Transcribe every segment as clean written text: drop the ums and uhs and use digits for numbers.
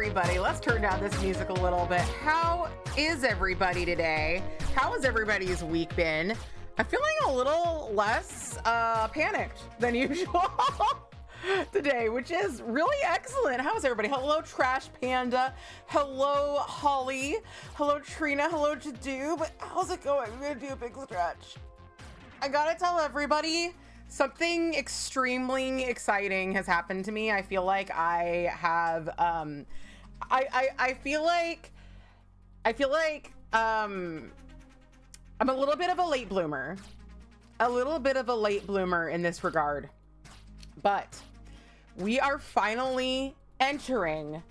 everybody? Let's turn down this music a little bit. How is everybody today? How has everybody's week been? I'm feeling a little less panicked than usual today, which is really excellent. How's everybody? Hello, Trash Panda. Hello, Holly. Hello, Trina. Hello, Jadoob. How's it going? I'm gonna do a big stretch. I gotta tell everybody, something extremely exciting has happened to me. I feel like I have, I feel like I'm a little bit of a late bloomer. A little bit of a late bloomer in this regard. But we are finally entering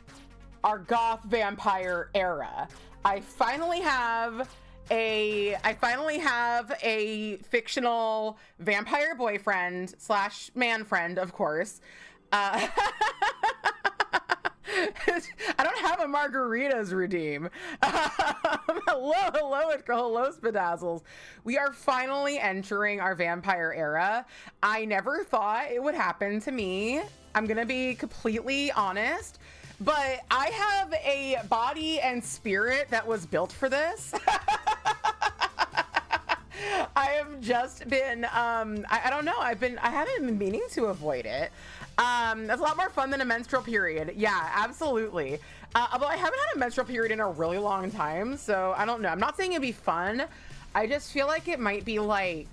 our goth vampire era. I finally have a fictional vampire boyfriend slash man friend, of course. I don't have a margaritas redeem. Hello, Spadazzles. We are finally entering our vampire era. I never thought it would happen to me. I'm gonna be completely honest, but I have a body and spirit that was built for this. I have just been, I don't know. I haven't been meaning to avoid it. It's a lot more fun than a menstrual period. Yeah, absolutely. Although I haven't had a menstrual period in a really long time, so I don't know. I'm not saying it'd be fun. I just feel like it might be like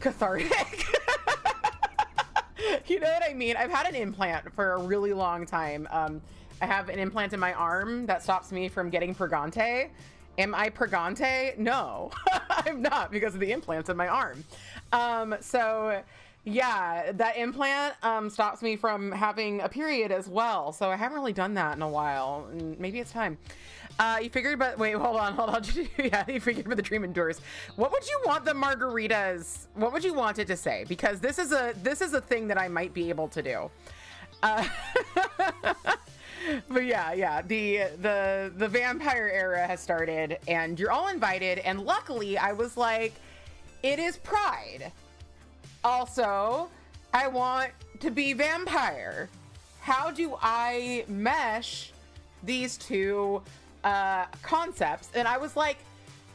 cathartic. You know what I mean? I've had an implant for a really long time. I have an implant in my arm that stops me from getting purgante. Am I purgante? No, I'm not, because of the implants in my arm. So yeah, that implant stops me from having a period as well. So I haven't really done that in a while, and maybe it's time. You figured, but wait, hold on. Yeah, you figured about the dream endures. What would you want the margaritas? What would you want it to say? Because this is a thing that I might be able to do. But yeah, the vampire era has started, and you're all invited. And luckily, I was like, it is Pride. Also, I want to be vampire. How do I mesh these two concepts? And I was like,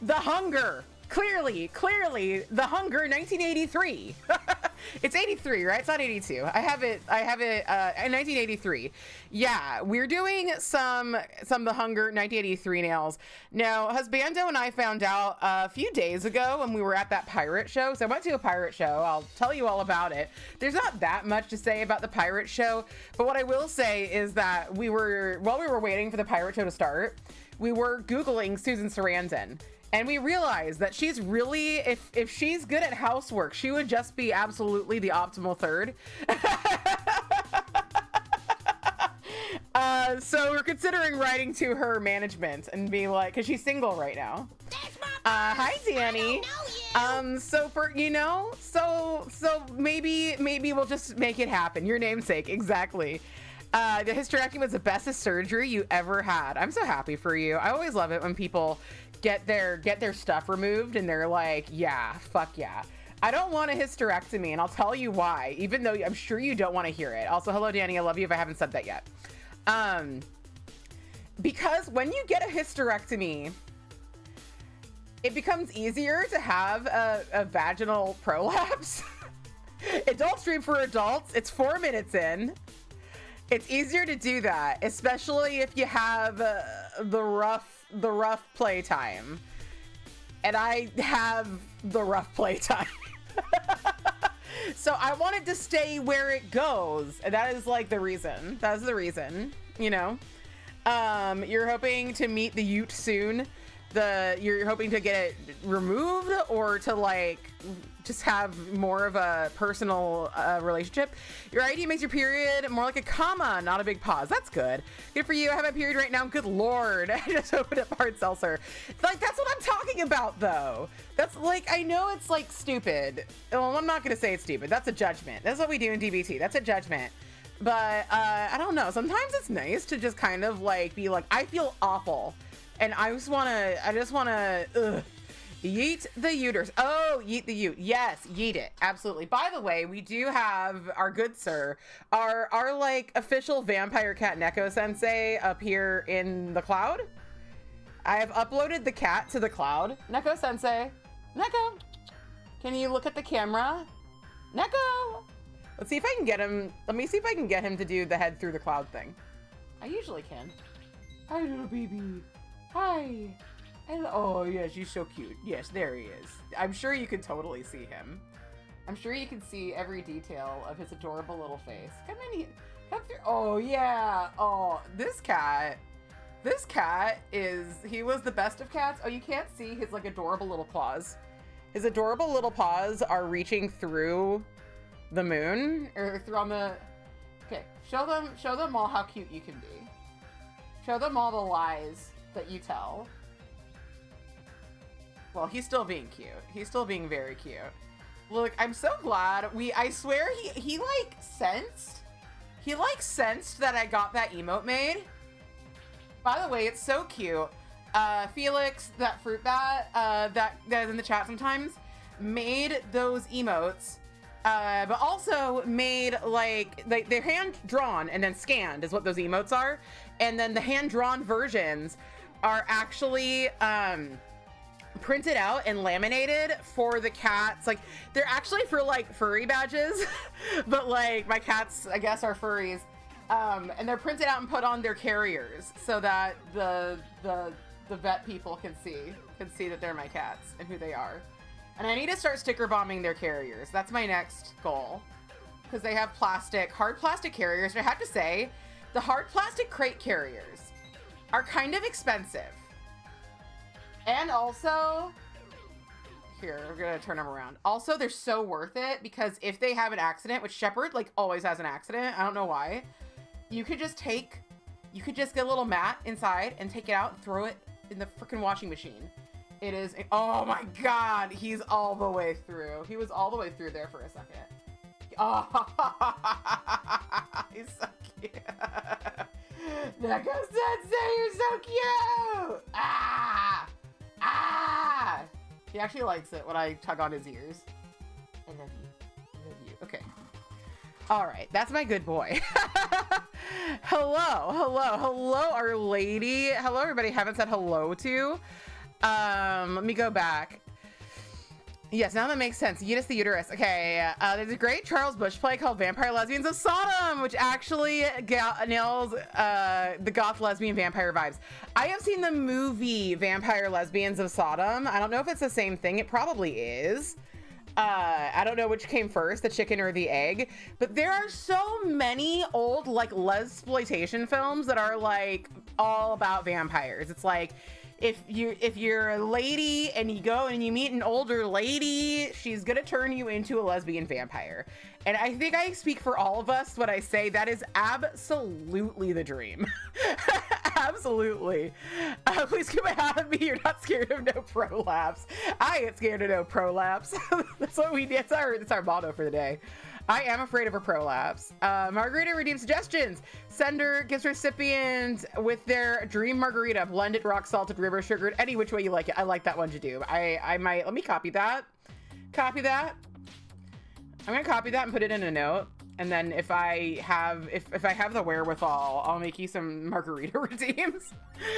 the hunger. Clearly, the hunger 1983. It's 83, right? It's not 82. I have it in 1983. Yeah, we're doing some the hunger 1983 nails. Now, Husbando and I found out a few days ago when we were at that pirate show. So I went to a pirate show. I'll tell you all about it. There's not that much to say about the pirate show, but what I will say is that while we were waiting for the pirate show to start, we were Googling Susan Sarandon. And we realized that she's really, if she's good at housework, she would just be absolutely the optimal third. So we're considering writing to her management and being like, because she's single right now. Hi, Danny. So for, so maybe we'll just make it happen. Your namesake, exactly. The hysterectomy was the bestest surgery you ever had. I'm so happy for you. I always love it when people get their stuff removed and they're like, yeah, fuck yeah. I don't want a hysterectomy, and I'll tell you why, even though I'm sure you don't want to hear it. Also, hello, Danny. I love you if I haven't said that yet. Because when you get a hysterectomy, it becomes easier to have a vaginal prolapse. Adult stream for adults. It's 4 minutes in. It's easier to do that, especially if you have the rough play time. And I have the rough play time. So I want it to stay where it goes. And that is like the reason. That's the reason, You're hoping to meet the Ute soon. You're hoping to get it removed, or to like just have more of a personal relationship. Your ID makes your period more like a comma, not a big pause. That's good. Good for you. I have a period right now. Good Lord. I just opened up hard seltzer. Like, that's what I'm talking about, though. That's like, I know it's like stupid. Well, I'm not going to say it's stupid. That's a judgment. That's what we do in DBT. That's a judgment. But I don't know. Sometimes it's nice to just kind of like be like, I feel awful. And I just want to Yeet the uterus. Oh, yeet the ute. Yes, yeet it. Absolutely. By the way, we do have our good sir, our like official vampire cat Neko Sensei up here in the cloud. I have uploaded the cat to the cloud. Neko Sensei. Neko. Can you look at the camera? Neko. Let's see if I can get him. Let me see if I can get him to do the head through the cloud thing. I usually can. Hi, little baby. Hi. Oh, yes, he's so cute. Yes, there he is. I'm sure you can totally see him. I'm sure you can see every detail of his adorable little face. Come in, come through. Oh, yeah. Oh, this cat he was the best of cats. Oh, you can't see his, like, adorable little claws. His adorable little paws are reaching through the moon, or through on the... Okay, show them all how cute you can be. Show them all the lies that you tell. Well, he's still being cute. He's still being very cute. Look, I'm so glad I swear he like sensed that I got that emote made. By the way, it's so cute. Felix, that fruit bat, that is in the chat sometimes, made those emotes, but also made like they're hand drawn and then scanned is what those emotes are. And then the hand drawn versions are actually, printed out and laminated for the cats. Like, they're actually for like furry badges, but like my cats, I guess, are furries. And they're printed out and put on their carriers so that the vet people can see that they're my cats and who they are. And I need to start sticker bombing their carriers. That's my next goal, because they have hard plastic carriers. And I have to say, the hard plastic crate carriers are kind of expensive. And also, here, we're gonna turn them around. Also, they're so worth it, because if they have an accident, which Shepherd like always has an accident, I don't know why, you could just get a little mat inside and take it out and throw it in the freaking washing machine. It is, oh my God, he's all the way through. He was all the way through there for a second. Oh, he's so cute. Neko Sensei, you're so cute! Ah! Ah! He actually likes it when I tug on his ears. I love you. I love you. Okay. All right. That's my good boy. Hello, Our Lady. Hello, everybody. Haven't said hello to. Let me go back. Yes, now that makes sense. Yeetus the uterus. Okay, there's a great Charles Bush play called Vampire Lesbians of Sodom, which actually nails the goth lesbian vampire vibes. I have seen the movie Vampire Lesbians of Sodom. I don't know if it's the same thing. It probably is. I don't know which came first, the chicken or the egg, but there are so many old like lesploitation films that are like all about vampires. It's like, if you're a lady and you go and you meet an older lady, she's gonna turn you into a lesbian vampire. And I think I speak for all of us when I say that is absolutely the dream. Absolutely. Please come out of me. You're not scared of no prolapse. I get scared of no prolapse. That's what we did. That's our motto for the day. I am afraid of a prolapse. Margarita redeems suggestions. Sender gives recipient with their dream margarita, blended rock salted, river sugared, any which way you like it. I like that one to do. I might, let me copy that. Copy that. I'm gonna copy that and put it in a note. And then if I have the wherewithal, I'll make you some margarita redeems.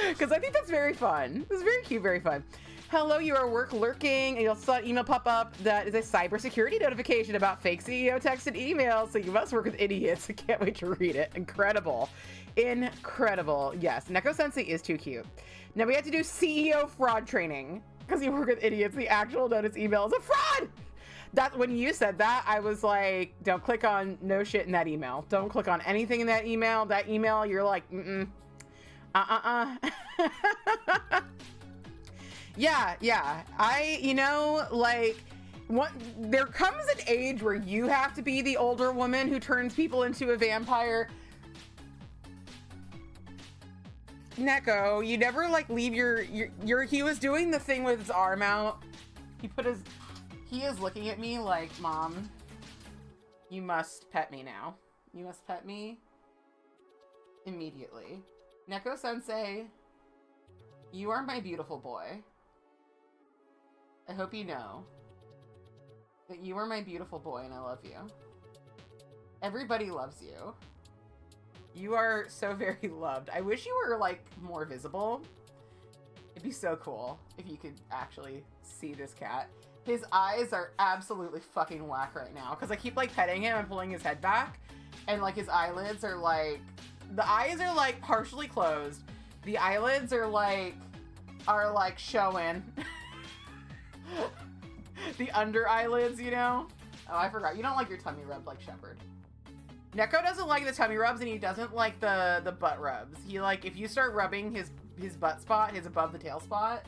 Because I think that's very fun. It's very cute, very fun. Hello, you are work lurking, and you'll saw an email pop up that is a cybersecurity notification about fake CEO text and email, so you must work with idiots. I can't wait to read it. Incredible. Incredible. Yes, Neko Sensei is too cute. Now we have to do CEO fraud training, because you work with idiots. The actual notice email is a fraud! That, when you said that, I was like, don't click on no shit in that email. Don't click on anything in that email. That email, you're like, Yeah. There comes an age where you have to be the older woman who turns people into a vampire. Neko, you never like leave your he was doing the thing with his arm out. He is looking at me like, Mom, you must pet me now. You must pet me immediately. Neko Sensei, you are my beautiful boy. I hope you know that you are my beautiful boy and I love you. Everybody loves you. You are so very loved. I wish you were, like, more visible. It'd be so cool if you could actually see this cat. His eyes are absolutely fucking whack right now because I keep, like, petting him and pulling his head back. And, like, his eyelids are, like... The eyes are, like, partially closed. The eyelids are, like showing. The under eyelids, you know? Oh, I forgot. You don't like your tummy rubbed like Shepherd. Neko doesn't like the tummy rubs and he doesn't like the butt rubs. He, like, if you start rubbing his butt spot, his above the tail spot,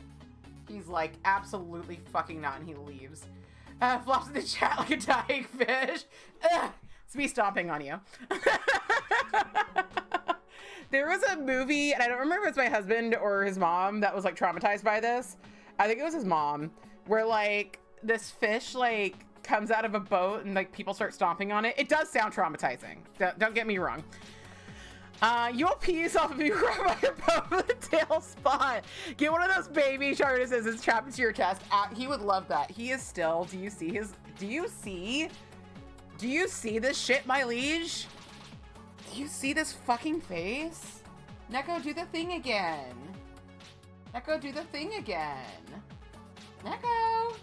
he's like, absolutely fucking not, and he leaves. Flops in the chat like a dying fish. Ugh, it's me stomping on you. There was a movie, and I don't remember if it's my husband or his mom that was, like, traumatized by this. I think it was his mom, where, like, this fish, like, comes out of a boat and, like, people start stomping on it. It does sound traumatizing. Don't get me wrong. You'll pee yourself if you rub on your boat with a tail spot. Get one of those baby shardises and strap it to your chest. He would love that. He is still, do you see this shit, my liege? Do you see this fucking face? Neko, do the thing again. Neko, do the thing again. Neko!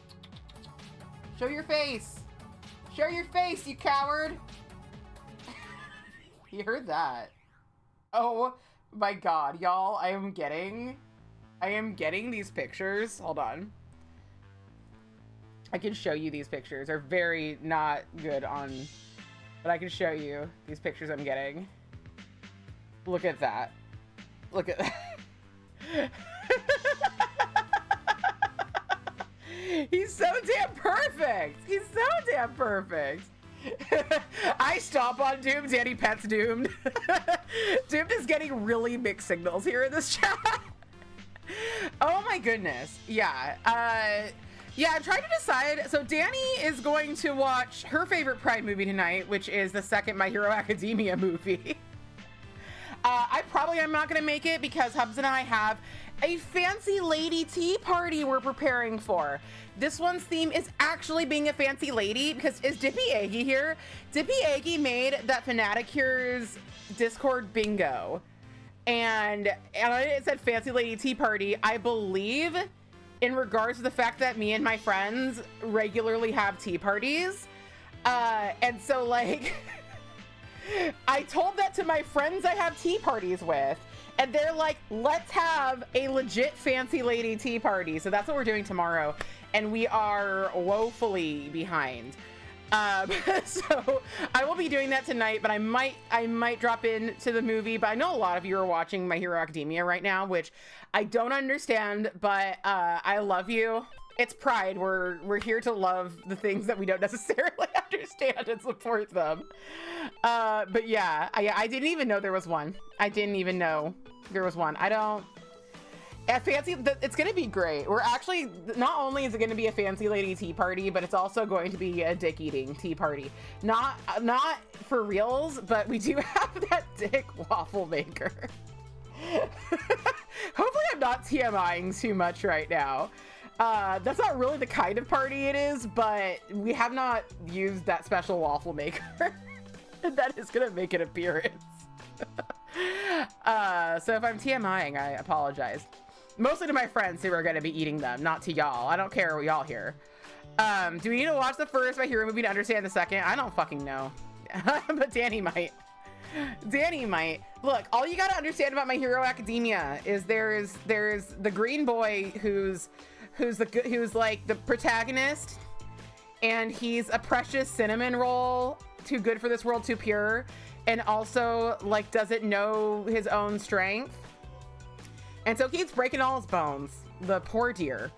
Show your face. Show your face, you coward. You heard that. Oh my god, y'all, I am getting these pictures. Hold on. I can show you these pictures. They're very not good on... But I can show you these pictures I'm getting. Look at that. Look at that. He's so damn perfect. He's so damn perfect. I stomp on Doomed. Danny pets Doomed. Doomed is getting really mixed signals here in this chat. Oh my goodness. Yeah. Yeah, I'm trying to decide. So Danny is going to watch her favorite Pride movie tonight, which is the second My Hero Academia movie. I probably am not going to make it because Hubs and I have a fancy lady tea party we're preparing for. This one's theme is actually being a fancy lady because is Dippy Aggie here? Dippy Aggie made that Fanaticures Discord bingo. And it said fancy lady tea party. I believe in regards to the fact that me and my friends regularly have tea parties. And so, like, I told that to my friends I have tea parties with, and they're like, let's have a legit fancy lady tea party. So that's what we're doing tomorrow, and we are woefully behind. So I will be doing that tonight, but I might drop in to the movie. But I know a lot of you are watching My Hero Academia right now, which I don't understand, but I love you. It's Pride. We're here to love the things that we don't necessarily understand and support them. But yeah, I didn't even know there was one. I didn't even know there was one. I don't. It's gonna be great. We're actually, not only is it gonna be a fancy lady tea party, but it's also going to be a dick eating tea party. Not for reals, but we do have that dick waffle maker. Hopefully I'm not TMIing too much right now. That's not really the kind of party it is, but we have not used that special waffle maker. That is gonna make an appearance. So if I'm TMIing, I apologize. Mostly to my friends who are going to be eating them, not to y'all. I don't care what y'all hear. Do we need to watch the first My Hero movie to understand the second? I don't fucking know. But Danny might. Danny might. Look, all you got to understand about My Hero Academia is there's the green boy who's like the protagonist, and he's a precious cinnamon roll, too good for this world, too pure, and also like doesn't know his own strength. And so he keeps breaking all his bones. The poor dear.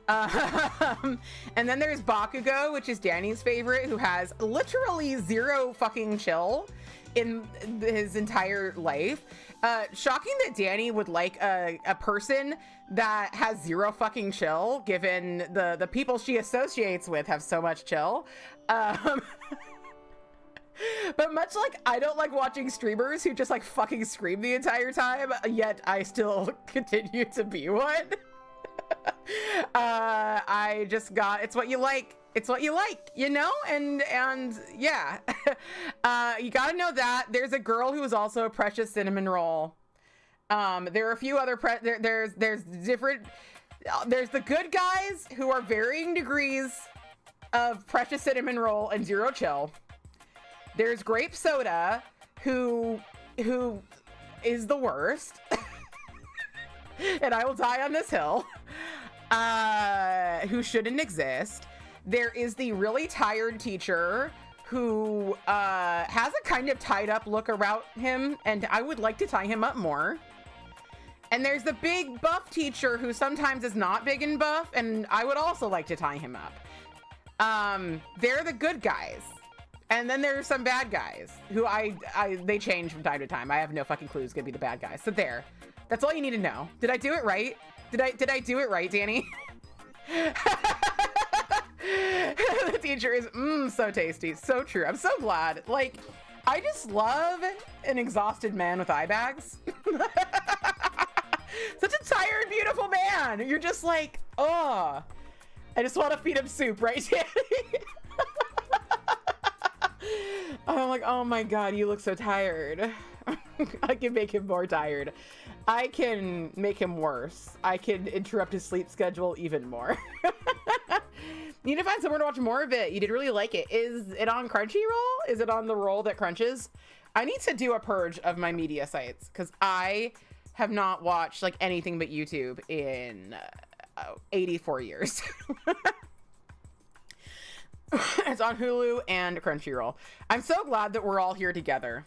And then there's Bakugo, which is Danny's favorite, who has literally zero fucking chill in his entire life. Shocking that Danny would like a person that has zero fucking chill, given the people she associates with have so much chill. But much like I don't like watching streamers who just like fucking scream the entire time, yet I still continue to be one. I just got, it's what you like. It's what you like, you know? And yeah. You gotta know that. There's a girl who is also a precious cinnamon roll. There are a few other, there's different, there's the good guys who are varying degrees of precious cinnamon roll and zero chill. There's grape soda who is the worst. And I will die on this hill. Who shouldn't exist. There is the really tired teacher who has a kind of tied up look around him, and I would like to tie him up more. And there's the big buff teacher who sometimes is not big and buff, and I would also like to tie him up. They're the good guys. And then there's some bad guys who they change from time to time. I have no fucking clue who's gonna be the bad guys. So there. That's all you need to know. Did I do it right? Did I do it right, Danny? The teacher is so tasty. So true. I'm so glad. Like, I just love an exhausted man with eye bags. Such a tired, beautiful man. You're just like, oh, I just want to feed him soup, right, Danny? I'm like, oh my God, you look so tired. I can make him more tired. I can make him worse. I can interrupt his sleep schedule even more. You need to find somewhere to watch more of it. You did really like it. Is it on Crunchyroll? Is it on the roll that crunches? I need to do a purge of my media sites because I have not watched like anything but YouTube in 84 years. It's on Hulu and Crunchyroll. I'm so glad that we're all here together.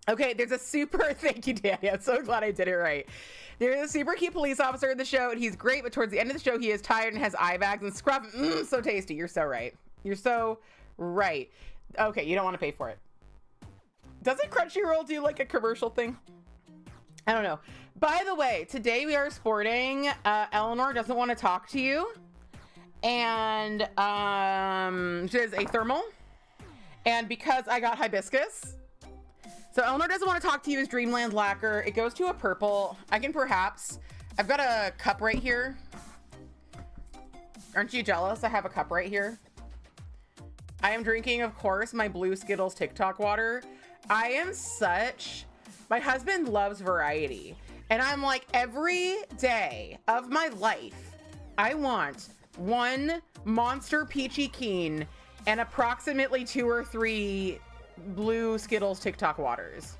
Okay, there's a super, thank you, Danny. I'm so glad I did it right. There's a super cute police officer in the show, and he's great, but towards the end of the show, he is tired and has eye bags and scruff. So tasty. You're so right. You're so right. Okay, you don't want to pay for it. Doesn't Crunchyroll do like a commercial thing? I don't know. By the way, today we are sporting Eleanor doesn't want to talk to you. And she has a thermal. And because I got hibiscus, so Eleanor doesn't want to talk to you as Dreamland Lacquer. It goes to a purple. I can perhaps, I've got a cup right here. Aren't you jealous? I have a cup right here. I am drinking, of course, my blue Skittles TikTok water. I am such, my husband loves variety. And I'm like, every day of my life, I want one Monster Peachy Keen and approximately 2 or 3 blue Skittles TikTok waters.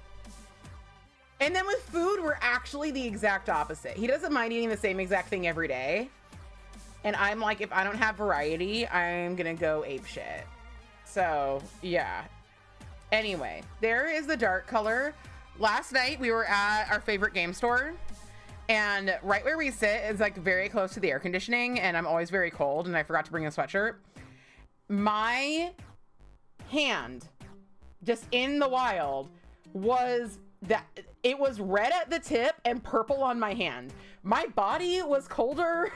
And then with food, we're actually the exact opposite. He doesn't mind eating the same exact thing every day. And I'm like, if I don't have variety, I'm gonna go ape shit. So yeah. Anyway, there is the dark color. Last night we were at our favorite game store, and right where we sit is like very close to the air conditioning, and I'm always very cold, and I forgot to bring a sweatshirt. My hand, just in the wild, was that it was red at the tip and purple on my hand. My body was colder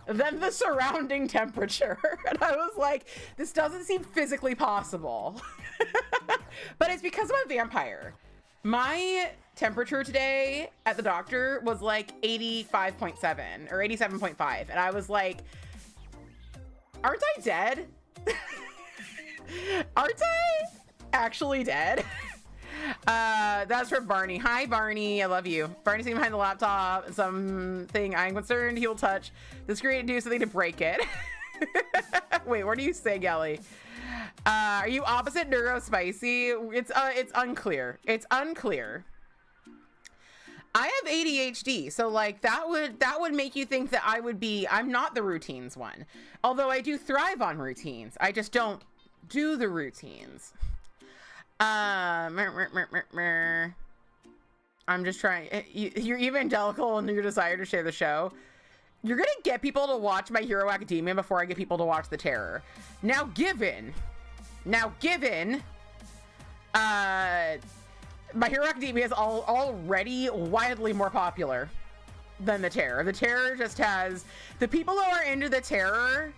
than the surrounding temperature. And I was like, this doesn't seem physically possible. But it's because I'm a vampire. My temperature today at the doctor was like 85.7 or 87.5. And I was like, aren't I dead? Aren't I actually dead? That's from Barney. Hi, Barney. I love you. Barney's sitting behind the laptop. Something I'm concerned he will touch the screen and do something to break it. Wait, what do you say, Gelly? Are you opposite neurospicy? It's unclear. It's unclear. I have ADHD, so like that would make you think that I'm not the routines one. Although I do thrive on routines. I just don't do the routines. I'm just trying. You're evangelical in your desire to share the show. You're gonna get people to watch My Hero Academia before I get people to watch The Terror. Now given My Hero Academia is already wildly more popular than The Terror. The Terror just has, the people who are into The Terror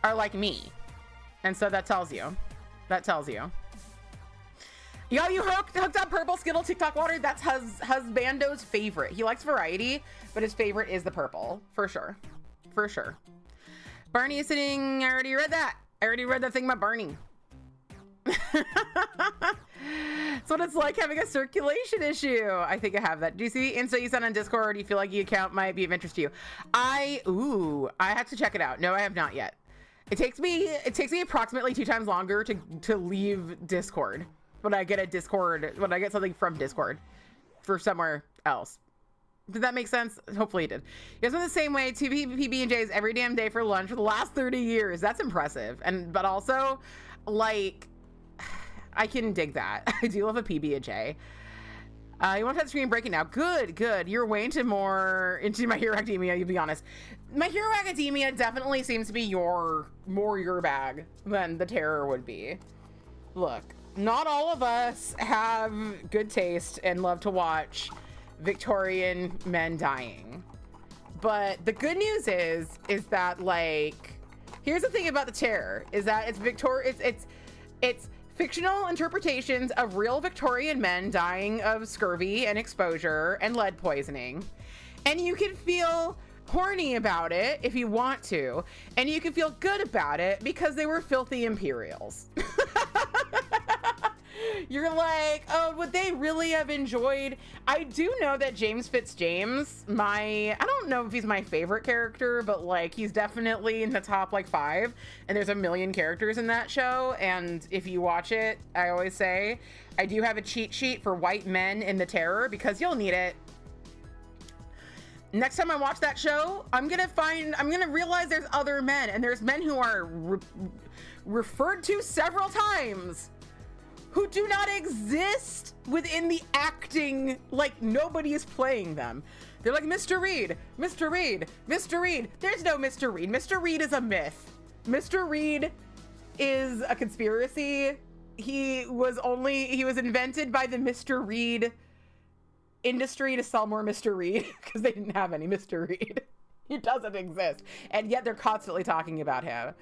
are like me. And so that tells you. Yo, you hooked up purple Skittle TikTok water? That's husbando's favorite. He likes variety, but his favorite is the purple, for sure. for sure. Barney is sitting. I already read that. I already read that thing about Barney. That's what it's like having a circulation issue. I think I have that. Do you see Insta you sent on Discord, or do you feel like the account might be of interest to you? I have to check it out. No, I have not yet. It takes me approximately 2 times longer to leave Discord when I get something from Discord for somewhere else. Did that make sense? Hopefully it did. It's been the same way, 2 PB&Js every damn day for lunch for the last 30 years. That's impressive. But also, like, I can dig that. I do love a PB&J. You want to screen breaking now? Good. You're way into My Hero Academia, you'll be honest. My Hero Academia definitely seems to be more your bag than the Terror would be. Look, not all of us have good taste and love to watch Victorian men dying. But the good news is that, like, here's the thing about the Terror, is that it's fictional interpretations of real Victorian men dying of scurvy and exposure and lead poisoning. And you can feel horny about it if you want to, and you can feel good about it because they were filthy Imperials. You're like, oh, would they really have enjoyed? I do know that James Fitzjames, I don't know if he's my favorite character, but like he's definitely in the top like 5, and there's a million characters in that show. And if you watch it, I always say I do have a cheat sheet for white men in the Terror because you'll need it. Next time I watch that show, I'm gonna realize there's other men, and there's men who are referred to several times who do not exist within the acting, like nobody is playing them. They're like, Mr. Reed. There's no Mr. Reed. Mr. Reed is a myth. Mr. Reed is a conspiracy. He was invented by the Mr. Reed industry to sell more Mr. Reed because they didn't have any Mr. Reed. He doesn't exist. And yet they're constantly talking about him.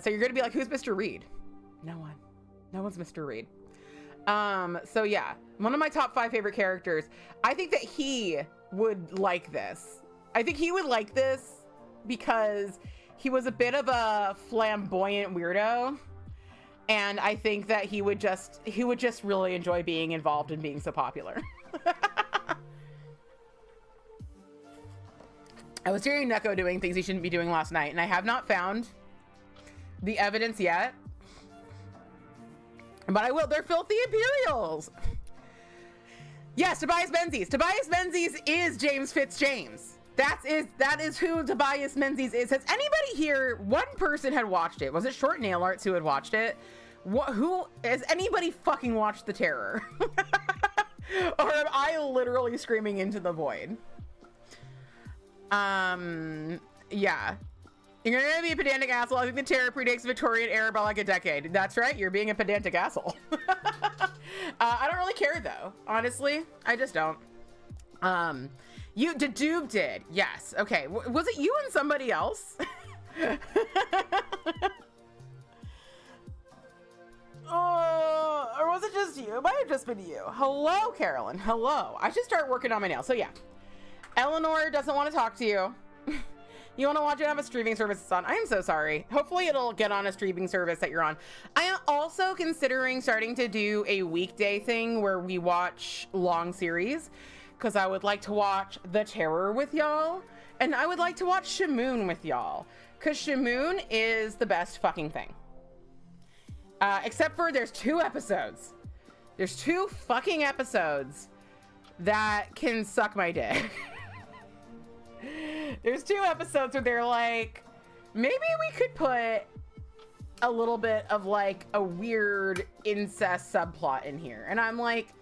So you're gonna be like, who's Mr. Reed? No one. No one's Mr. Reed. So yeah, one of my top 5 favorite characters. I think that he would like this. I think he would like this because he was a bit of a flamboyant weirdo. And I think that he would just really enjoy being involved and being so popular. I was hearing Neko doing things he shouldn't be doing last night, and I have not found the evidence yet. But I will. They're filthy Imperials. Yes, Tobias Menzies. Tobias Menzies is James Fitzjames. That is who Tobias Menzies is. Has anybody here, one person had watched it? Was it Short Nail Arts who had watched it? Who has anybody fucking watched The Terror? Or am I literally screaming into the void? Yeah. You're gonna be a pedantic asshole. I think The Terror predates Victorian era by like a decade. That's right, you're being a pedantic asshole. I don't really care though, honestly. I just don't. Dedoob did, yes. Okay, was it you and somebody else? Or was it just you? It might have just been you. Hello, Carolyn. Hello. I should start working on my nails. So yeah, Eleanor doesn't want to talk to you. You want to watch it on a streaming service it's on. I am so sorry. Hopefully it'll get on a streaming service that you're on. I am also considering starting to do a weekday thing where we watch long series, because I would like to watch The Terror with y'all, and I would like to watch Shamoon with y'all, because Shamoon is the best fucking thing. Except for there's 2 episodes. There's 2 fucking episodes that can suck my dick. There's 2 episodes where they're like, maybe we could put a little bit of like a weird incest subplot in here. And I'm like,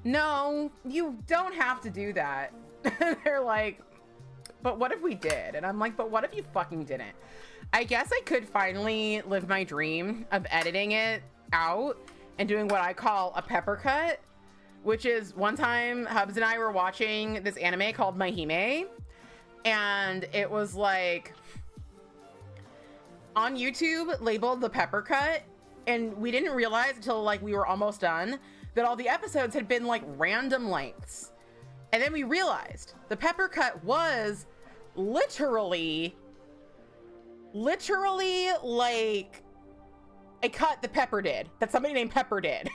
no, you don't have to do that. They're like, but what if we did? And I'm like, but what if you fucking didn't? I guess I could finally live my dream of editing it out and doing what I call a pepper cut, which is one time Hubs and I were watching this anime called Mahime. And it was like on YouTube labeled the pepper cut, and we didn't realize until like we were almost done that all the episodes had been like random lengths. And then we realized the pepper cut was literally like a cut that Pepper did, that somebody named Pepper did.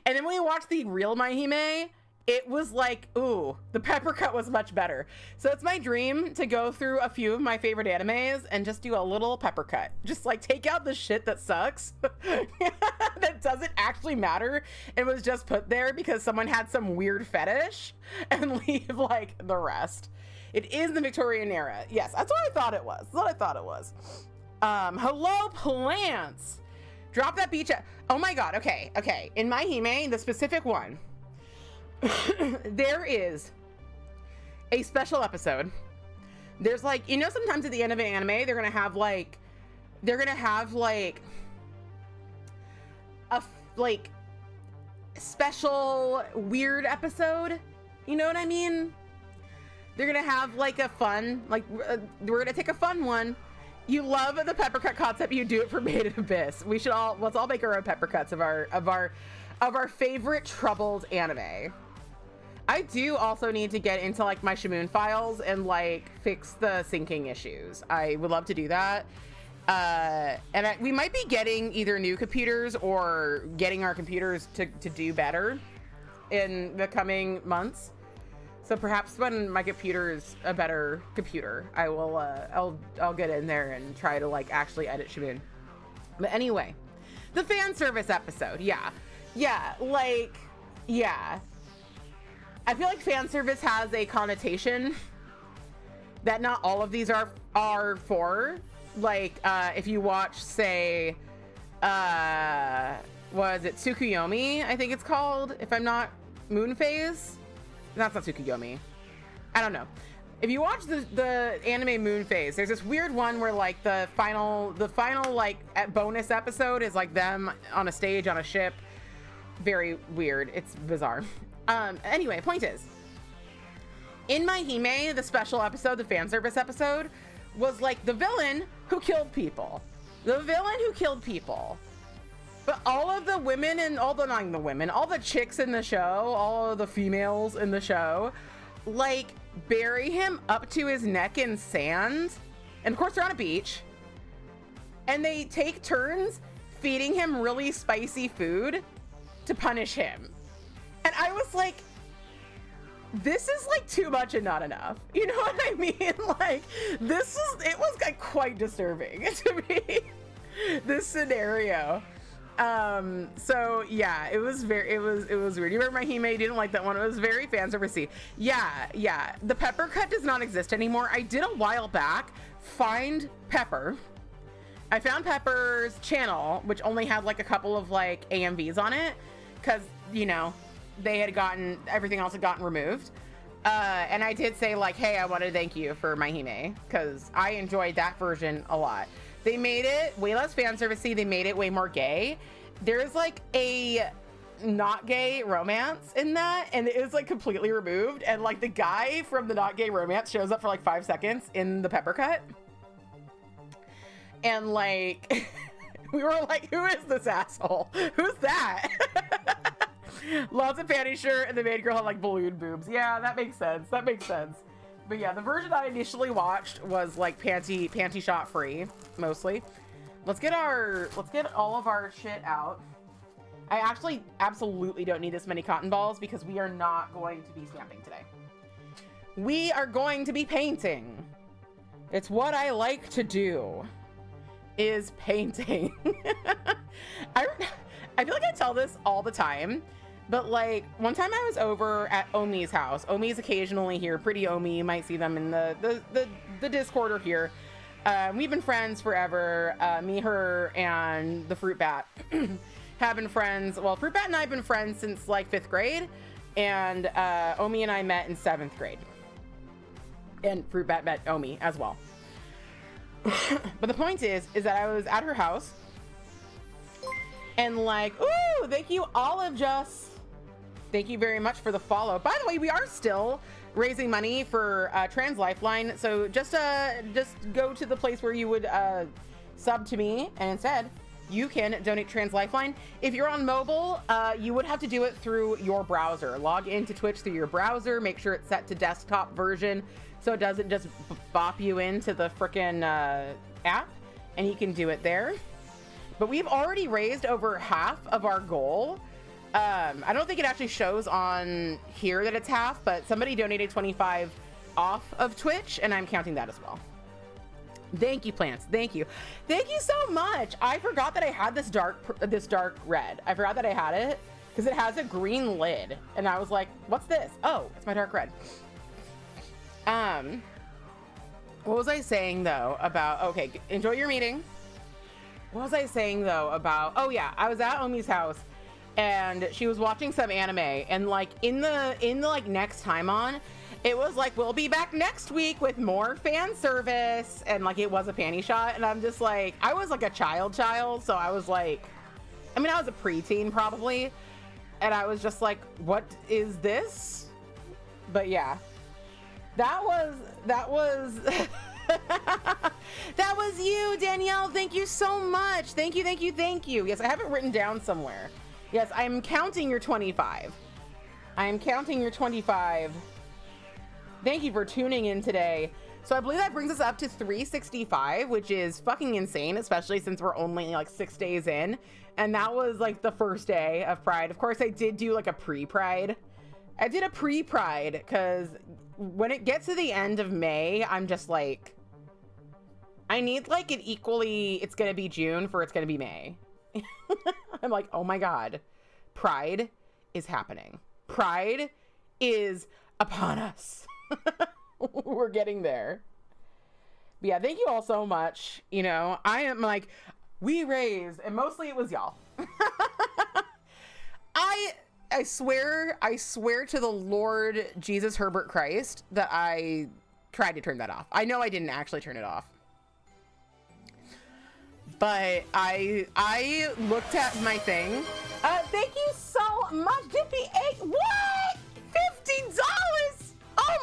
And then when we watched the real Mahime, it was like, ooh, the Pepper cut was much better. So it's my dream to go through a few of my favorite animes and just do a little Pepper cut. Just like take out the shit that sucks, that doesn't actually matter. It was just put there because someone had some weird fetish, and leave like the rest. It is the Victorian era. Yes, that's what I thought it was. That's what I thought it was. Hello, plants. Drop that beach. Oh my God. Okay. In my Hime, the specific one, there is a special episode. There's like, you know, sometimes at the end of an anime, they're gonna have like a special weird episode. You know what I mean? They're gonna have like a fun, like we're gonna take a fun one. You love the pepper cut concept. You do it for Made in Abyss. Let's all make our own pepper cuts of our favorite troubled anime. I do also need to get into like my Shamoon files and like fix the syncing issues. I would love to do that. We might be getting either new computers or getting our computers to do better in the coming months. So perhaps when my computer is a better computer, I will I'll get in there and try to like actually edit Shamoon. But anyway, the fan service episode, yeah. I feel like fan service has a connotation that not all of these are for. Like if you watch, say, was it Tsukuyomi? I think it's called. If I'm not Moon Phase. That's not Tsukuyomi. I don't know. If you watch the anime Moon Phase, there's this weird one where like the final like bonus episode is like them on a stage on a ship. Very weird. It's bizarre. Anyway, point is, in my Hime, the special episode, the fan service episode, was like the villain who killed people. The villain who killed people. But all of the women and all the chicks in the show, all of the females in the show, like bury him up to his neck in sand. And of course they're on a beach. And they take turns feeding him really spicy food to punish him. And I was like, this is like too much and not enough. You know what I mean? Like it was like quite disturbing to me, this scenario. So yeah, it was weird. You remember my Hime didn't like that one. It was very fan servicey. Yeah. The pepper cut does not exist anymore. I did a while back find Pepper. I found Pepper's channel, which only had like a couple of like AMVs on it, because you know everything else had gotten removed. And I did say like, hey, I want to thank you for my Hime because I enjoyed that version a lot. They made it way less fan servicey. They made it way more gay. There's like a not gay romance in that, and it is like completely removed. And like the guy from the not gay romance shows up for like 5 seconds in the pepper cut. And like, we were like, who is this asshole? Who's that? Lots of panty shirt, and the main girl had like balloon boobs. Yeah, that makes sense. But yeah, the version I initially watched was like panty shot free, mostly. Let's get all of our shit out. I actually absolutely don't need this many cotton balls because we are not going to be stamping today. We are going to be painting. It's what I like to do, is painting. I feel like I tell this all the time. But like one time I was over at Omi's house. Omi's occasionally here. Pretty Omi, you might see them in the Discord or here. We've been friends forever. Me, her, and the Fruit Bat have been friends. Well, Fruit Bat and I have been friends since like 5th grade, and Omi and I met in 7th grade. And Fruit Bat met Omi as well. But the point is that I was at her house, and like, ooh, thank you, Olive Just. Thank you very much for the follow. By the way, we are still raising money for Trans Lifeline. So just go to the place where you would sub to me and instead you can donate Trans Lifeline. If you're on mobile, you would have to do it through your browser. Log into Twitch through your browser. Make sure it's set to desktop version so it doesn't just bop you into the frickin' app, and you can do it there. But we've already raised over half of our goal. I don't think it actually shows on here that it's half, but somebody donated 25 off of Twitch, and I'm counting that as well. Thank you, plants. Thank you so much. I forgot that I had this dark red. I forgot that I had it because it has a green lid, and I was like, what's this? Oh, it's my dark red. What was I saying though about, okay, enjoy your meeting. What was I saying though about, oh yeah, I was at Omi's house and she was watching some anime, and like in the like next time on, it was like, we'll be back next week with more fan service, and like it was a panty shot, and I'm just like, I was like a child, so I was like, I mean, I was a preteen probably, and I was just like, what is this? But yeah, that was that was you, Danielle. Thank you so much. Thank you. Yes, I have it written down somewhere. Yes, I'm counting your 25. I am counting your 25. Thank you for tuning in today. So I believe that brings us up to 365, which is fucking insane, especially since we're only like 6 days in. And that was like the first day of Pride. Of course, I did do like a pre-Pride. I did a pre-Pride because when it gets to the end of May, I'm just like, I need like an equally, it's going to be June for it's going to be May. I'm like, oh my God, Pride is happening. Pride is upon us. We're getting there. But yeah, thank you all so much. You know, I am like, we raised, and mostly it was y'all. I swear to the Lord Jesus Herbert Christ that I tried to turn that off. I know I didn't actually turn it off, but I looked at my thing. Thank you so much, Dippy. What? $50? Oh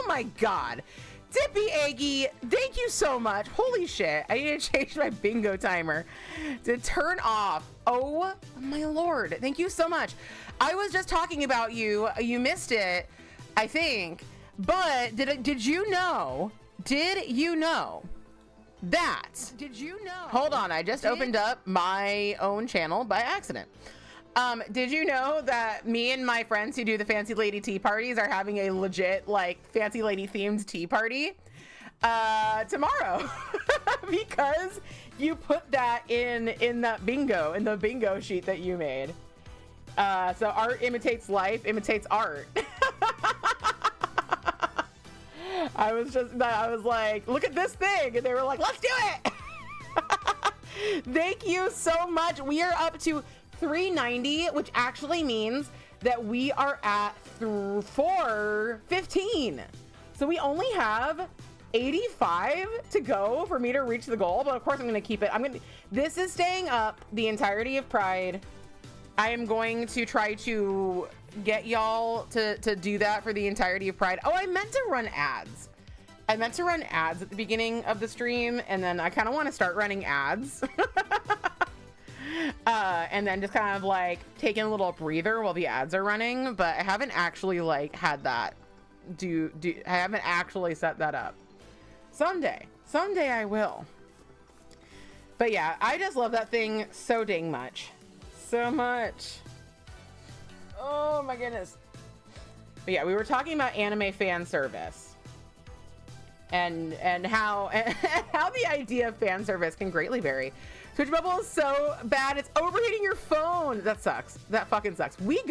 my God. Dippy Aggie, thank you so much. Holy shit, I need to change my bingo timer to turn off. Oh my Lord, thank you so much. I was just talking about you. You missed it, I think. But did you know that? Did you know? Hold on, I just opened up my own channel by accident. Did you know that me and my friends who do the Fancy Lady tea parties are having a legit like Fancy Lady themed tea party tomorrow? Because you put that in that bingo, in the bingo sheet that you made. So art imitates life, imitates art. I was like, look at this thing, and they were like, let's do it. Thank you so much. We are up to 390, which actually means that we are at 415. So we only have 85 to go for me to reach the goal, but of course I'm going to keep it. This is staying up the entirety of Pride. I am going to try to get y'all to do that for the entirety of Pride. Oh, I meant to run ads. I meant to run ads at the beginning of the stream, and then I kind of want to start running ads. And then just kind of like taking a little breather while the ads are running, but I haven't actually like had that I haven't actually set that up. Someday I will. But yeah, I just love that thing so dang much. So much. Oh my goodness. But yeah, we were talking about anime fan service and how the idea of fan service can greatly vary. Twitch bubble is so bad, it's overheating your phone. That sucks. That fucking sucks. We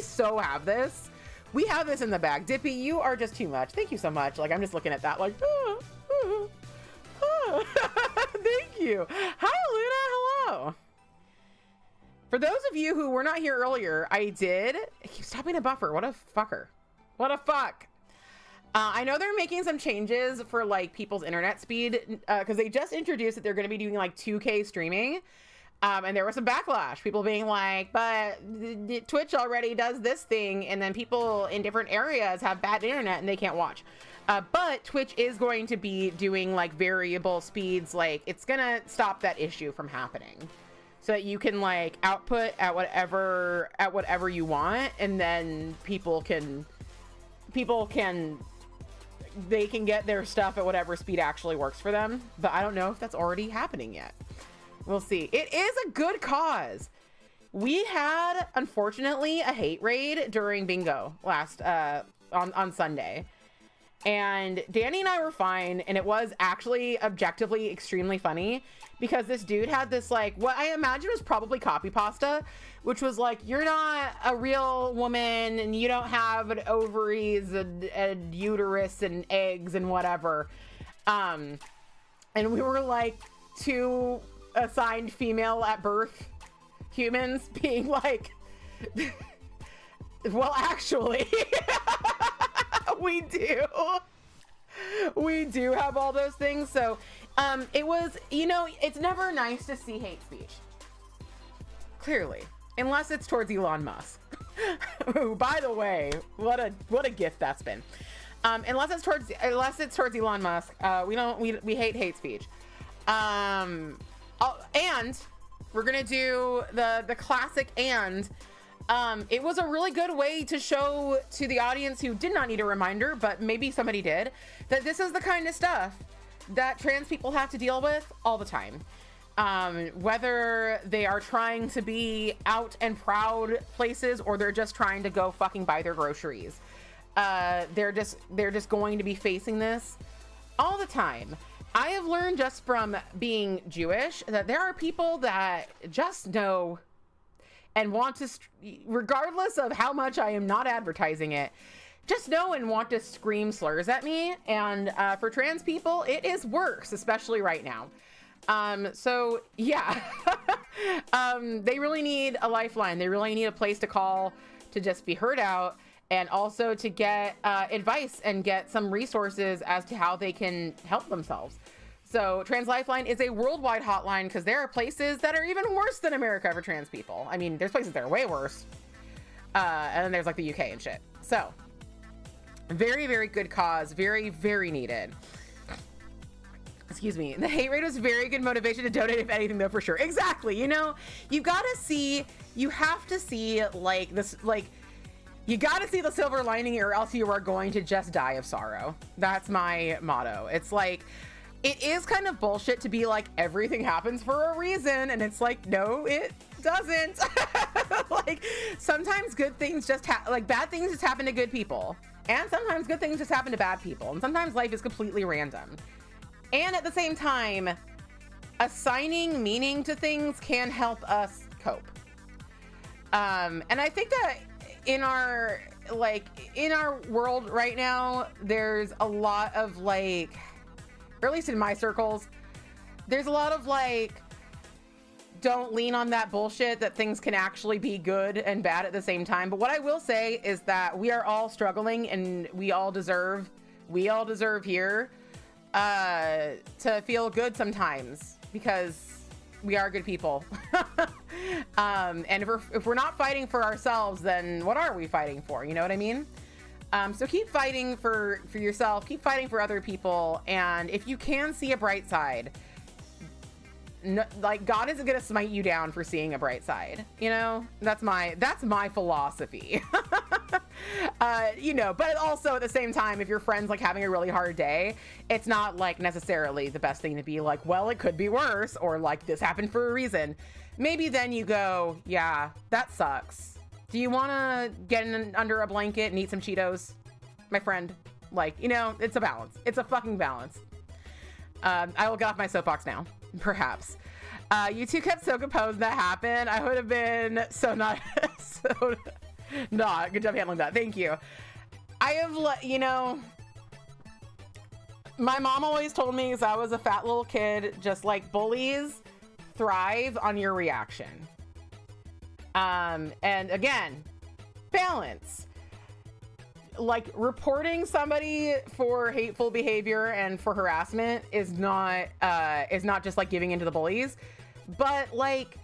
so have this. We have this in the bag. Dippy, you are just too much. Thank you so much. Like, I'm just looking at that like, thank you. Hi, Luna. Hello. For those of you who were not here earlier, I keep stopping to buffer. What a fucker. What a fuck. I know they're making some changes for like people's internet speed because they just introduced that they're going to be doing like 2K streaming. And there was some backlash, people being like, but Twitch already does this thing, and then people in different areas have bad internet and they can't watch. But Twitch is going to be doing like variable speeds. Like it's gonna stop that issue from happening, so that you can like output at whatever you want, and then people can they can get their stuff at whatever speed actually works for them. But I don't know if that's already happening yet. We'll see. It is a good cause. We had, unfortunately, a hate raid during bingo last on Sunday. And Danny and I were fine, and it was actually objectively extremely funny because this dude had this like what I imagine was probably copy pasta, which was like, you're not a real woman and you don't have an ovaries and uterus and eggs and whatever. And we were like two assigned female at birth humans being like, well, actually, we do have all those things. So it was, you know, it's never nice to see hate speech, clearly, unless it's towards Elon Musk. Who, by the way, what a gift that's been. Unless it's towards Elon Musk, we hate speech. And we're gonna do the classic and. It was a really good way to show to the audience who did not need a reminder, but maybe somebody did, that this is the kind of stuff that trans people have to deal with all the time. Whether they are trying to be out and proud places or they're just trying to go fucking buy their groceries. They're just going to be facing this all the time. I have learned just from being Jewish that there are people that just know and want to, regardless of how much I am not advertising it, just know and want to scream slurs at me. And for trans people, it is worse, especially right now. So yeah, they really need a lifeline. They really need a place to call to just be heard out, and also to get advice and get some resources as to how they can help themselves. So Trans Lifeline is a worldwide hotline because there are places that are even worse than America for trans people. I mean, there's places that are way worse. And then there's like the UK and shit. So very, very good cause. Very, very needed. Excuse me. The hate rate was very good motivation to donate, if anything, though, for sure. Exactly. You know, you have to see like this, like, you got to see the silver lining or else you are going to just die of sorrow. That's my motto. It's like, it is kind of bullshit to be like, everything happens for a reason. And it's like, no, it doesn't. Like, sometimes good things just like bad things just happen to good people. And sometimes good things just happen to bad people. And sometimes life is completely random. And at the same time, assigning meaning to things can help us cope. And I think that in our world right now, there's a lot of like, or at least in my circles, there's a lot of like, don't lean on that bullshit that things can actually be good and bad at the same time. But what I will say is that we are all struggling, and we all deserve here to feel good sometimes, because we are good people. And if we're not fighting for ourselves, then what are we fighting for? You know what I mean? So keep fighting for yourself, keep fighting for other people. And if you can see a bright side, like, God isn't going to smite you down for seeing a bright side. You know, that's my philosophy. You know, but also at the same time, if your friend's like having a really hard day, it's not like necessarily the best thing to be like, well, it could be worse, or like, this happened for a reason. Maybe then you go, yeah, that sucks. Do you want to get under a blanket and eat some Cheetos, my friend? Like, you know, it's a balance. It's a fucking balance. I will get off my soapbox now, perhaps. You two kept so composed that happened. I would have been so not, so not. Good job handling that. Thank you. I have, you know, my mom always told me as I was a fat little kid, just like, bullies thrive on your reaction. And again, balance. Like, reporting somebody for hateful behavior and for harassment is not just like giving into the bullies, but like,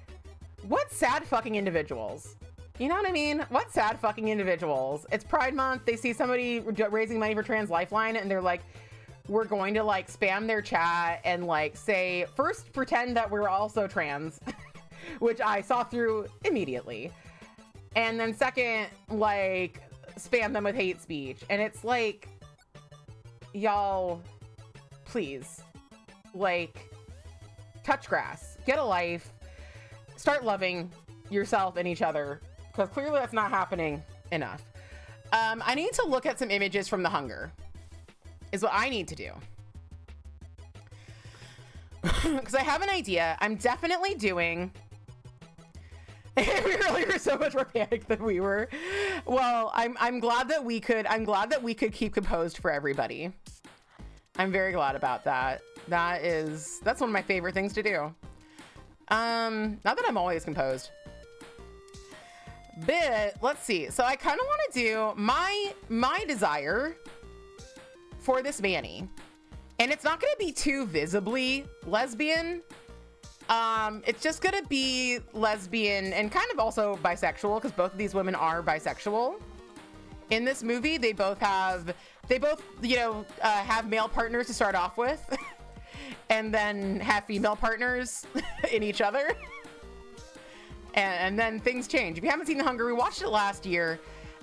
what sad fucking individuals You know what I mean? What sad fucking individuals. It's Pride Month. They see somebody raising money for Trans Lifeline and they're like, we're going to like spam their chat and like say, first pretend that we're also trans, which I saw through immediately. And then second, like spam them with hate speech. And it's like, y'all, please, like, touch grass, get a life, start loving yourself and each other, because clearly that's not happening enough. I need to look at some images from The Hunger, is what I need to do. Because I have an idea. I'm definitely doing... we really were so much more panicked than we were. Well, I'm glad that we could keep composed for everybody. I'm very glad about that. That's one of my favorite things to do. Not that I'm always composed. But let's see. So I kind of want to do my desire for this Manny. And it's not going to be too visibly lesbian. It's just going to be lesbian and kind of also bisexual, because both of these women are bisexual. In this movie, they both have, you know, have male partners to start off with and then have female partners in each other. And then things change. If you haven't seen The Hunger, we watched it last year.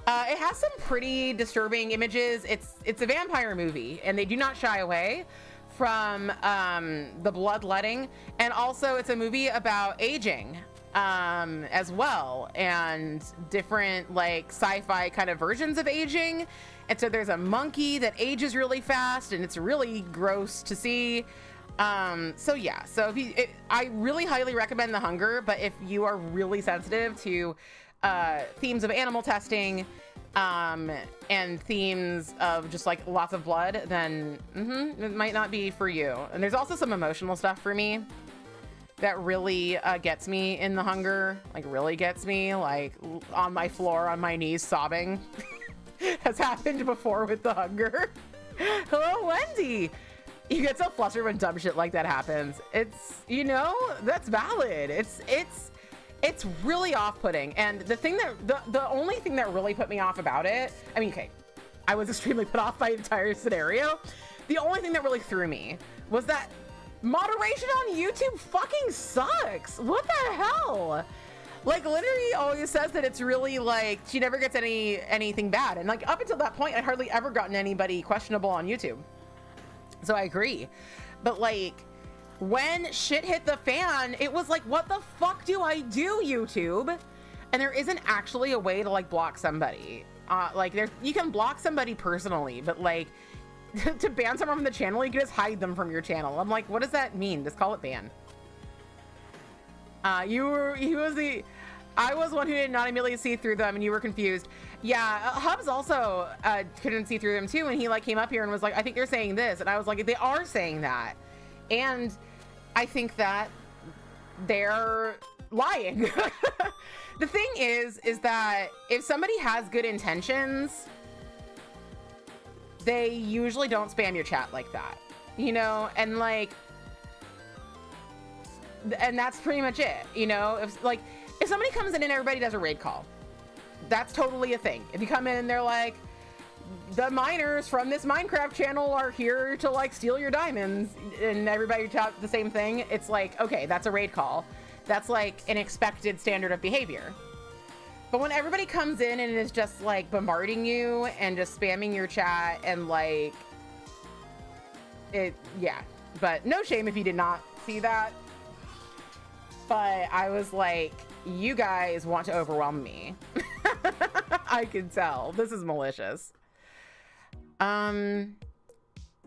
It has some pretty disturbing images. It's a vampire movie, and they do not shy away from the bloodletting. And also it's a movie about aging as well, and different like sci-fi kind of versions of aging. And so there's a monkey that ages really fast, and it's really gross to see. So yeah, so I really highly recommend The Hunger, but if you are really sensitive to themes of animal testing and themes of just like lots of blood, then it might not be for you. And there's also some emotional stuff for me that really gets me in The Hunger, like really gets me, like on my floor on my knees sobbing. Has happened before with The Hunger. Hello, Wendy. You get so flustered when dumb shit like that happens. It's, you know, that's valid. It's really off-putting. And the only thing that really put me off about it, I mean, okay, I was extremely put off by the entire scenario. The only thing that really threw me was that moderation on YouTube fucking sucks. What the hell? Like, literally always says that it's really like she never gets anything bad. And like up until that point, I'd hardly ever gotten anybody questionable on YouTube. So I agree. But like when shit hit the fan, it was like, what the fuck do I do, YouTube? And there isn't actually a way to like block somebody. Like you can block somebody personally, but like to ban someone from the channel, you can just hide them from your channel. I'm like, what does that mean? Just call it ban. I was one who did not immediately see through them, and you were confused. Yeah, Hubs also couldn't see through them too, and he like came up here and was like, I think they're saying this, and I was like, they are saying that, and I think that they're lying. The thing is that if somebody has good intentions, they usually don't spam your chat like that, you know, and like, and that's pretty much it, you know. If somebody comes in and everybody does a raid call, that's totally a thing. If you come in and they're like, the miners from this Minecraft channel are here to like steal your diamonds, and everybody chat the same thing, it's like, okay, that's a raid call. That's like an expected standard of behavior. But when everybody comes in and is just like bombarding you and just spamming your chat and like it, yeah. But no shame if you did not see that. But I was like, you guys want to overwhelm me. I can tell. This is malicious. I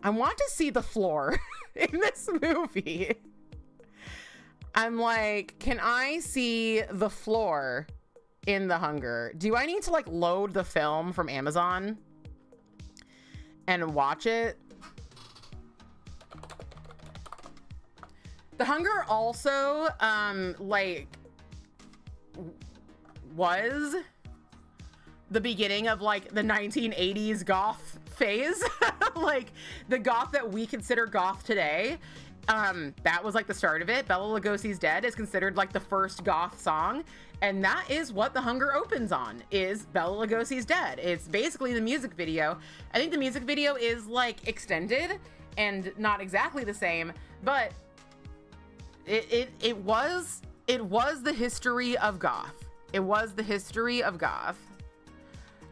want to see the floor in this movie. I'm like, can I see the floor in The Hunger? Do I need to like load the film from Amazon and watch it? The Hunger also like was the beginning of like the 1980s goth phase. Like the goth that we consider goth today That was like the start of it. Bela Lugosi's Dead is considered like the first goth song, and that is what The Hunger opens on, is Bela Lugosi's Dead. It's basically the music video. I think the music video is like extended and not exactly the same, but it was the history of goth. It was the history of goth.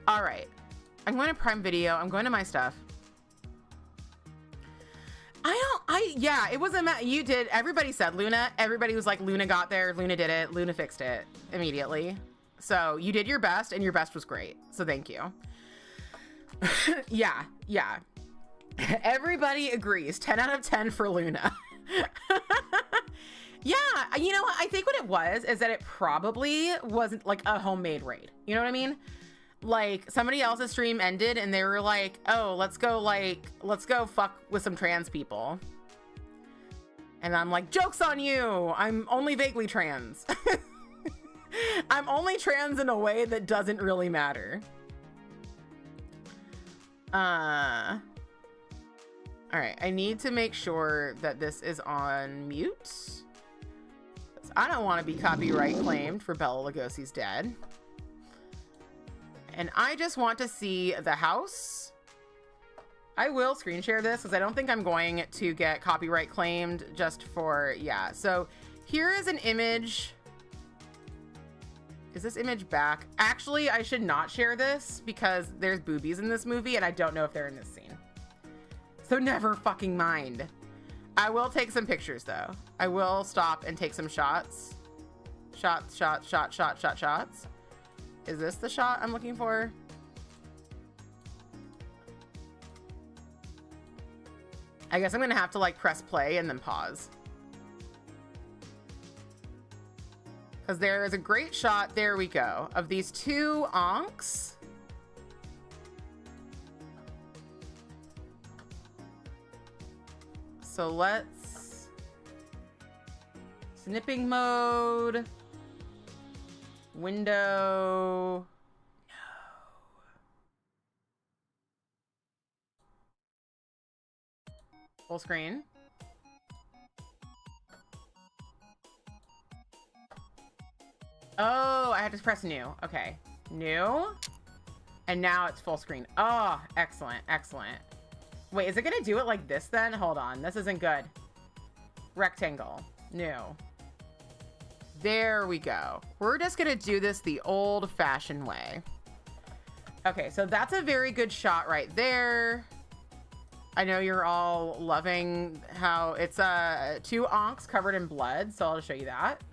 All right, I'm going to Prime Video. I'm going to my stuff. Yeah, it wasn't, you did, everybody said Luna. Everybody was like, Luna got there, Luna did it, Luna fixed it immediately. So you did your best, and your best was great. So thank you. Yeah. Everybody agrees. 10 out of 10 for Luna. Yeah, you know what? I think what it was is that it probably wasn't like a homemade raid. You know what I mean? Like somebody else's stream ended and they were like, oh, let's go fuck with some trans people. And I'm like, joke's on you. I'm only vaguely trans. I'm only trans in a way that doesn't really matter. All right, I need to make sure that this is on mute. I don't want to be copyright claimed for Bela Lugosi's Dead. And I just want to see the house. I will screen share this because I don't think I'm going to get copyright claimed just for, yeah. So here is an image. Is this image back? Actually, I should not share this because there's boobies in this movie and I don't know if they're in this scene. So never fucking mind. I will take some pictures though. I will stop and take some shots. Shots. Is this the shot I'm looking for? I guess I'm gonna have to like press play and then pause. Because there is a great shot, there we go, of these two onks. So let's, snipping mode, window, no. Full screen. Oh, I had to press new. Okay, new. And now it's full screen. Oh, excellent, excellent. Wait, is it gonna do it like this then? Hold on, this isn't good. Rectangle, new. There we go. We're just gonna do this the old-fashioned way. Okay, so that's a very good shot right there. I know you're all loving how it's two onks covered in blood, so I'll just show you that.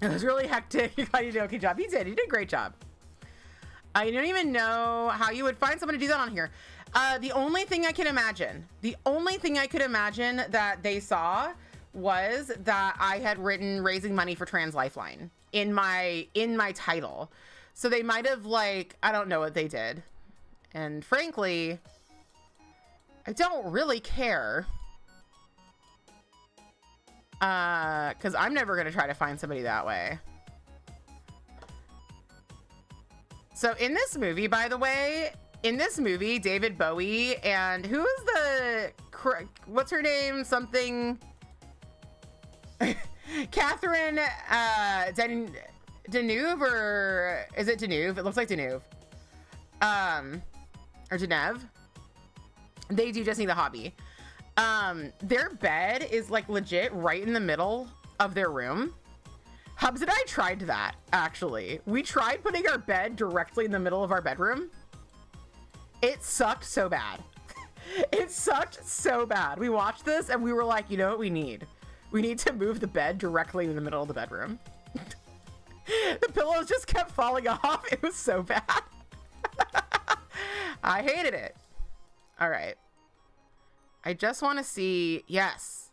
It was really hectic. You did an okay job. You did a great job. I don't even know how you would find someone to do that on here. The only thing I could imagine that they saw was that I had written raising money for Trans Lifeline in my title. So they might have like, I don't know what they did. And frankly, I don't really care. Cause I'm never gonna try to find somebody that way. So in this movie, by the way, David Bowie and who is what's her name? Something, Catherine, Deneuve, or is it Deneuve? It looks like Deneuve. Or Genevieve. They do Just Need a Hobby. Their bed is like legit right in the middle of their room. Hubs and I tried that, actually. We tried putting our bed directly in the middle of our bedroom. It sucked so bad. It sucked so bad. We watched this and we were like, you know what we need? We need to move the bed directly in the middle of the bedroom. The pillows just kept falling off. It was so bad. I hated it. All right. I just want to see, yes.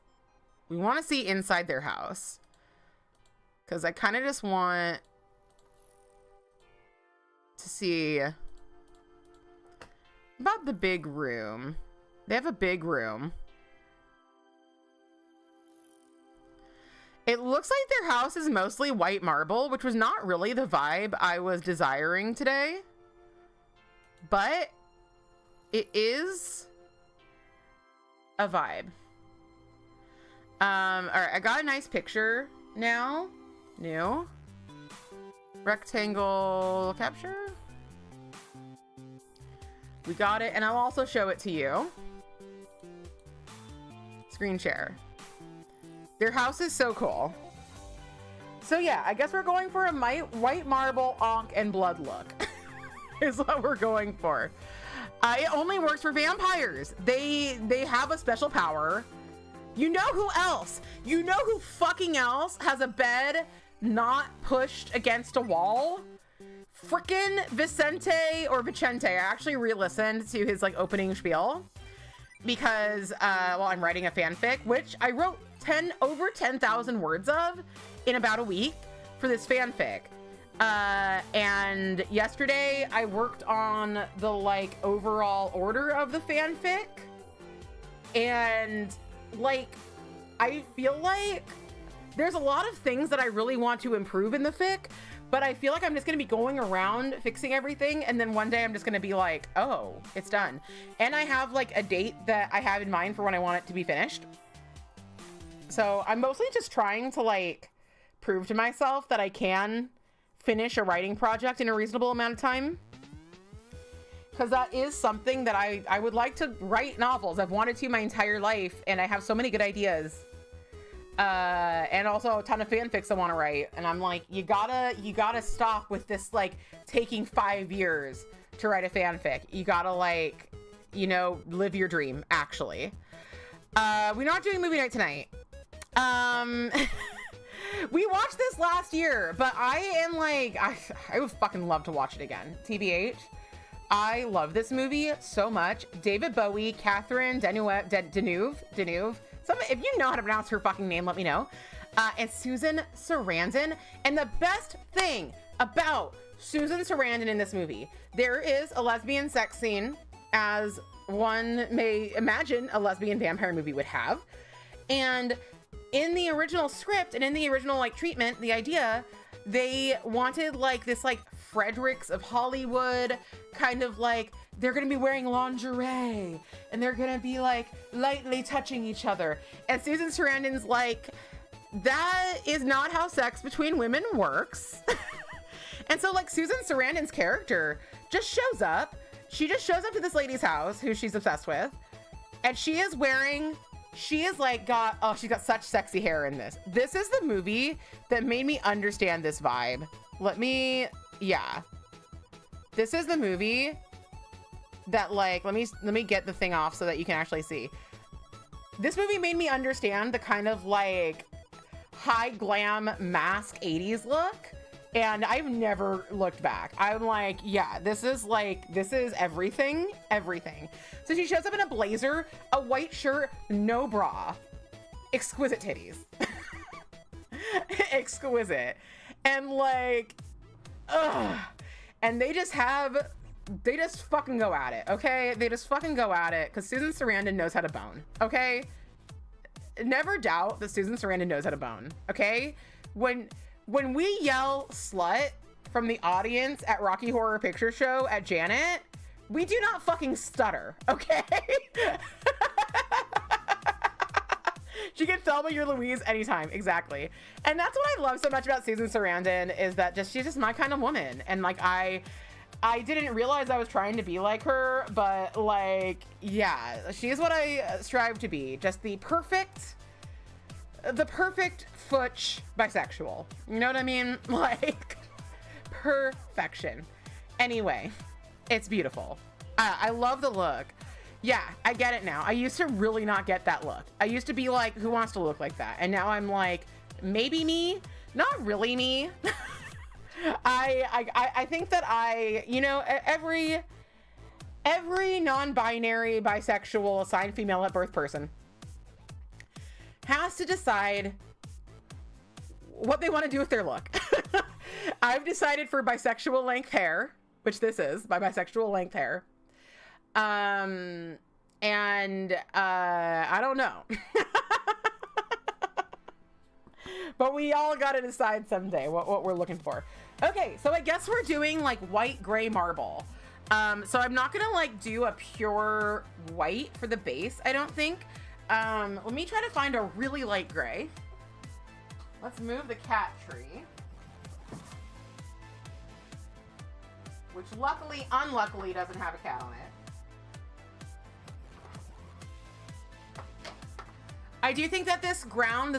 We want to see inside their house. Because I kind of just want to see about the big room. They have a big room. It looks like their house is mostly white marble, which was not really the vibe I was desiring today. But it is a vibe. All right, I got a nice picture now. New rectangle capture. We got it, and I'll also show it to you. Screen share. Their house is so cool. So yeah, I guess we're going for a white marble, onk, and blood look. Is what we're going for. It only works for vampires. They have a special power. You know who else? You know who fucking else has a bed not pushed against a wall? Frickin' Vicente. I actually re-listened to his like opening spiel because well, I'm writing a fanfic, which I wrote over 10,000 words of in about a week for this fanfic. And yesterday I worked on the like overall order of the fanfic, and like I feel like there's a lot of things that I really want to improve in the fic, but I feel like I'm just gonna be going around fixing everything, and then one day I'm just gonna be like, oh, it's done. And I have like a date that I have in mind for when I want it to be finished. So I'm mostly just trying to like prove to myself that I can finish a writing project in a reasonable amount of time, because that is something that I would like to write novels. I've wanted to my entire life, and I have so many good ideas, and also a ton of fanfics I want to write, and I'm like, you gotta stop with this like taking 5 years to write a fanfic. You gotta like, you know, live your dream. Actually, we're not doing movie night tonight. We watched this last year, but I am like, I would fucking love to watch it again. TBH. I love this movie so much. David Bowie, Catherine Deneuve. If you know how to pronounce her fucking name, let me know. And Susan Sarandon. And the best thing about Susan Sarandon in this movie, there is a lesbian sex scene, as one may imagine a lesbian vampire movie would have. And in the original script and in the original like treatment, the idea, they wanted like this like Fredericks of Hollywood kind of like, they're gonna be wearing lingerie and they're gonna be like lightly touching each other. And Susan Sarandon's like, that is not how sex between women works. And so like Susan Sarandon's character just shows up. She just shows up to this lady's house who she's obsessed with, and she's got such sexy hair in this. This is the movie that made me understand this vibe. This is the movie that like, let me get the thing off so that you can actually see. This movie made me understand the kind of like high glam mask 80s look, and I've never looked back. I'm like, yeah, this is everything. So she shows up in a blazer, a white shirt, no bra, exquisite titties. Exquisite. And like, ugh. And they just fucking go at it, okay? They just fucking go at it, because Susan Sarandon knows how to bone, okay? Never doubt that Susan Sarandon knows how to bone, okay? When we yell slut from the audience at Rocky Horror Picture Show at Janet, we do not fucking stutter, okay? She can Thelma, you're Louise anytime, exactly. And that's what I love so much about Susan Sarandon, is that she's just my kind of woman. And like, I didn't realize I was trying to be like her, but like, yeah, she is what I strive to be. Just the perfect futch bisexual. You know what I mean? Like, perfection. Anyway, it's beautiful. I love the look. Yeah, I get it now. I used to really not get that look. I used to be like, who wants to look like that? And now I'm like, maybe me, not really me. I think that you know, every non-binary, bisexual, assigned female at birth person has to decide what they want to do with their look. I've decided for bisexual length hair, which this is, my bisexual length hair. And I don't know. But we all gotta decide someday what we're looking for. Okay, so I guess we're doing like white gray marble. So I'm not gonna like do a pure white for the base, I don't think. Let me try to find a really light gray. Let's move the cat tree. Which luckily, unluckily, doesn't have a cat on it. I do think that this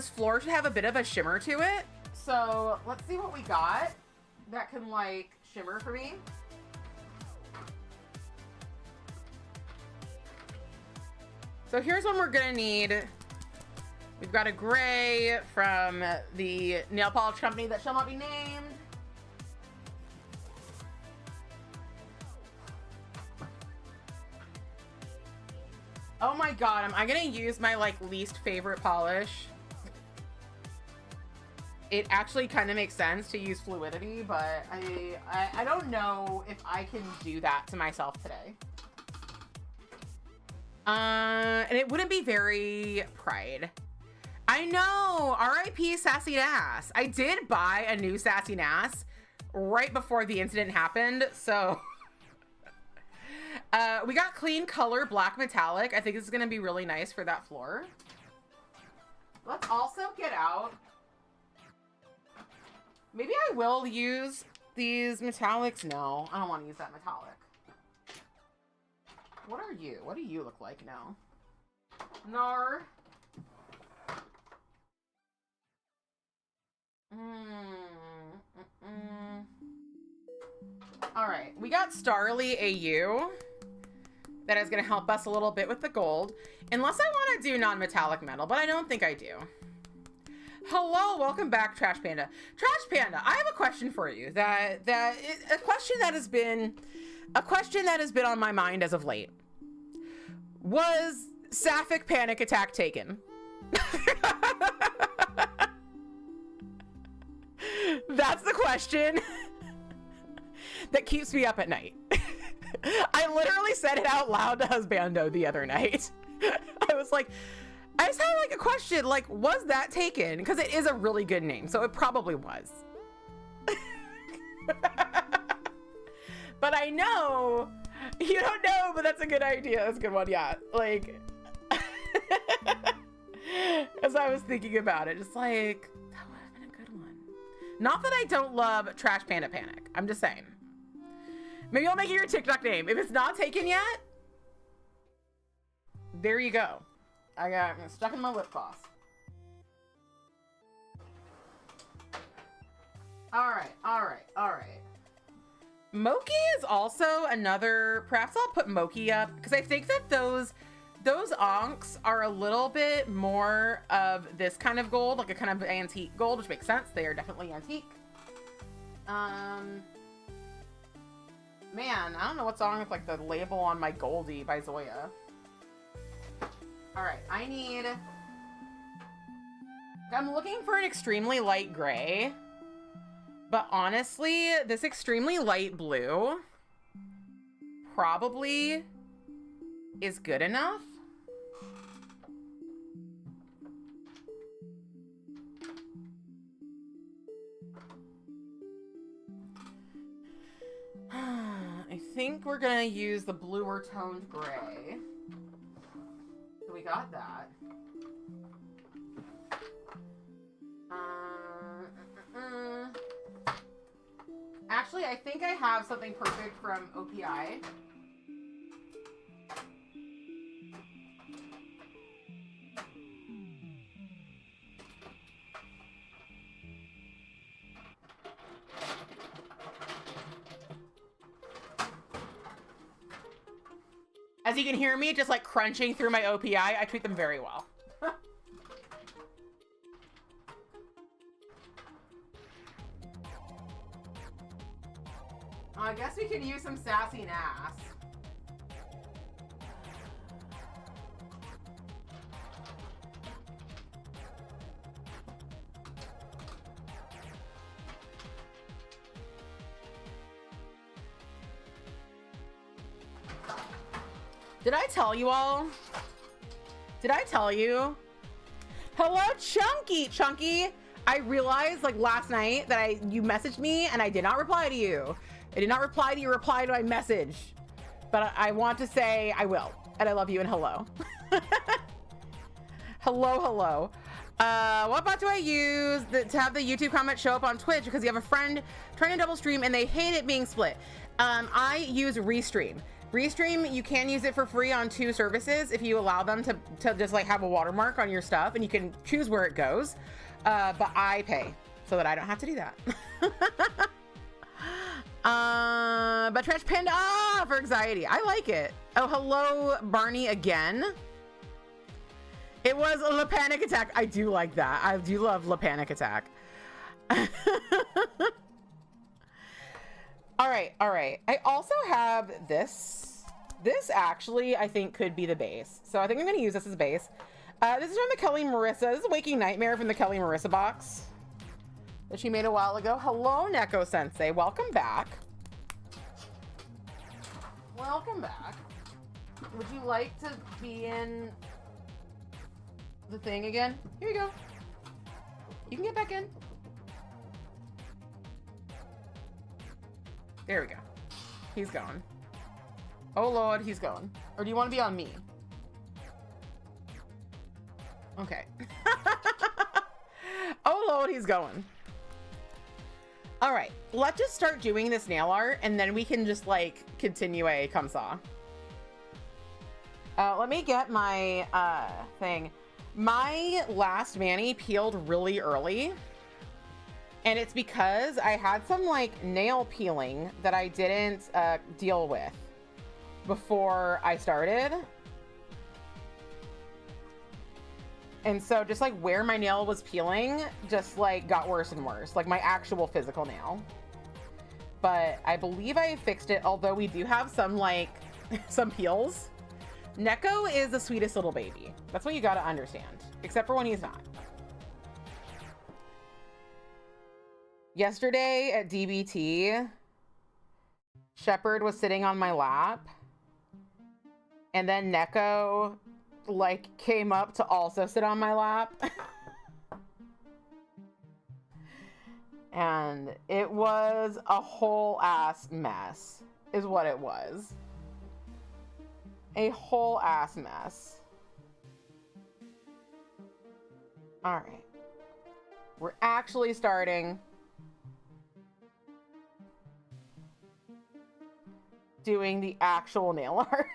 floor should have a bit of a shimmer to it. So let's see what we got that can like shimmer for me. So here's what we're gonna need. We've got a gray from the nail polish company that shall not be named. Oh my god, am I gonna use my like least favorite polish? It actually kind of makes sense to use fluidity, but I don't know if I can do that to myself today. And it wouldn't be very Pride. I know, RIP Sassy Nass. I did buy a new Sassy Nass right before the incident happened, so. We got clean color black metallic. I think this is gonna be really nice for that floor. Let's also get out. Maybe I will use these metallics. No, I don't want to use that metallic. What are you? What do you look like now? Nar. All right, we got Starly AU. That is going to help us a little bit with the gold. Unless I want to do non-metallic metal, but I don't think I do. Hello, welcome back, Trash Panda. Trash Panda, I have a question for you. A question that has been on my mind as of late. Was Sapphic Panic Attack taken? That's the question that keeps me up at night. I literally said it out loud to Husbando the other night. I was like, I just had like a question, like, was that taken? Because it is a really good name, so it probably was. But I know, you don't know, but that's a good idea. That's a good one, yeah. Like, as I was thinking about it, just like, that would have been a good one. Not that I don't love Trash Panda Panic. I'm just saying. Maybe I'll make it your TikTok name. If it's not taken yet, there you go. I got stuck in my lip gloss. All right. Moki is also another, perhaps I'll put Moki up because I think that those onks are a little bit more of this kind of gold, like a kind of antique gold, which makes sense. They are definitely antique. Man, I don't know what's wrong with like the label on my Goldie by Zoya. All right, I'm looking for an extremely light gray, but honestly, this extremely light blue probably is good enough. I think we're gonna use the bluer toned gray. So we got that. Actually, I think I have something perfect from OPI. As you can hear me just like crunching through my OPI, I treat them very well. I guess we could use some Sassy Nass. Did I tell you all? Did I tell you? Hello, Chunky. Chunky, I realized like last night that you messaged me and I did not reply to you. I did not reply to your reply to my message. But I want to say I will. And I love you and hello. Hello, hello. What bot do I use to have the YouTube comment show up on Twitch because you have a friend trying to double stream and they hate it being split? I use Restream. Restream, you can use it for free on 2 services if you allow them to just like have a watermark on your stuff, and you can choose where it goes. But I pay so that I don't have to do that. But Trash Panda for anxiety. I like it. Oh, hello, Barney again. It was a Panic Attack. I do like that. I do love La Panic Attack. All right. I also have this. This actually, I think, could be the base. So I think I'm going to use this as a base. This is from the Kelly Marissa. This is Waking Nightmare from the Kelly Marissa box that she made a while ago. Hello, Neko Sensei. Welcome back. Welcome back. Would you like to be in the thing again? Here you go. You can get back in. There we go. He's gone. Oh Lord, he's gone. Or do you want to be on me? Okay. Oh Lord, he's going. All right, let's just start doing this nail art and then we can just like continue a come saw. Let me get my thing. My last mani peeled really early, and it's because I had some like nail peeling that I didn't deal with before I started. And so just like where my nail was peeling just like got worse and worse, like my actual physical nail. But I believe I fixed it, although we do have some like some peels. Neko is the sweetest little baby. That's what you gotta understand, except for when he's not. Yesterday at DBT, Shepherd was sitting on my lap, and then Neko like came up to also sit on my lap. And it was a whole ass mess, is what it was. A whole ass mess. All right. We're actually starting doing the actual nail art.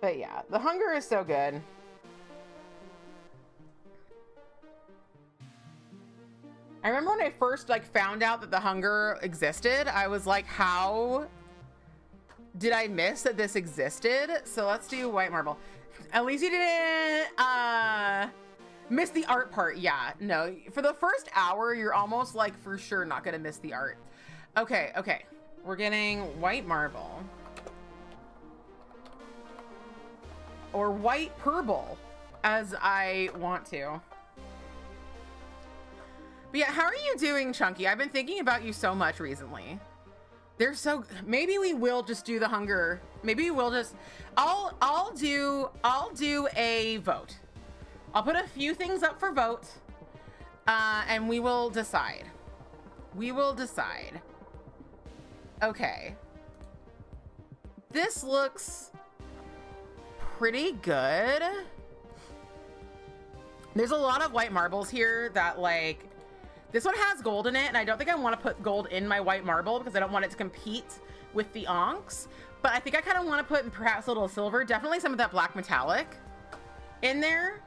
But yeah, the hunger is so good. I remember when I first like found out that the hunger existed, I was like, how did I miss that this existed? So let's do white marble. At least you didn't miss the art part. Yeah, no, for the first hour, you're almost like for sure not gonna miss the art. Okay, we're getting white marble. Or white purple, as I want to. But yeah, how are you doing, Chunky? I've been thinking about you so much recently. They're so, maybe we will just do the hunger. Maybe we will just, I'll do a vote. I'll put a few things up for vote, and we will decide. We will decide. Okay. This looks pretty good. There's a lot of white marbles here that like, this one has gold in it, and I don't think I want to put gold in my white marble because I don't want it to compete with the onks, but I think I kind of want to put perhaps a little silver, definitely some of that black metallic in there.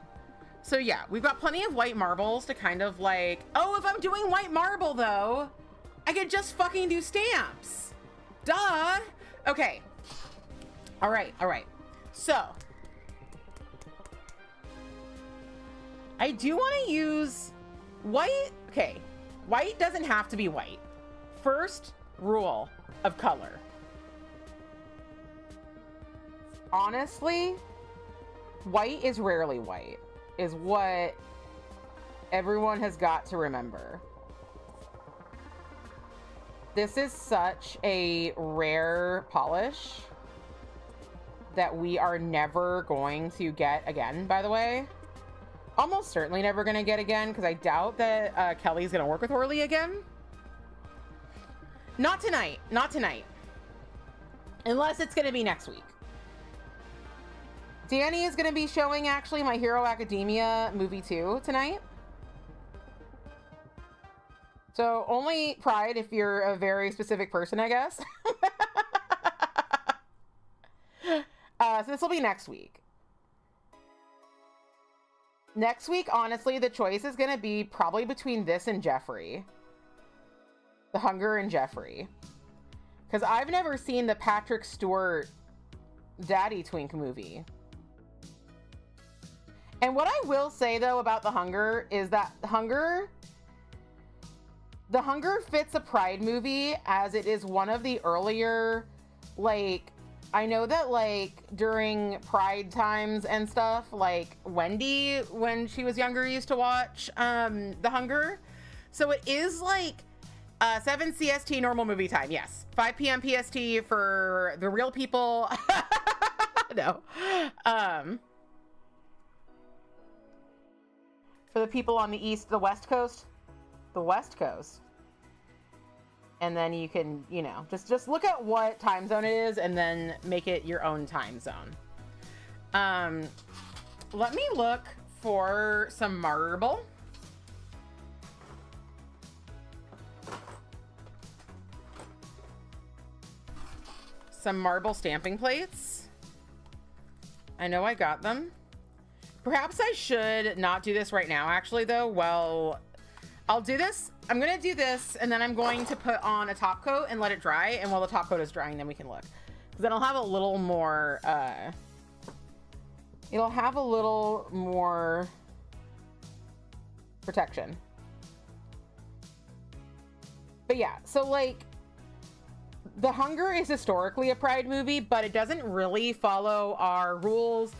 So yeah, we've got plenty of white marbles to kind of like, oh, if I'm doing white marble though, I could just fucking do stamps. Duh. Okay. All right. So I do want to use white. Okay, white doesn't have to be white. First rule of color. Honestly, white is rarely white, is what everyone has got to remember. This is such a rare polish that we are never going to get again, by the way. Almost certainly never gonna get again, because I doubt that Kelly's gonna work with Orly again. Not tonight. Unless it's going to be next week. Danny is going to be showing, actually, My Hero Academia movie 2 tonight. So only Pride if you're a very specific person, I guess. So this will be next week. Next week, honestly, the choice is going to be probably between this and Jeffrey. The Hunger and Jeffrey. Because I've never seen the Patrick Stewart Daddy Twink movie. And what I will say, though, about The Hunger is that The Hunger fits a Pride movie, as it is one of the earlier, like, I know that, like, during Pride times and stuff, like, Wendy, when she was younger, used to watch The Hunger. So it is, like, 7 CST normal movie time, yes. 5 p.m. PST for the real people. No. For the people on the West Coast. The West Coast. And then you can, you know, just look at what time zone it is and then make it your own time zone. Let me look for some marble. Some marble stamping plates. I know I got them. Perhaps I should not do this right now, actually, though. Well, I'll do this. I'm going to do this, and then I'm going to put on a top coat and let it dry. And while the top coat is drying, then we can look. Because then I'll have a little more, it'll have a little more protection. But yeah, so, like, The Hunger is historically a Pride movie, but it doesn't really follow our rules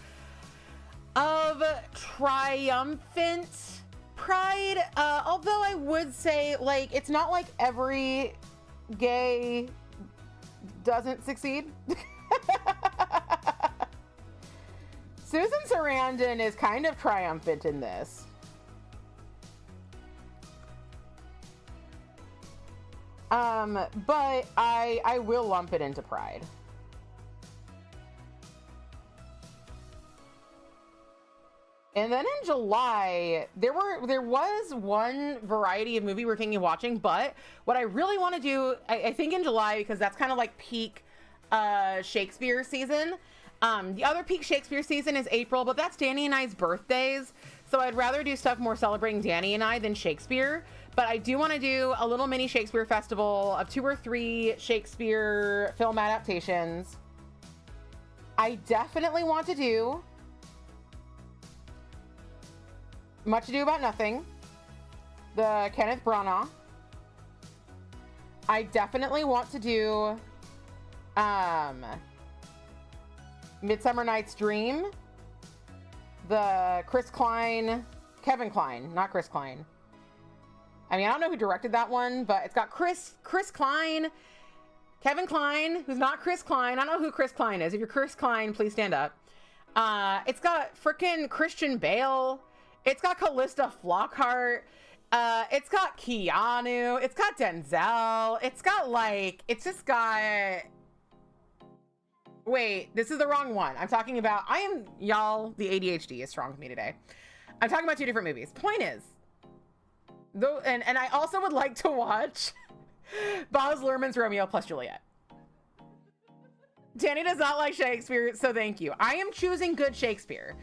of triumphant Pride. Although I would say, like, it's not like every gay doesn't succeed. Susan Sarandon is kind of triumphant in this. But I will lump it into Pride. And then in July, there was one variety of movie we're thinking of watching, but what I really want to do, I think in July, because that's kind of like peak Shakespeare season. The other peak Shakespeare season is April, but that's Danny and I's birthdays. So I'd rather do stuff more celebrating Danny and I than Shakespeare. But I do want to do a little mini Shakespeare festival of 2 or 3 Shakespeare film adaptations. I definitely want to do Much Ado About Nothing, the Kenneth Branagh. I definitely want to do Midsummer Night's Dream, the Kevin Kline, not Chris Klein. I mean, I don't know who directed that one, but it's got Chris Klein, Kevin Kline, who's not Chris Klein. I don't know who Chris Klein is. If you're Chris Klein, please stand up. It's got frickin' Christian Bale. It's got Callista Flockhart. It's got Keanu. It's got Denzel. It's got, like, it's just got... Wait, this is the wrong one. I'm talking about... Y'all, the ADHD is strong with me today. I'm talking about 2 different movies. Point is, though, and I also would like to watch Baz Luhrmann's Romeo plus Juliet. Danny does not like Shakespeare, so thank you. I am choosing good Shakespeare.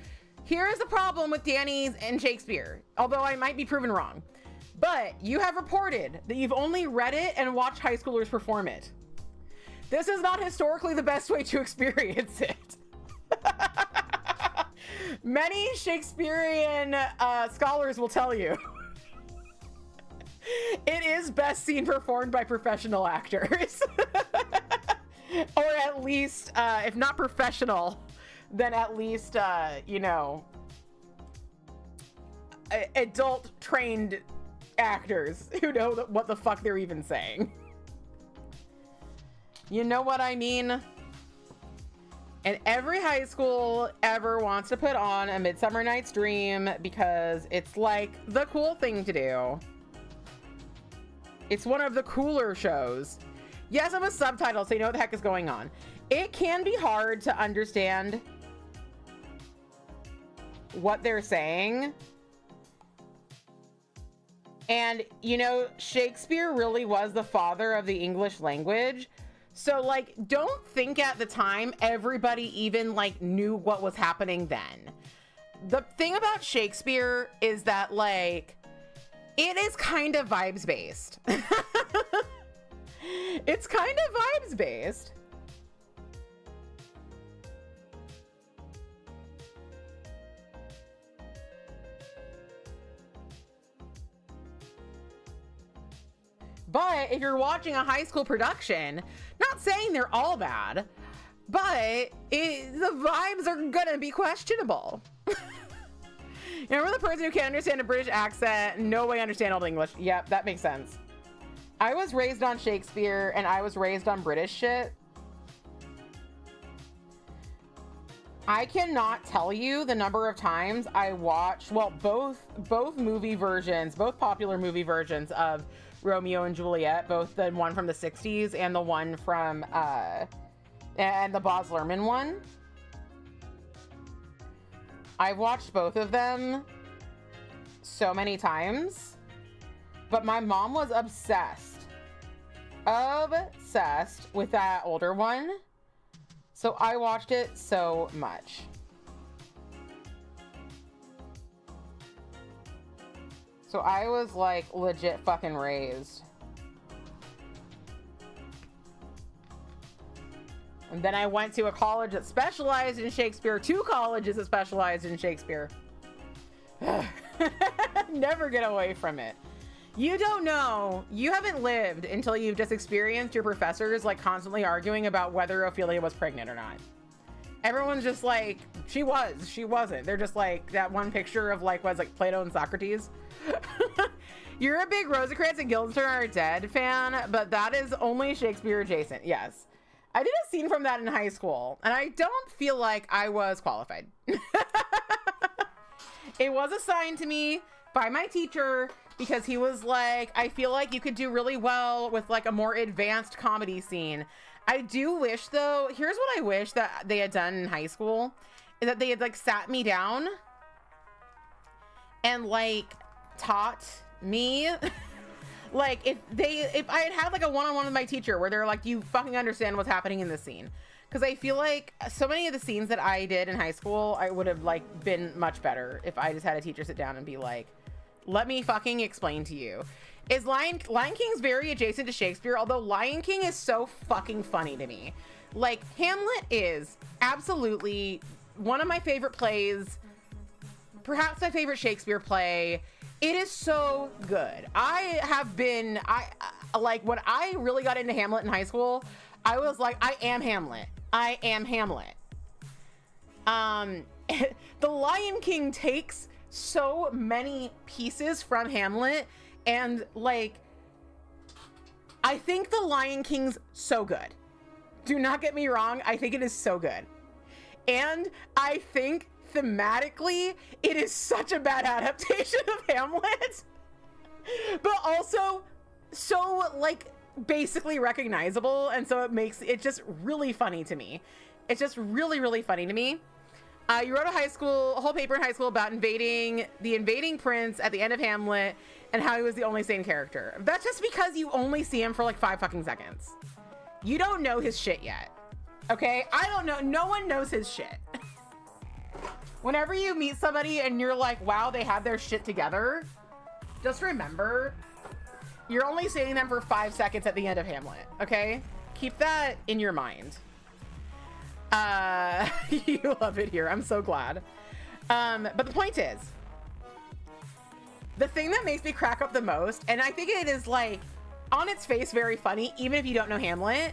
Here is the problem with Danny's and Shakespeare, although I might be proven wrong. But you have reported that you've only read it and watched high schoolers perform it. This is not historically the best way to experience it. Many Shakespearean scholars will tell you it is best seen performed by professional actors. Or at least, if not professional, then at least, you know, adult trained actors who know what the fuck they're even saying. You know what I mean? And every high school ever wants to put on A Midsummer Night's Dream because it's like the cool thing to do. It's one of the cooler shows. Yes, I'm a subtitle, so you know what the heck is going on. It can be hard to understand what they're saying. And, you know, Shakespeare really was the father of the English language. So, like, don't think at the time everybody even, like, knew what was happening then. The thing about Shakespeare is that, like, it is kind of vibes-based. It's kind of vibes-based. But if you're watching a high school production, not saying they're all bad, but the vibes are gonna be questionable. Remember the person who can't understand a British accent, no way understand Old English? Yep, that makes sense. I was raised on Shakespeare and I was raised on British shit. I cannot tell you the number of times I watched, well, both movie versions, both popular movie versions of Romeo and Juliet, both the one from the 60s and the one from and the Baz Luhrmann one. I've watched both of them so many times, but my mom was obsessed with that older one, so I watched it so much. So I was like legit fucking raised. And then I went to a college that specialized in Shakespeare, 2 colleges that specialized in Shakespeare. Never get away from it. You don't know. You haven't lived until you've just experienced your professors like constantly arguing about whether Ophelia was pregnant or not. Everyone's just like, she was, she wasn't. They're just like that one picture of like, what's like Plato and Socrates. You're a big Rosencrantz and Guildenstern Are Dead fan, but that is only Shakespeare adjacent. Yes. I did a scene from that in high school, and I don't feel like I was qualified. It was assigned to me by my teacher because he was like, I feel like you could do really well with like a more advanced comedy scene. I do wish though, here's what I wish that they had done in high school, is that they had like sat me down and like taught me like if I had had like a one-on-one with my teacher where they're like, do you fucking understand what's happening in this scene? Because I feel like so many of the scenes that I did in high school, I would have like been much better if I just had a teacher sit down and be like, let me fucking explain to you. Is Lion King's very adjacent to Shakespeare, although Lion King is so fucking funny to me. Like, Hamlet is absolutely one of my favorite plays, perhaps my favorite Shakespeare play. It is so good. I like, when I really got into Hamlet in high school, I was like, I am Hamlet. I am Hamlet. The Lion King takes so many pieces from Hamlet, and like, I think the Lion King's so good. Do not get me wrong, I think it is so good. And I think thematically it is such a bad adaptation of Hamlet, but also so like basically recognizable, and so it makes it just really funny to me. It's just really, really funny to me. You wrote a whole paper in high school about the invading prince at the end of Hamlet and how he was the only sane character. That's just because you only see him for like 5 fucking seconds. You don't know his shit yet. Okay? I don't know. No one knows his shit. Whenever you meet somebody and you're like, wow, they have their shit together, just remember, you're only seeing them for 5 seconds at the end of Hamlet. Okay? Keep that in your mind. You love it here. I'm so glad. But the point is, the thing that makes me crack up the most, and I think it is like on its face very funny, even if you don't know Hamlet,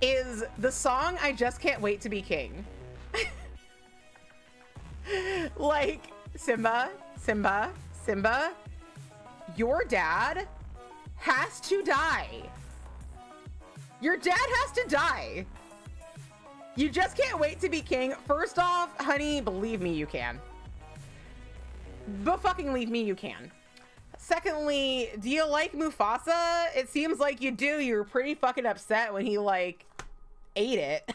is the song I Just Can't Wait to Be King. Like, Simba, Simba, Simba, your dad has to die. Your dad has to die. You just can't wait to be king. First off, honey, believe me, you can. But fucking leave me, you can. Secondly, do you like Mufasa? It seems like you do. You were pretty fucking upset when he, like, ate it.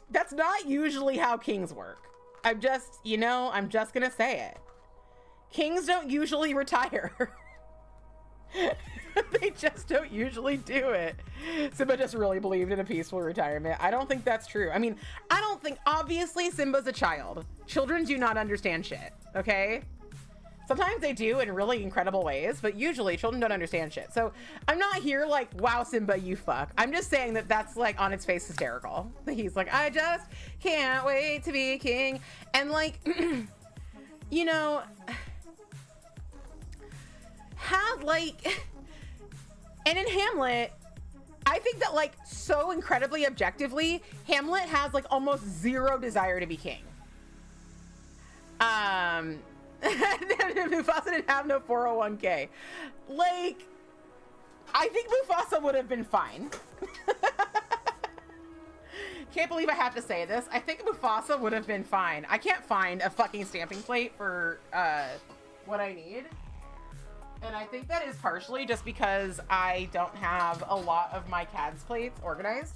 That's not usually how kings work. I'm just, you know, I'm just gonna say it. Kings don't usually retire. They just don't usually do it. Simba just really believed in a peaceful retirement. I don't think that's true. I mean, I don't think, obviously Simba's a child. Children do not understand shit, okay? Sometimes they do in really incredible ways, but usually children don't understand shit. So I'm not here like, wow, Simba, you fuck. I'm just saying that that's like on its face hysterical. He's like, I just can't wait to be king. And like, you know, have like, and in Hamlet, I think that like so incredibly objectively, Hamlet has like almost zero desire to be king. Mufasa didn't have no 401k. Like, I think Mufasa would have been fine. Can't believe I have to say this. I think Mufasa would have been fine. I can't find a fucking stamping plate for what I need. And I think that is partially just because I don't have a lot of my CADS plates organized.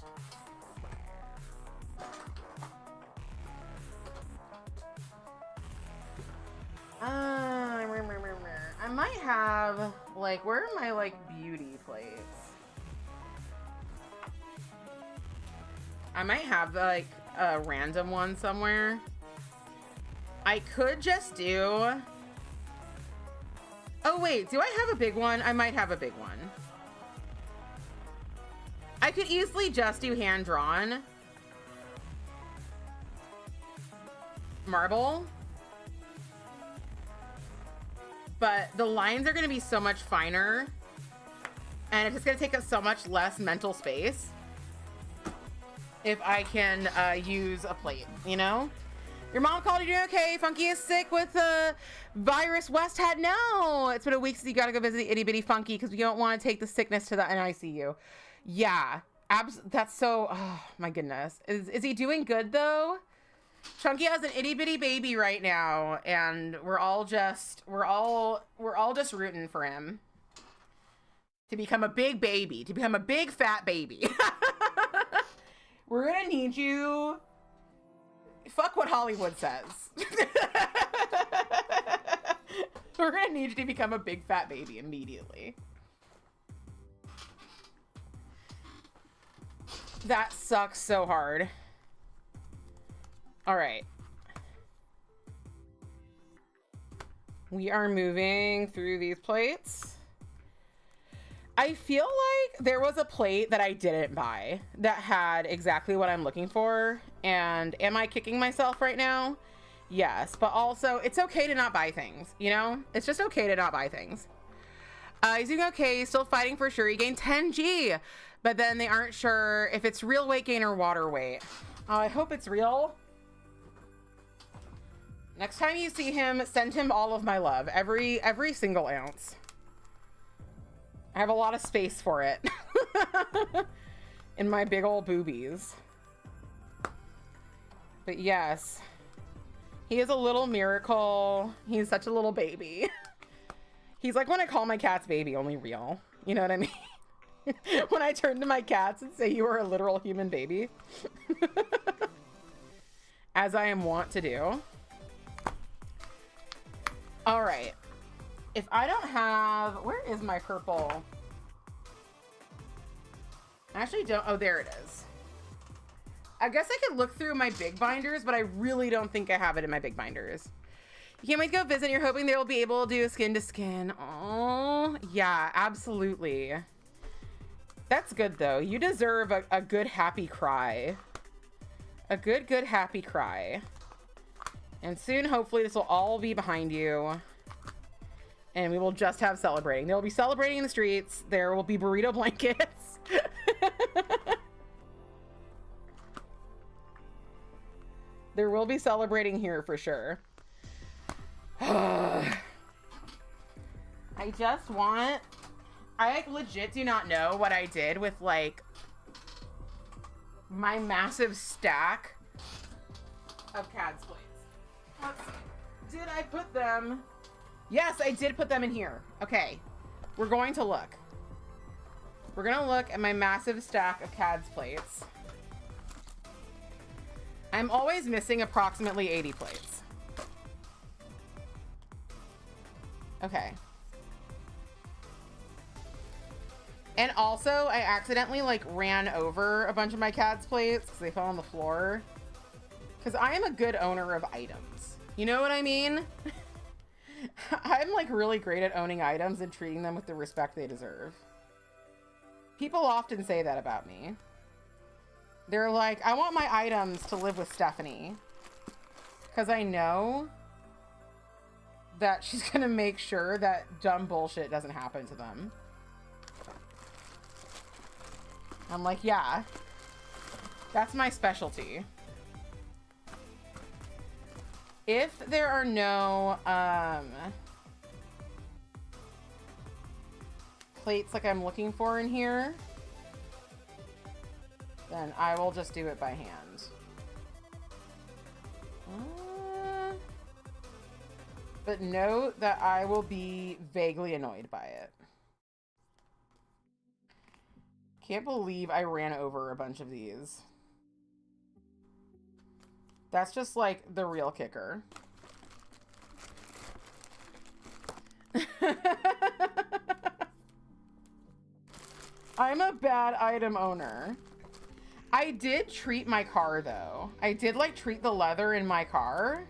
I might have, like, where are my, like, beauty plates? I might have, like, a random one somewhere. I could just do... Oh, wait, do I have a big one? I might have a big one. I could easily just do hand-drawn marble. But the lines are going to be so much finer, and it's just going to take up so much less mental space if I can use a plate, you know? Your mom called you doing okay? Funky is sick with the virus. West had no. It's been a week since you got to go visit the itty bitty Funky because we don't want to take the sickness to the NICU. Yeah, that's so, oh my goodness. Is he doing good though? Chunky has an itty bitty baby right now, and we're all just rooting for him to become a big baby, to become a big fat baby. We're gonna need you. Fuck what Hollywood says. We're gonna need you to become a big fat baby immediately. That sucks so hard. All right. We are moving through these plates. I feel like there was a plate that I didn't buy that had exactly what I'm looking for. And am I kicking myself right now? Yes, but also it's okay to not buy things, you know? It's just okay to not buy things. He's doing okay, still fighting for sure. He gained 10G, but then they aren't sure if it's real weight gain or water weight. I hope it's real. Next time you see him, send him all of my love. Every single ounce. I have a lot of space for it. In my big old boobies. But yes. He is a little miracle. He's such a little baby. He's like when I call my cats baby, only real. You know what I mean? When I turn to my cats and say you are a literal human baby. As I am wont to do. All right. If I don't have, where is my purple? I actually don't. Oh, there it is. I guess I could look through my big binders, but I really don't think I have it in my big binders. You can't wait to go visit. You're hoping they will be able to do a skin to skin. Oh, yeah, absolutely. That's good though. You deserve a good happy cry. A good happy cry. And soon, hopefully, this will all be behind you. And we will just have celebrating. They will be celebrating in the streets. There will be burrito blankets. There will be celebrating here for sure. I just want... I like legit do not know what I did with like my massive stack of CADS plates. Let's see. Did I put them? Yes, I did put them in here. Okay. We're going to look. We're going to look at my massive stack of CADS plates. I'm always missing approximately 80 plates. Okay. And also, I accidentally, like, ran over a bunch of my CADS plates because they fell on the floor. Because I am a good owner of items. You know what I mean? I'm, like, really great at owning items and treating them with the respect they deserve. People often say that about me. They're like, I want my items to live with Stephanie. Because I know that she's going to make sure that dumb bullshit doesn't happen to them. I'm like, yeah, that's my specialty. If there are no plates like I'm looking for in here, then I will just do it by hand. But note that I will be vaguely annoyed by it. Can't believe I ran over a bunch of these. That's just like the real kicker. I'm a bad item owner. I did treat my car though. I did like treat the leather in my car,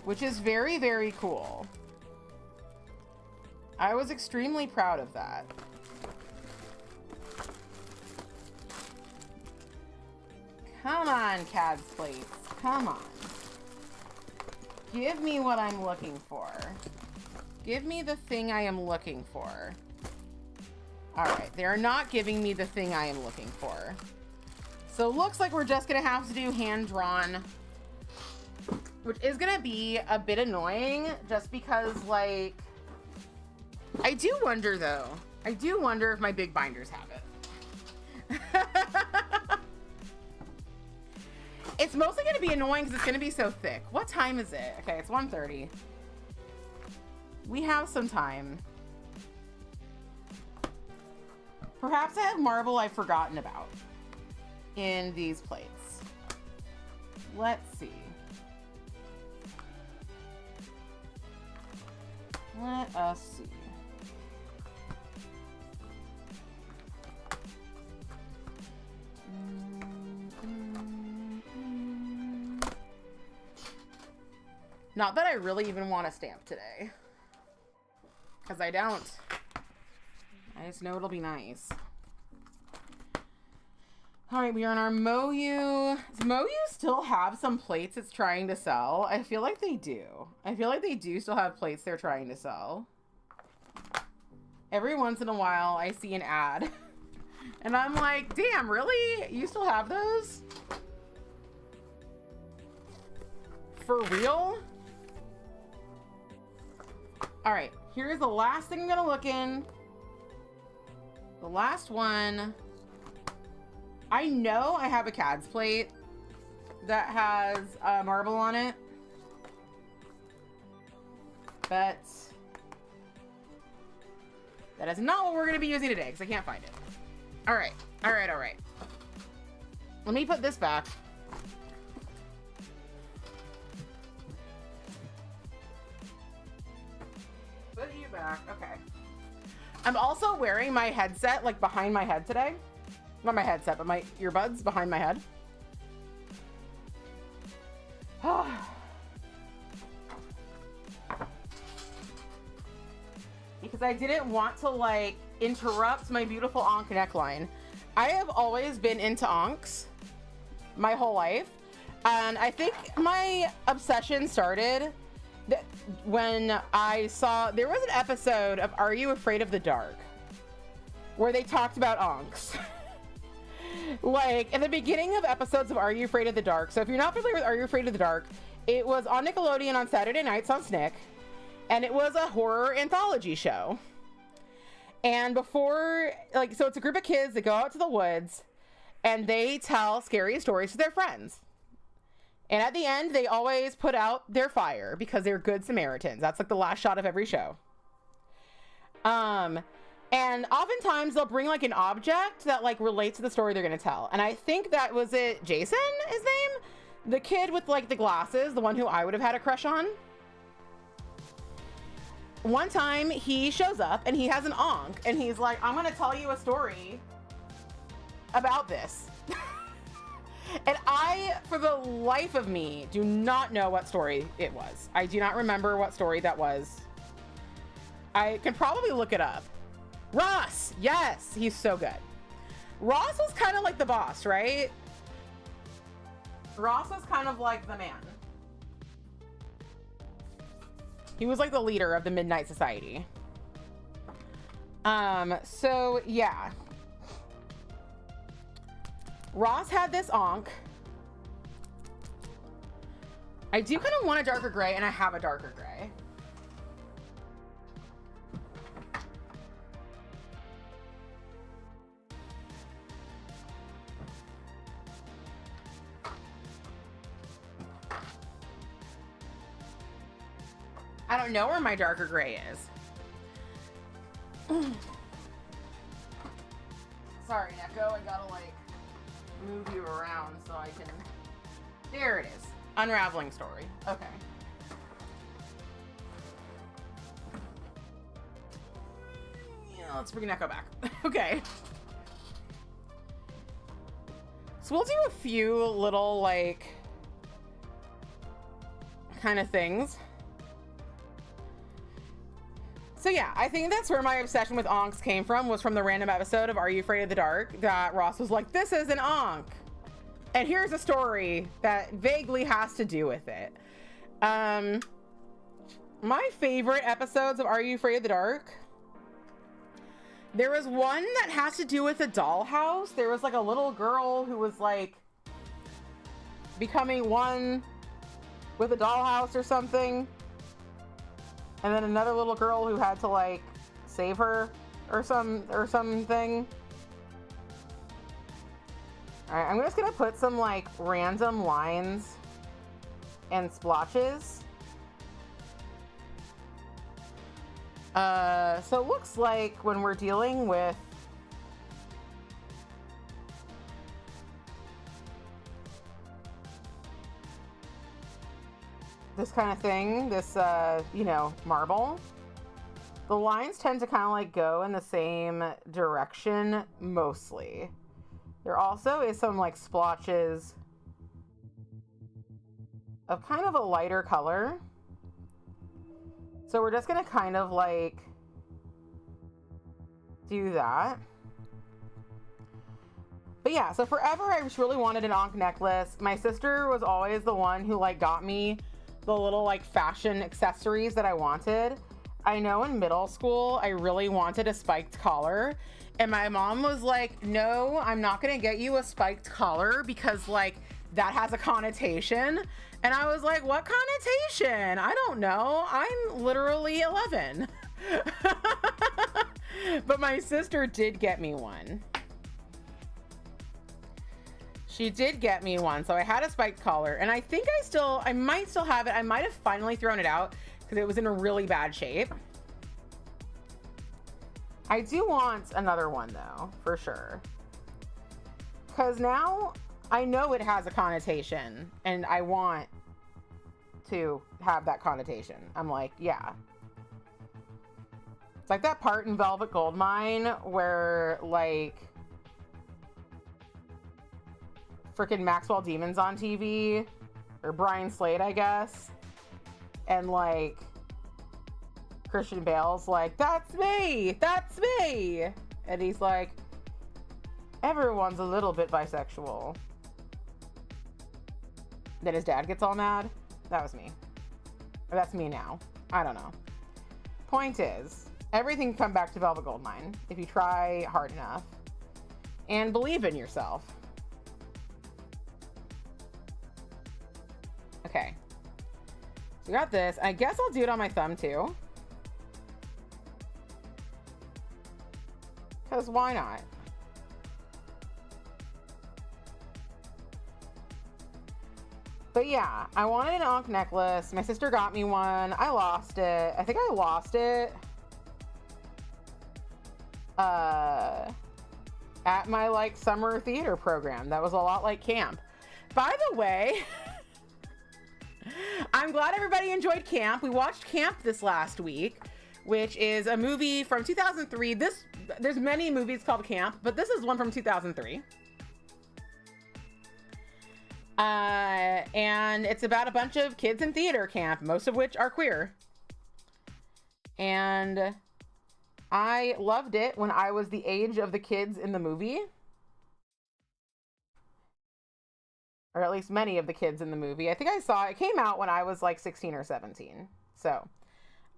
which is very, very cool. I was extremely proud of that. Come on, CADS plates. Come on. Give me what I'm looking for. Give me the thing I am looking for. Alright, they're not giving me the thing I am looking for. So looks like we're just gonna have to do hand-drawn, which is gonna be a bit annoying just because, like, I do wonder though. I do wonder if my big binders have it. It's mostly going to be annoying because it's going to be so thick. What time is it? Okay, it's 1:30. We have some time. Perhaps I have marble I've forgotten about in these plates. Let's see. Let us see. Not that I really even want a stamp today. Because I don't. I just know it'll be nice. Alright, we are on our Moyu. Does Moyu still have some plates it's trying to sell? I feel like they do. I feel like they do still have plates they're trying to sell. Every once in a while, I see an ad. And I'm like, damn, really? You still have those? For real? All right, here's the last thing I'm gonna look in. The last one. I know I have a CADS plate that has marble on it, but that is not what we're gonna be using today because I can't find it. All right, all right, all right. Let me put this back. Put you back, okay. I'm also wearing my headset like behind my head today. Not my headset, but my earbuds behind my head. Because I didn't want to like interrupt my beautiful Ankh neckline. I have always been into Ankhs my whole life. And I think my obsession started when I saw, there was an episode of Are You Afraid of the Dark? Where they talked about Ankhs. Like, in the beginning of episodes of Are You Afraid of the Dark, so if you're not familiar with Are You Afraid of the Dark, it was on Nickelodeon on Saturday nights on Snick, and it was a horror anthology show. And before, like, so it's a group of kids that go out to the woods, and they tell scary stories to their friends. And at the end, they always put out their fire because they're good Samaritans. That's like the last shot of every show. And oftentimes they'll bring like an object that like relates to the story they're going to tell. And I think that was it. Jason, his name, the kid with like the glasses, the one who I would have had a crush on. One time he shows up and he has an ankh and he's like, I'm going to tell you a story about this. And I, for the life of me, do not know what story it was. I do not remember what story that was. I can probably look it up. Ross, yes, he's so good. Ross was kind of like the boss, right? Ross was kind of like the man. He was like the leader of the Midnight Society. So yeah. Ross had this ankh. I do kind of want a darker gray, and I have a darker gray. I don't know where my darker gray is. Sorry, Neko, I gotta like move you around so I can. There it is. Unraveling story. Okay. Yeah, let's bring Neko back. Okay. So we'll do a few little like kind of things. So yeah, I think that's where my obsession with ankhs came from, was from the random episode of Are You Afraid of the Dark that Ross was like, this is an ankh. And here's a story that vaguely has to do with it. My favorite episodes of Are You Afraid of the Dark? There was one that has to do with a dollhouse. There was like a little girl who was like becoming one with a dollhouse or something. And then another little girl who had to like save her or something. All right, I'm just gonna put some like random lines and splotches. So it looks like when we're dealing with this kind of thing, this, you know, marble, the lines tend to kind of like go in the same direction mostly. There also is some like splotches of kind of a lighter color. So we're just gonna kind of like do that. But yeah, so forever I just really wanted an ankh necklace. My sister was always the one who like got me the little like fashion accessories that I wanted. I know in middle school I really wanted a spiked collar, and my mom was like, no, I'm not gonna get you a spiked collar because like that has a connotation. And I was like, what connotation? I don't know, I'm literally 11. But my sister did get me one. She did get me one, so I had a spiked collar, and I think I might still have it. I might have finally thrown it out because it was in a really bad shape. I do want another one though, for sure. Because now I know it has a connotation, and I want to have that connotation. I'm like, yeah. It's like that part in Velvet Goldmine where like freaking Maxwell Demon's on TV, or Brian Slade, I guess, and like Christian Bale's like, that's me, and he's like, everyone's a little bit bisexual. Then his dad gets all mad. That was me. Or that's me now. I don't know. Point is, everything can come back to Velvet Goldmine if you try hard enough and believe in yourself. Okay, so we got this. I guess I'll do it on my thumb too, because why not? But yeah, I wanted an Ankh necklace. My sister got me one. I lost it. I think I lost it at my like summer theater program. That was a lot like camp. By the way, I'm glad everybody enjoyed camp. We watched Camp this last week, which is a movie from 2003. There's many movies called Camp, but this is one from 2003. And it's about a bunch of kids in theater camp, most of which are queer. And I loved it when I was the age of the kids in the movie. Or at least many of the kids in the movie. I think it came out when I was like 16 or 17. So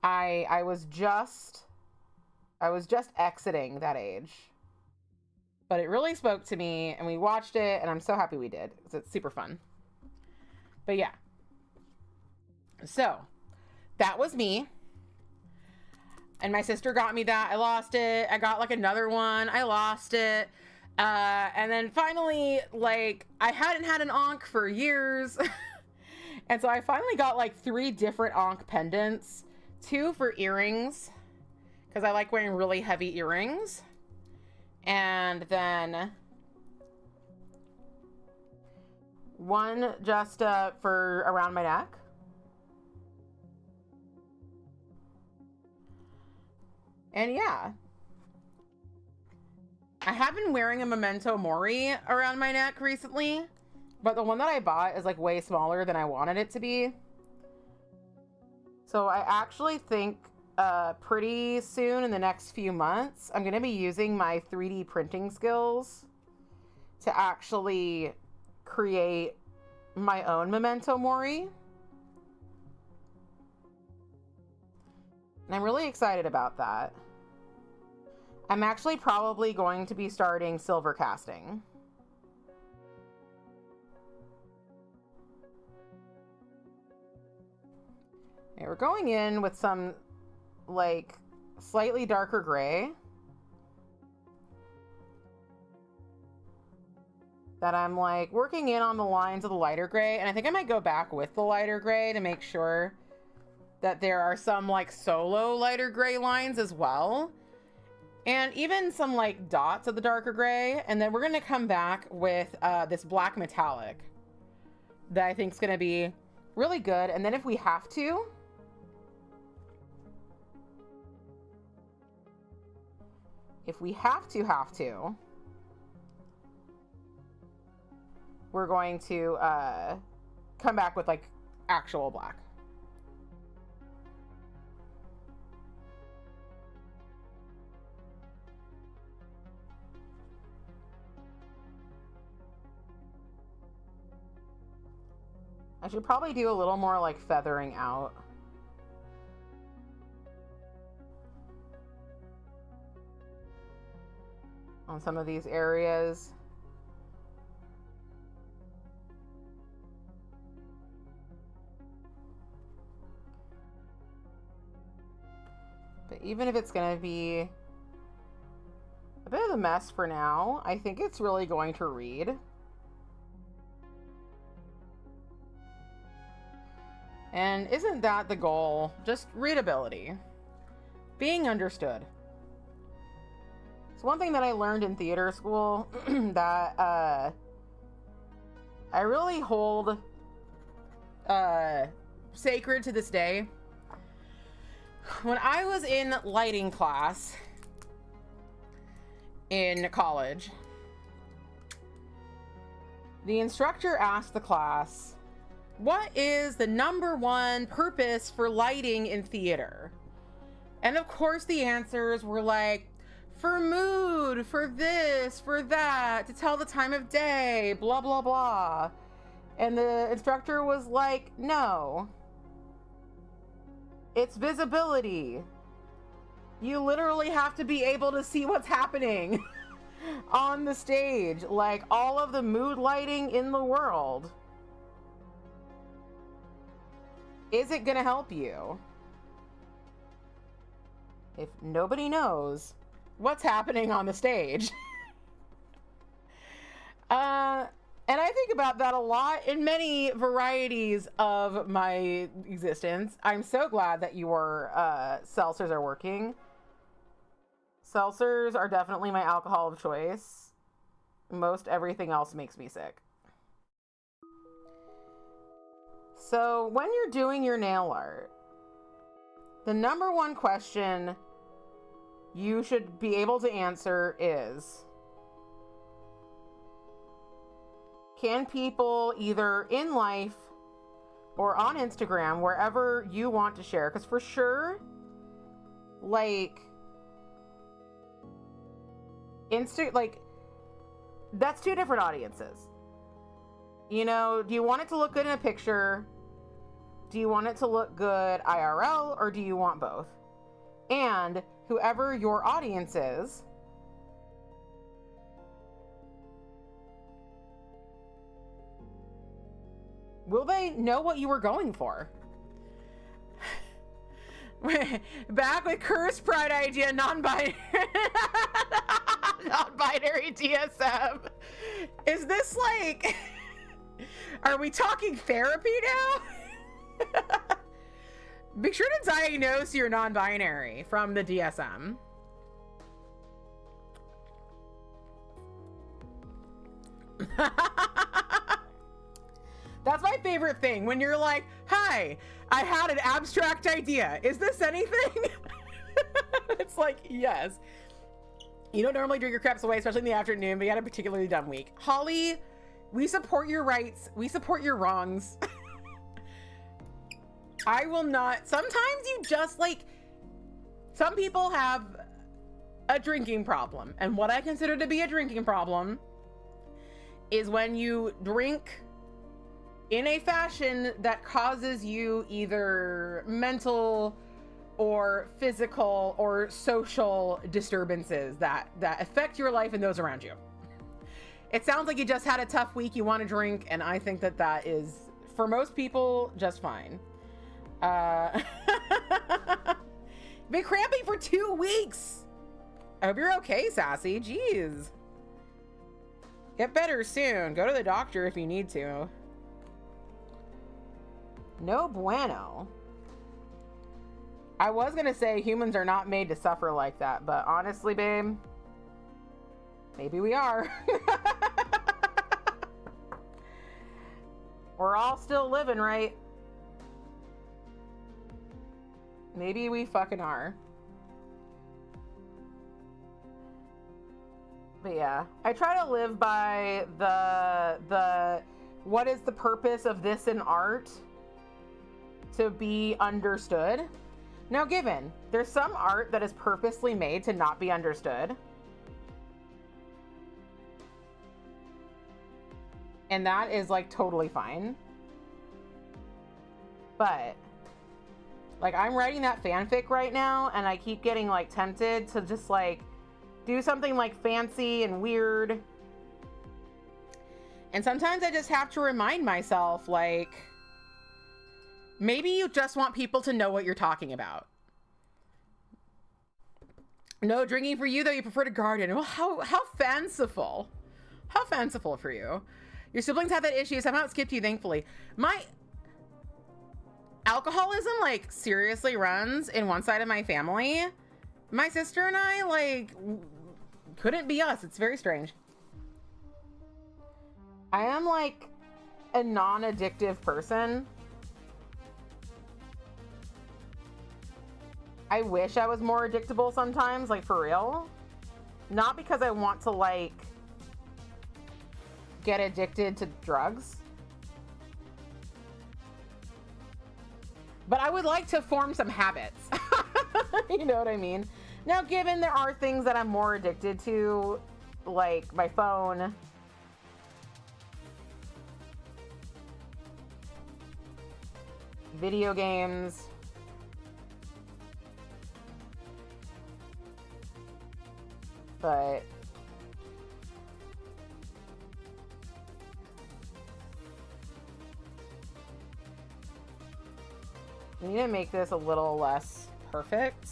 I was just exiting that age. But it really spoke to me, and we watched it, and I'm so happy we did, because it's super fun. But yeah. So, that was me. And my sister got me that. I lost it. I got like another one. I lost it. And then finally, like, I hadn't had an Ankh for years. And so I finally got like 3 different Ankh pendants. 2 for earrings, because I like wearing really heavy earrings. And then 1 just for around my neck. And yeah, I have been wearing a memento mori around my neck recently, but the one that I bought is like way smaller than I wanted it to be. So I actually think pretty soon in the next few months, I'm going to be using my 3D printing skills to actually create my own memento mori. And I'm really excited about that. I'm actually probably going to be starting silver casting. Okay, we're going in with some like slightly darker gray that I'm like working in on the lines of the lighter gray, and I think I might go back with the lighter gray to make sure that there are some like solo lighter gray lines as well, and even some like dots of the darker gray. And then we're going to come back with this black metallic that I think is going to be really good. And then if we have to, we're going to come back with like actual black. I should probably do a little more like feathering out. On some of these areas. But even if it's going to be a bit of a mess for now, I think it's really going to read. And isn't that the goal? Just readability. Being understood. It's one thing that I learned in theater school that I really hold sacred to this day. When I was in lighting class in college, the instructor asked the class, what is the #1 purpose for lighting in theater? And of course the answers were like, for mood, for this, for that, to tell the time of day, blah, blah, blah. And the instructor was like, no. It's visibility. You literally have to be able to see what's happening on the stage. Like all of the mood lighting in the world. Is it going to help you if nobody knows what's happening on the stage? And I think about that a lot in many varieties of my existence. I'm so glad that your seltzers are working. Seltzers are definitely my alcohol of choice. Most everything else makes me sick. So when you're doing your nail art, the number one question you should be able to answer is, can people either in life or on Instagram, wherever you want to share, because for sure, like, that's two different audiences. You know, do you want it to look good in a picture? Do you want it to look good IRL, or do you want both? And whoever your audience is, will they know what you were going for? Back with Cursed Pride Idea, non-binary DSM. Is this like, are we talking therapy now? Be sure to diagnose your non-binary from the DSM. That's my favorite thing, when you're like, hi, I had an abstract idea. Is this anything? It's like, yes. You don't normally drink your craps away, especially in the afternoon, but you had a particularly dumb week. Holly, we support your rights. We support your wrongs. I will not. Sometimes you just like, some people have a drinking problem. And what I consider to be a drinking problem is when you drink in a fashion that causes you either mental or physical or social disturbances that affect your life and those around you. It sounds like you just had a tough week, you want to drink, and I think that is, for most people, just fine. Been cramping for 2 weeks. I hope you're okay, Sassy. Jeez. Get better soon. Go to the doctor if you need to. No bueno. I was gonna say humans are not made to suffer like that, but honestly, babe, maybe we are. We're all still living, right? Maybe we fucking are. But yeah, I try to live by the what is the purpose of this in art to be understood. Now, given there's some art that is purposely made to not be understood, and that is like totally fine. But like, I'm writing that fanfic right now, and I keep getting like tempted to just like do something like fancy and weird. And sometimes I just have to remind myself, like, maybe you just want people to know what you're talking about. No drinking for you, though. You prefer to garden. Well, how fanciful. How fanciful for you. Your siblings have that issue. Somehow it skipped you, thankfully. My alcoholism, like, seriously runs in one side of my family. My sister and I, like, couldn't be us. It's very strange. I am, like, a non-addictive person. I wish I was more addictable sometimes, like, for real. Not because I want to, like, get addicted to drugs. But I would like to form some habits. You know what I mean? Now, given there are things that I'm more addicted to, like my phone, video games, but I need to make this a little less perfect.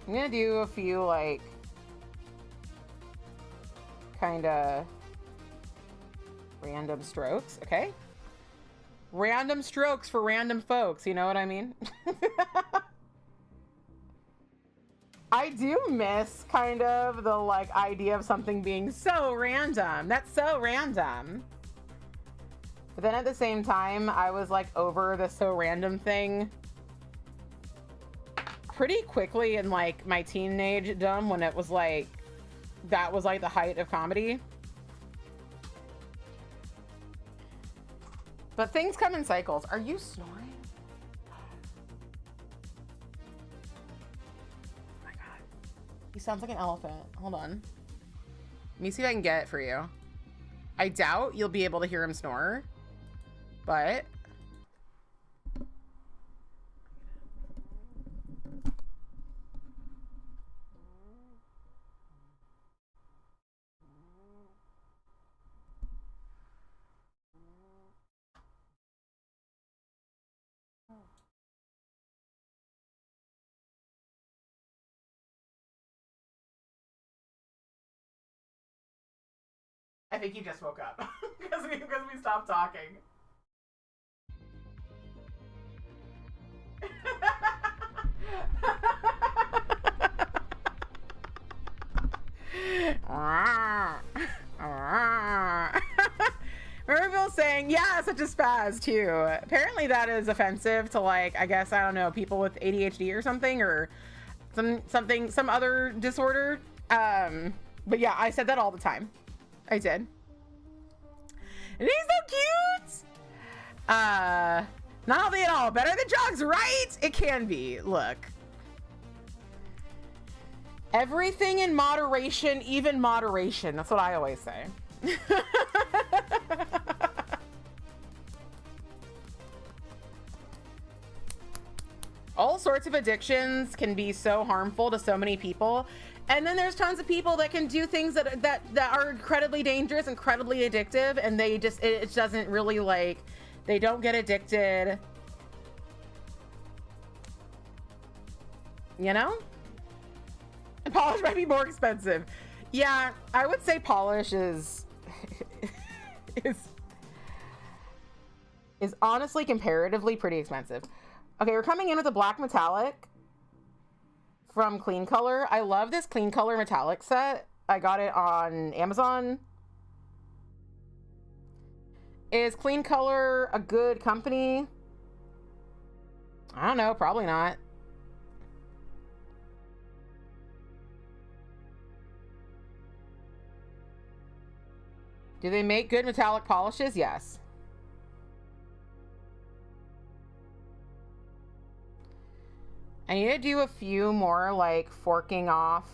I'm gonna do a few, like, kind of Random strokes, okay. Random strokes for random folks, you know what I mean? I do miss kind of the like idea of something being so random. That's so random. But then at the same time, I was like over the so random thing pretty quickly in like my teenagedom when it was like, that was like the height of comedy. But things come in cycles. Are you snoring? Oh my God. He sounds like an elephant. Hold on. Let me see if I can get it for you. I doubt you'll be able to hear him snore, but I think he just woke up because we stopped talking. Remember Bill saying, yeah, such a spaz too. Apparently that is offensive to like, I guess, I don't know, people with ADHD or something, or some other disorder. But yeah, I said that all the time. I did. And he's so cute. Not only at all, better than Jogs, right? It can be. Look. Everything in moderation, even moderation. That's what I always say. All sorts of addictions can be so harmful to so many people. And then there's tons of people that can do things that are incredibly dangerous, incredibly addictive, and they just, it doesn't really like, they don't get addicted. You know? And polish might be more expensive. Yeah, I would say polish is honestly comparatively pretty expensive. Okay, we're coming in with a black metallic from Clean Color. I love this Clean Color metallic set. I got it on Amazon. Is Clean Color a good company? I don't know, probably not. Do they make good metallic polishes? Yes. I need to do a few more like forking off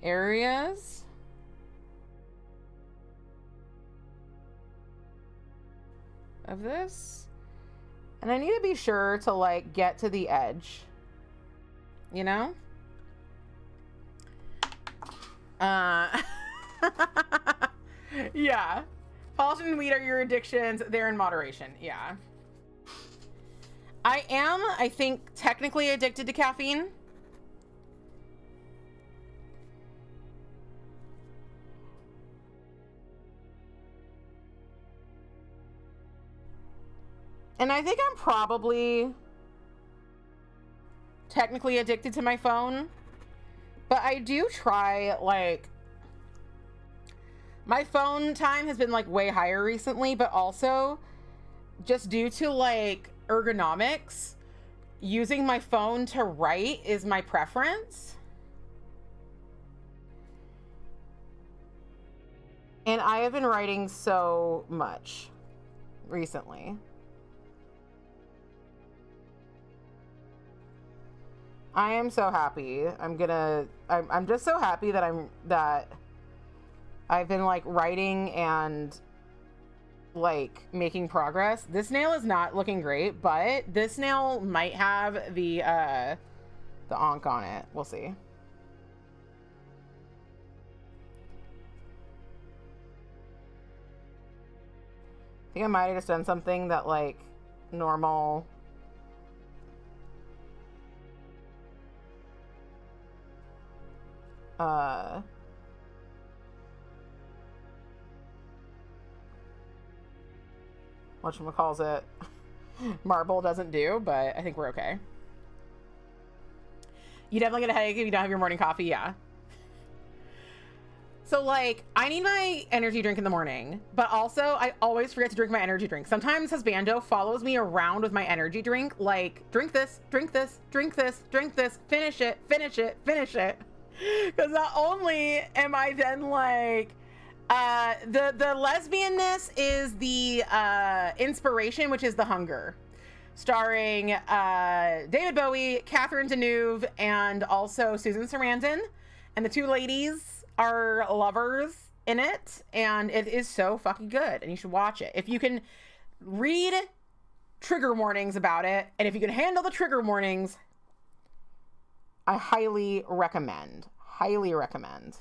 areas. Of this. And I need to be sure to like get to the edge, you know? Yeah. Polish and weed are your addictions. They're in moderation. Yeah. I am, I think, technically addicted to caffeine. And I think I'm probably technically addicted to my phone. But I do try, like, my phone time has been like way higher recently, but also just due to like ergonomics, using my phone to write is my preference. And I have been writing so much recently. I am so happy. I'm just so happy that I've been like writing and like making progress. This nail is not looking great, but this nail might have the onk on it. We'll see. I think I might have just done something that like normal uh whatchamacalls it Marble doesn't do, but I think we're okay. You definitely get a headache if you don't have your morning coffee. Yeah. So, like, I need my energy drink in the morning, but also I always forget to drink my energy drink. Sometimes husbando follows me around with my energy drink, like, drink this, drink this, drink this, drink this, finish it, finish it, finish it. Because not only am I then like, the lesbianness is the inspiration, which is the hunger, starring David Bowie, Catherine Deneuve, and also Susan Sarandon, and the two ladies are lovers in it, and it is so fucking good, and you should watch it. If you can read trigger warnings about it, and if you can handle the trigger warnings, I highly recommend. Highly recommend.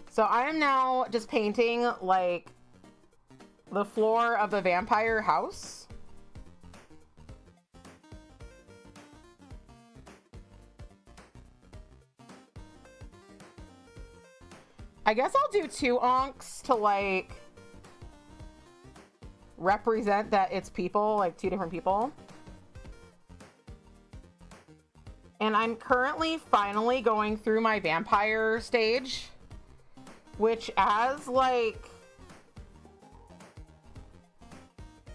So I am now just painting, like, the floor of the vampire house. I guess I'll do 2 onks to, like, represent that it's people, like 2 different people. And I'm currently finally going through my vampire stage, which, as, like,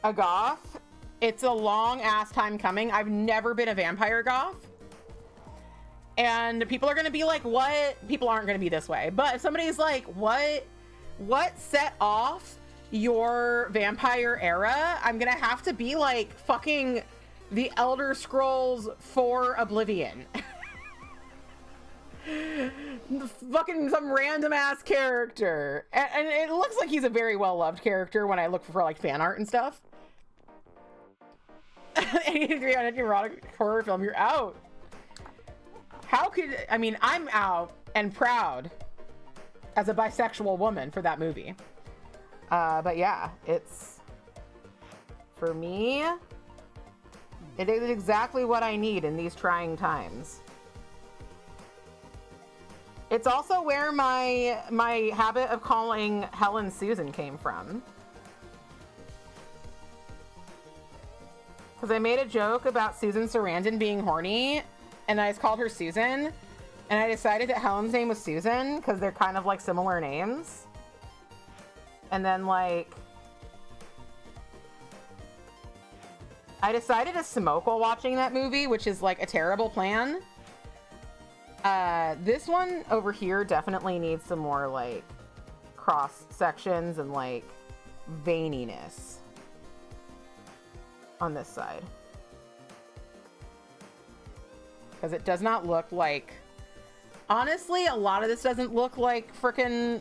a goth, it's a long ass time coming. I've never been a vampire goth. And people are going to be like, what? People aren't going to be this way. But if somebody's like, what set off your vampire era? I'm going to have to be like fucking the Elder Scrolls 4 Oblivion. Fucking some random ass character. And it looks like he's a very well loved character when I look for like fan art and stuff. 83 on an erotic horror film, you're out. How could, I mean, I'm out and proud as a bisexual woman for that movie. But yeah, it's, for me, it is exactly what I need in these trying times. It's also where my habit of calling Helen Susan came from. Because I made a joke about Susan Sarandon being horny, and I just called her Susan, and I decided that Helen's name was Susan because they're kind of like similar names. And then, like, I decided to smoke while watching that movie, which is like a terrible plan. This one over here definitely needs some more like cross sections and like veininess on this side. Because it does not look like, honestly, a lot of this doesn't look like frickin'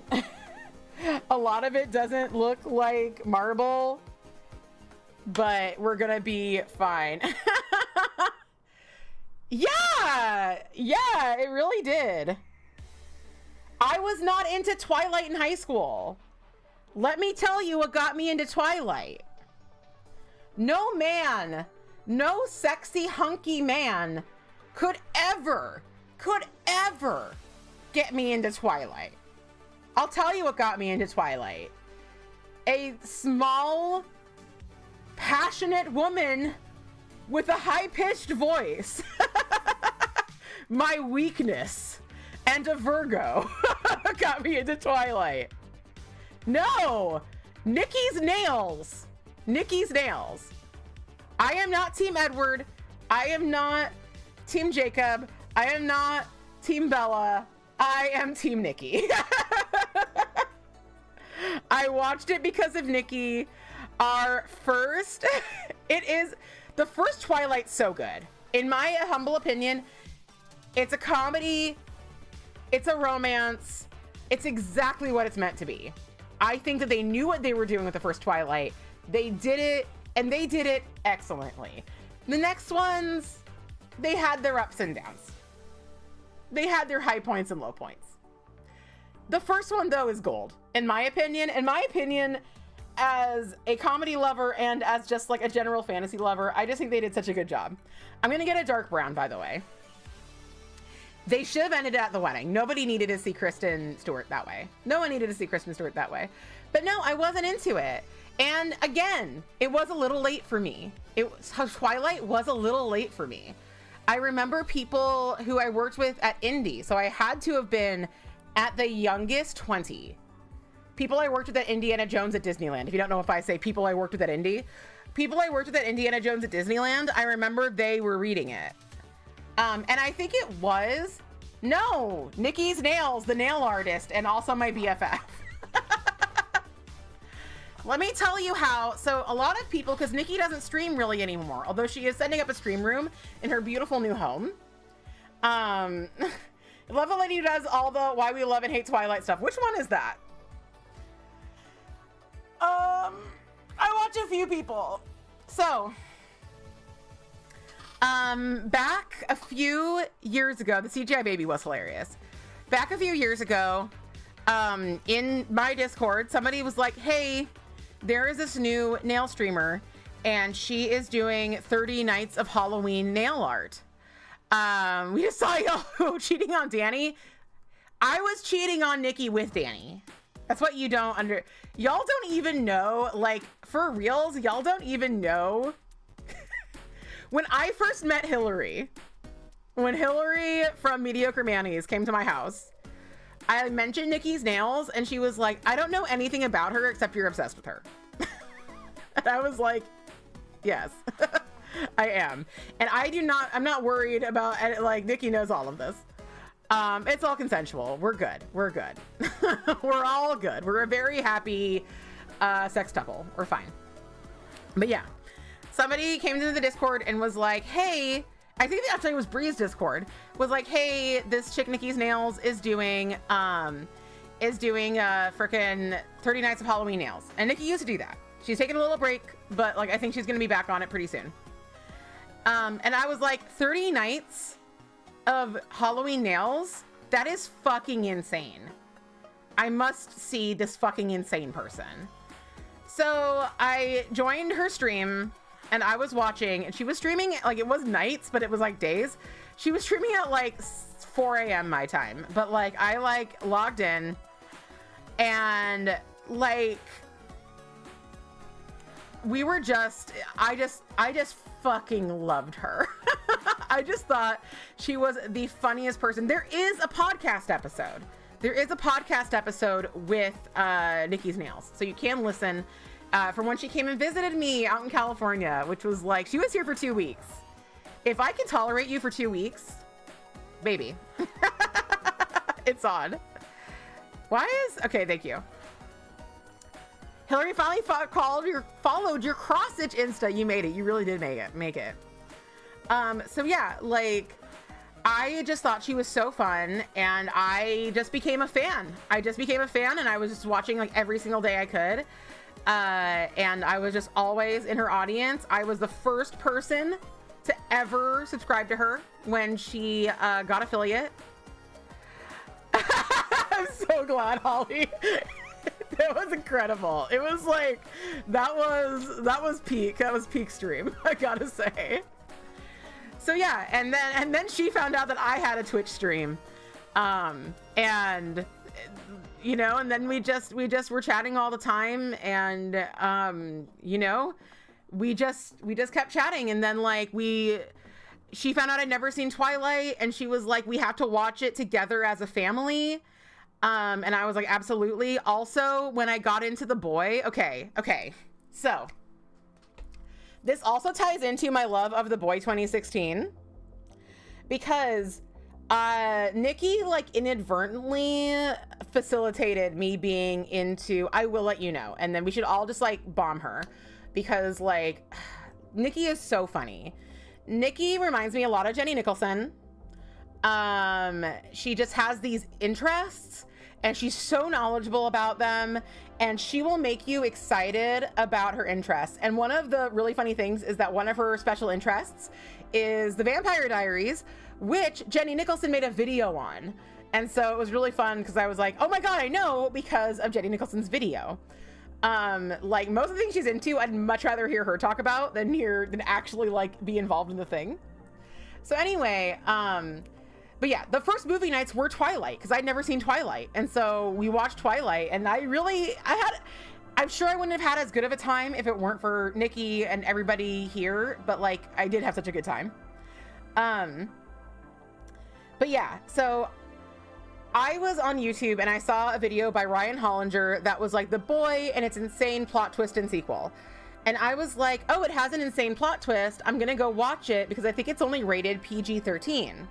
a lot of it doesn't look like marble, but we're gonna be fine. Yeah, it really did. I was not into Twilight in high school. Let me tell you what got me into Twilight. No man, no sexy hunky man could ever get me into Twilight. I'll tell you what got me into Twilight. A small, passionate woman with a high-pitched voice. My weakness and a Virgo got me into Twilight. No, Nikki's nails. I am not Team Edward. I am not Team Jacob. I am not Team Bella. I am Team Nikki. I watched it because of Nikki. Our first, the first Twilight's so good. In my humble opinion, it's a comedy, it's a romance, it's exactly what it's meant to be. I think that they knew what they were doing with the first Twilight. They did it, and they did it excellently. The next ones, they had their ups and downs. They had their high points and low points. The first one, though, is gold, in my opinion. In my opinion, as a comedy lover and as just like a general fantasy lover, I just think they did such a good job. I'm gonna get a dark brown, by the way. They should have ended it at the wedding. Nobody needed to see Kristen Stewart that way. No one needed to see Kristen Stewart that way. But no, I wasn't into it. And again, it was a little late for me. Twilight was a little late for me. I remember people who I worked with at Indy. So I had to have been at the youngest 20. People I worked with at Indiana Jones at Disneyland. If you don't know if I say people I worked with at Indy. People I worked with at Indiana Jones at Disneyland, I remember they were reading it. And I think it was, no, Nikki's Nails, the nail artist, and also my BFF. Let me tell you how. So a lot of people, because Nikki doesn't stream really anymore, although she is setting up a stream room in her beautiful new home. Love a lady who does all the why we love and hate Twilight stuff. Which one is that? I watch a few people. So, back a few years ago, the CGI baby was hilarious. Back a few years ago, in my Discord, somebody was like, hey, there is this new nail streamer and she is doing 30 nights of Halloween nail art. We just saw y'all cheating on Danny. I was cheating on Nikki with Danny. That's what you don't y'all don't even know, like, for reals, y'all don't even know. When I first met Hillary, when Hillary from Mediocre Manny's came to my house, I mentioned Nikki's nails and she was like, I don't know anything about her except you're obsessed with her. And I was like, yes, I am. And I'm not worried about, like, Nikki knows all of this. It's all consensual. We're good. We're good. We're all good. We're a very happy sextuple. We're fine. But yeah, somebody came into the Discord and was like, hey, I think actually it was Bree's Discord, was like, hey, this chick Nikki's Nails is doing frickin' 30 nights of Halloween nails. And Nikki used to do that. She's taking a little break, but like I think she's gonna be back on it pretty soon. And I was like, 30 nights of Halloween nails? That is fucking insane. I must see this fucking insane person. So I joined her stream and I was watching, and she was streaming, like, it was nights, but it was like days. She was streaming at like 4 a.m. my time, but like I like logged in and like we were just, I just fucking loved her. I just thought she was the funniest person. There is a podcast episode. There is a podcast episode with Nikki's Nails. So you can listen from when she came and visited me out in California, which was like, she was here for 2 weeks. If I can tolerate you for 2 weeks, baby, it's on. Okay, thank you. Hillary finally followed your cross-stitch Insta. You made it. You really did make it. So yeah, like, I just thought she was so fun and I just became a fan. And I was just watching like every single day I could. And I was just always in her audience. I was the first person to ever subscribe to her when she got affiliate. I'm so glad, Holly. That was incredible. It was like, that was peak stream, I gotta say. So yeah, and then she found out that I had a Twitch stream, and you know, and then we just were chatting all the time, and you know, we just kept chatting, and then like she found out I'd never seen Twilight, and she was like, we have to watch it together as a family. And I was like, absolutely. Also, when I got into The Boy, okay. So this also ties into my love of The Boy 2016, because Nikki like inadvertently facilitated me being into I Will Let You Know, and then we should all just like bomb her, because like Nikki is so funny. Nikki reminds me a lot of Jenny Nicholson. She just has these interests and she's so knowledgeable about them, and she will make you excited about her interests. And one of the really funny things is that one of her special interests is the Vampire Diaries, which Jenny Nicholson made a video on. And so it was really fun because I was like, oh my God, I know, because of Jenny Nicholson's video. Like most of the things she's into, I'd much rather hear her talk about than actually like be involved in the thing. So anyway, But yeah, the first movie nights were Twilight, because I'd never seen Twilight. And so we watched Twilight, and I'm sure I wouldn't have had as good of a time if it weren't for Nikki and everybody here, but like, I did have such a good time. But yeah, so I was on YouTube and I saw a video by Ryan Hollinger that was like The Boy and its insane plot twist and sequel. And I was like, oh, it has an insane plot twist. I'm gonna go watch it because I think it's only rated PG-13.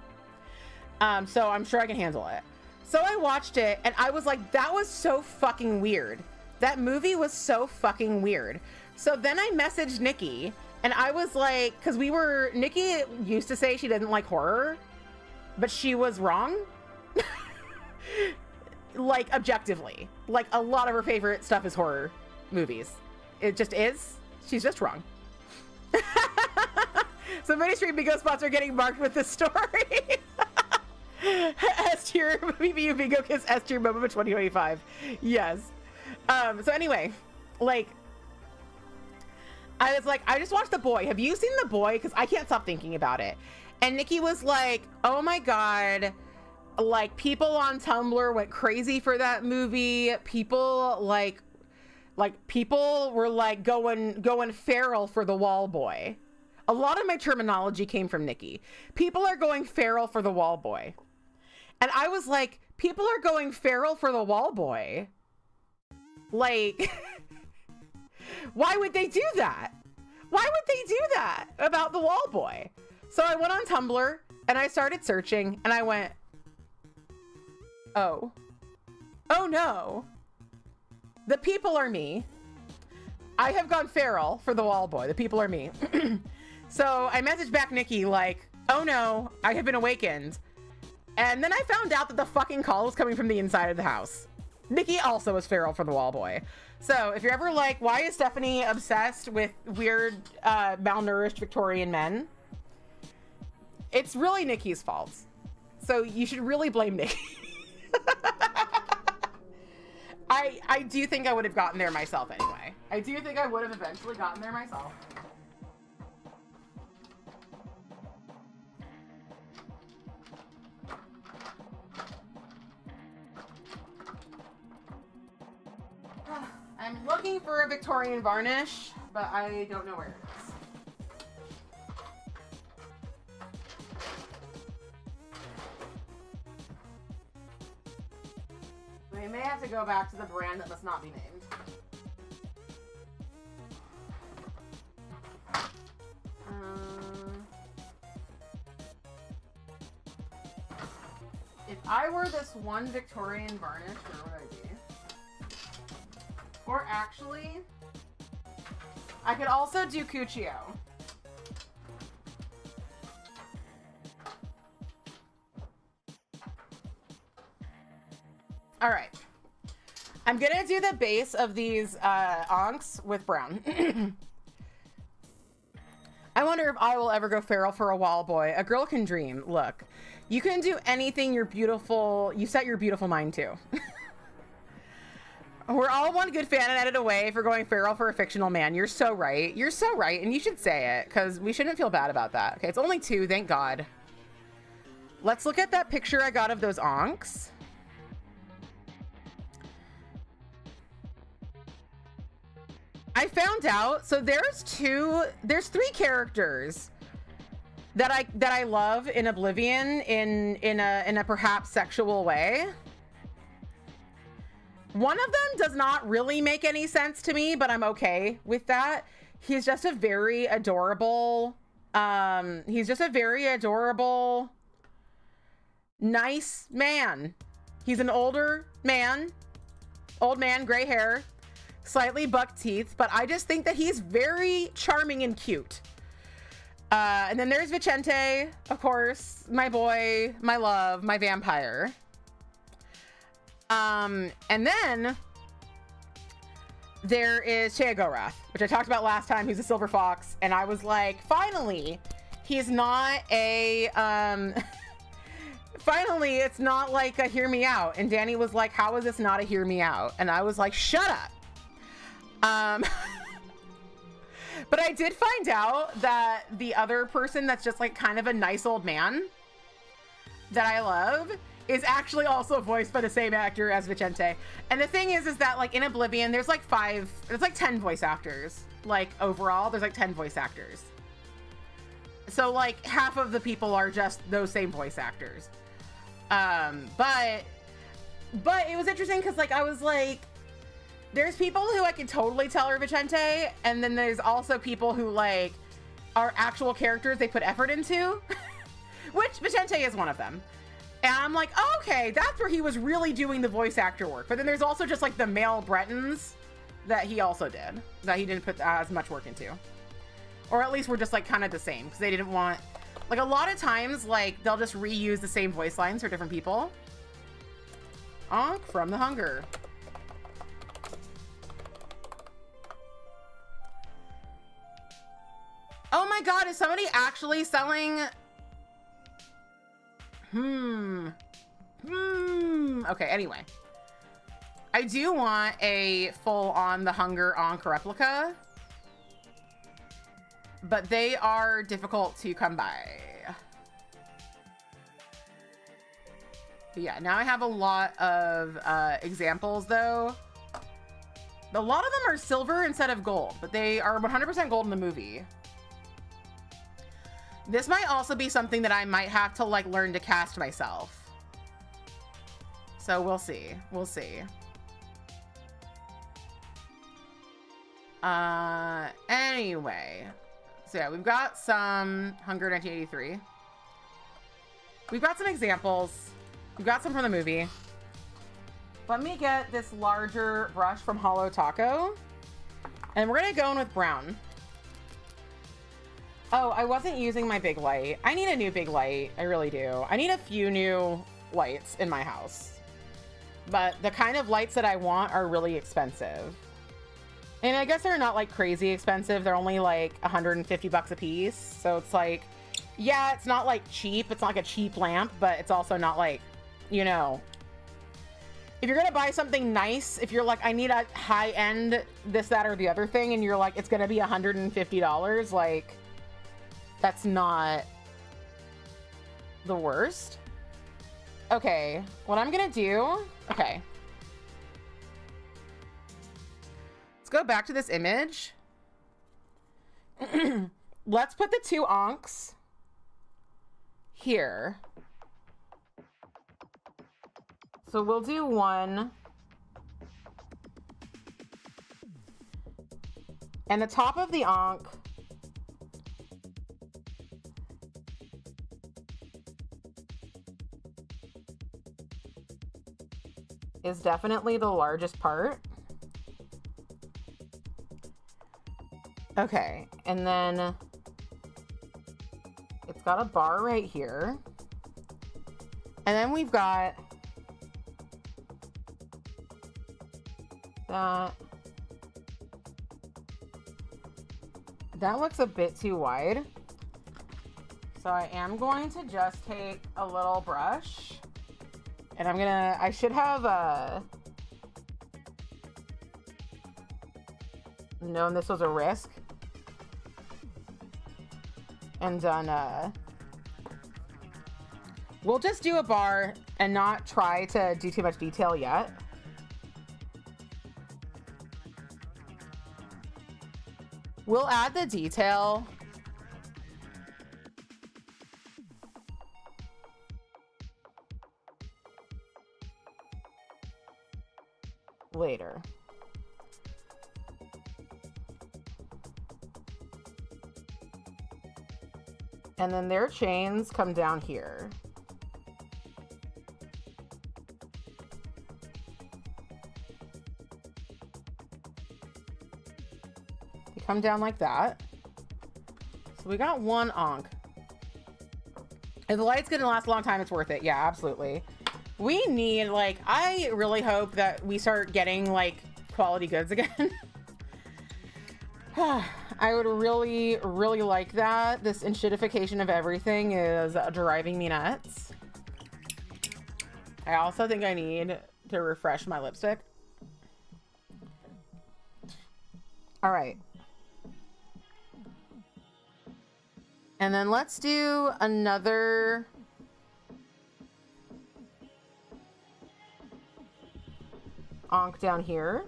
So I'm sure I can handle it. So I watched it and I was like, that was so fucking weird. That movie was so fucking weird. So then I messaged Nikki and I was like, because Nikki used to say she didn't like horror, but she was wrong. Like, objectively. Like, a lot of her favorite stuff is horror movies. It just is. She's just wrong. So many Street Bingo spots are getting marked with this story. S tier BBU Bingo Kiss S tier moment of 2025. Yes. So anyway, like, I was like, I just watched The Boy. Have you seen The Boy? Because I can't stop thinking about it. And Nikki was like, oh my God, like, people on Tumblr went crazy for that movie. People people were like going feral for the wall boy. A lot of my terminology came from Nikki. People are going feral for the wall boy. And I was like, people are going feral for the wall boy. Like, why would they do that? Why would they do that about the wall boy? So I went on Tumblr and I started searching and I went, oh no, the people are me. I have gone feral for the wall boy. The people are me. So I messaged back Nikki like, oh no, I have been awakened. And then I found out that the fucking call was coming from the inside of the house. Nikki also is feral for the wall boy. So if you're ever like, why is Stephanie obsessed with weird, malnourished Victorian men? It's really Nikki's fault. So you should really blame Nikki. I do think I would have gotten there myself anyway. I do think I would have eventually gotten there myself. I'm looking for a Victorian varnish, but I don't know where it is. We may have to go back to the brand that must not be named. If I were this one Victorian varnish, where would I be? Or actually, I could also do Cuccio. All right. I'm gonna do the base of these onks with brown. I wonder if I will ever go feral for a wall boy. A girl can dream. Look, you can do anything you set your beautiful mind to. We're all one good fan and edit away for going feral for a fictional man. You're so right. You're so right. And you should say it because we shouldn't feel bad about that. Okay, it's only 2. Thank God. Let's look at that picture I got of those onks. I found out, so there's 3 characters that I love in Oblivion in a perhaps sexual way. One of them does not really make any sense to me, but I'm okay with that. He's just a very adorable, nice man. He's an old man, gray hair, slightly buck teeth, but I just think that he's very charming and cute. And then there's Vicente, of course, my boy, my love, my vampire. And then there is Sheogorath, which I talked about last time. He's a silver fox, and I was like, finally, he's not a finally it's not like a hear me out. And Danny was like, how is this not a hear me out? And I was like, shut up. But I did find out that the other person that's just like kind of a nice old man, that I love is actually also voiced by the same actor as Vicente. And the thing is that like in Oblivion, there's like 10 voice actors. Like overall, there's like 10 voice actors. So like half of the people are just those same voice actors. But it was interesting because like I was like, there's people who I can totally tell are Vicente, and then there's also people who like are actual characters they put effort into, which Vicente is one of them. And I'm like, oh, okay, that's where he was really doing the voice actor work. But then there's also just like the male Bretons that he also did, that he didn't put as much work into. Or at least we're just like kind of the same, because they didn't want, like a lot of times, like they'll just reuse the same voice lines for different people. Onk from the Hunger. Oh my god, is somebody actually selling... Okay, anyway. I do want a full-on The Hunger Ankh replica. But they are difficult to come by. But yeah, now I have a lot of examples, though. A lot of them are silver instead of gold, but they are 100% gold in the movie. This might also be something that I might have to like learn to cast myself. So we'll see. We'll see. Anyway. So yeah, we've got some Hunger 1983. We've got some examples. We've got some from the movie. Let me get this larger brush from Hollow Taco. And we're gonna go in with brown. Oh, I wasn't using my big light. I need a new big light. I really do. I need a few new lights in my house. But the kind of lights that I want are really expensive. And I guess they're not like crazy expensive. They're only like 150 bucks a piece. So it's like, yeah, it's not like cheap. It's not like a cheap lamp, but it's also not like, you know, if you're going to buy something nice, if you're like, I need a high end, this, that, or the other thing, and you're like, it's going to be $150, like, that's not the worst. Okay, what I'm going to do, okay. Let's go back to this image. Let's put the two Ankhs here. So we'll do one. And the top of the Ankh is definitely the largest part. Okay, and then it's got a bar right here. And then we've got that. That looks a bit too wide. So I am going to just take a little brush and I should have known this was a risk and done we'll just do a bar and not try to do too much detail yet. We'll add the detail later. And then their chains come down here. They come down like that. So we got one Ankh. If the light's gonna last a long time, it's worth it. Yeah, absolutely. We need, like, I really hope that we start getting, like, quality goods again. I would really, really like that. This enshittification of everything is driving me nuts. I also think I need to refresh my lipstick. All right. And then let's do another onk down here.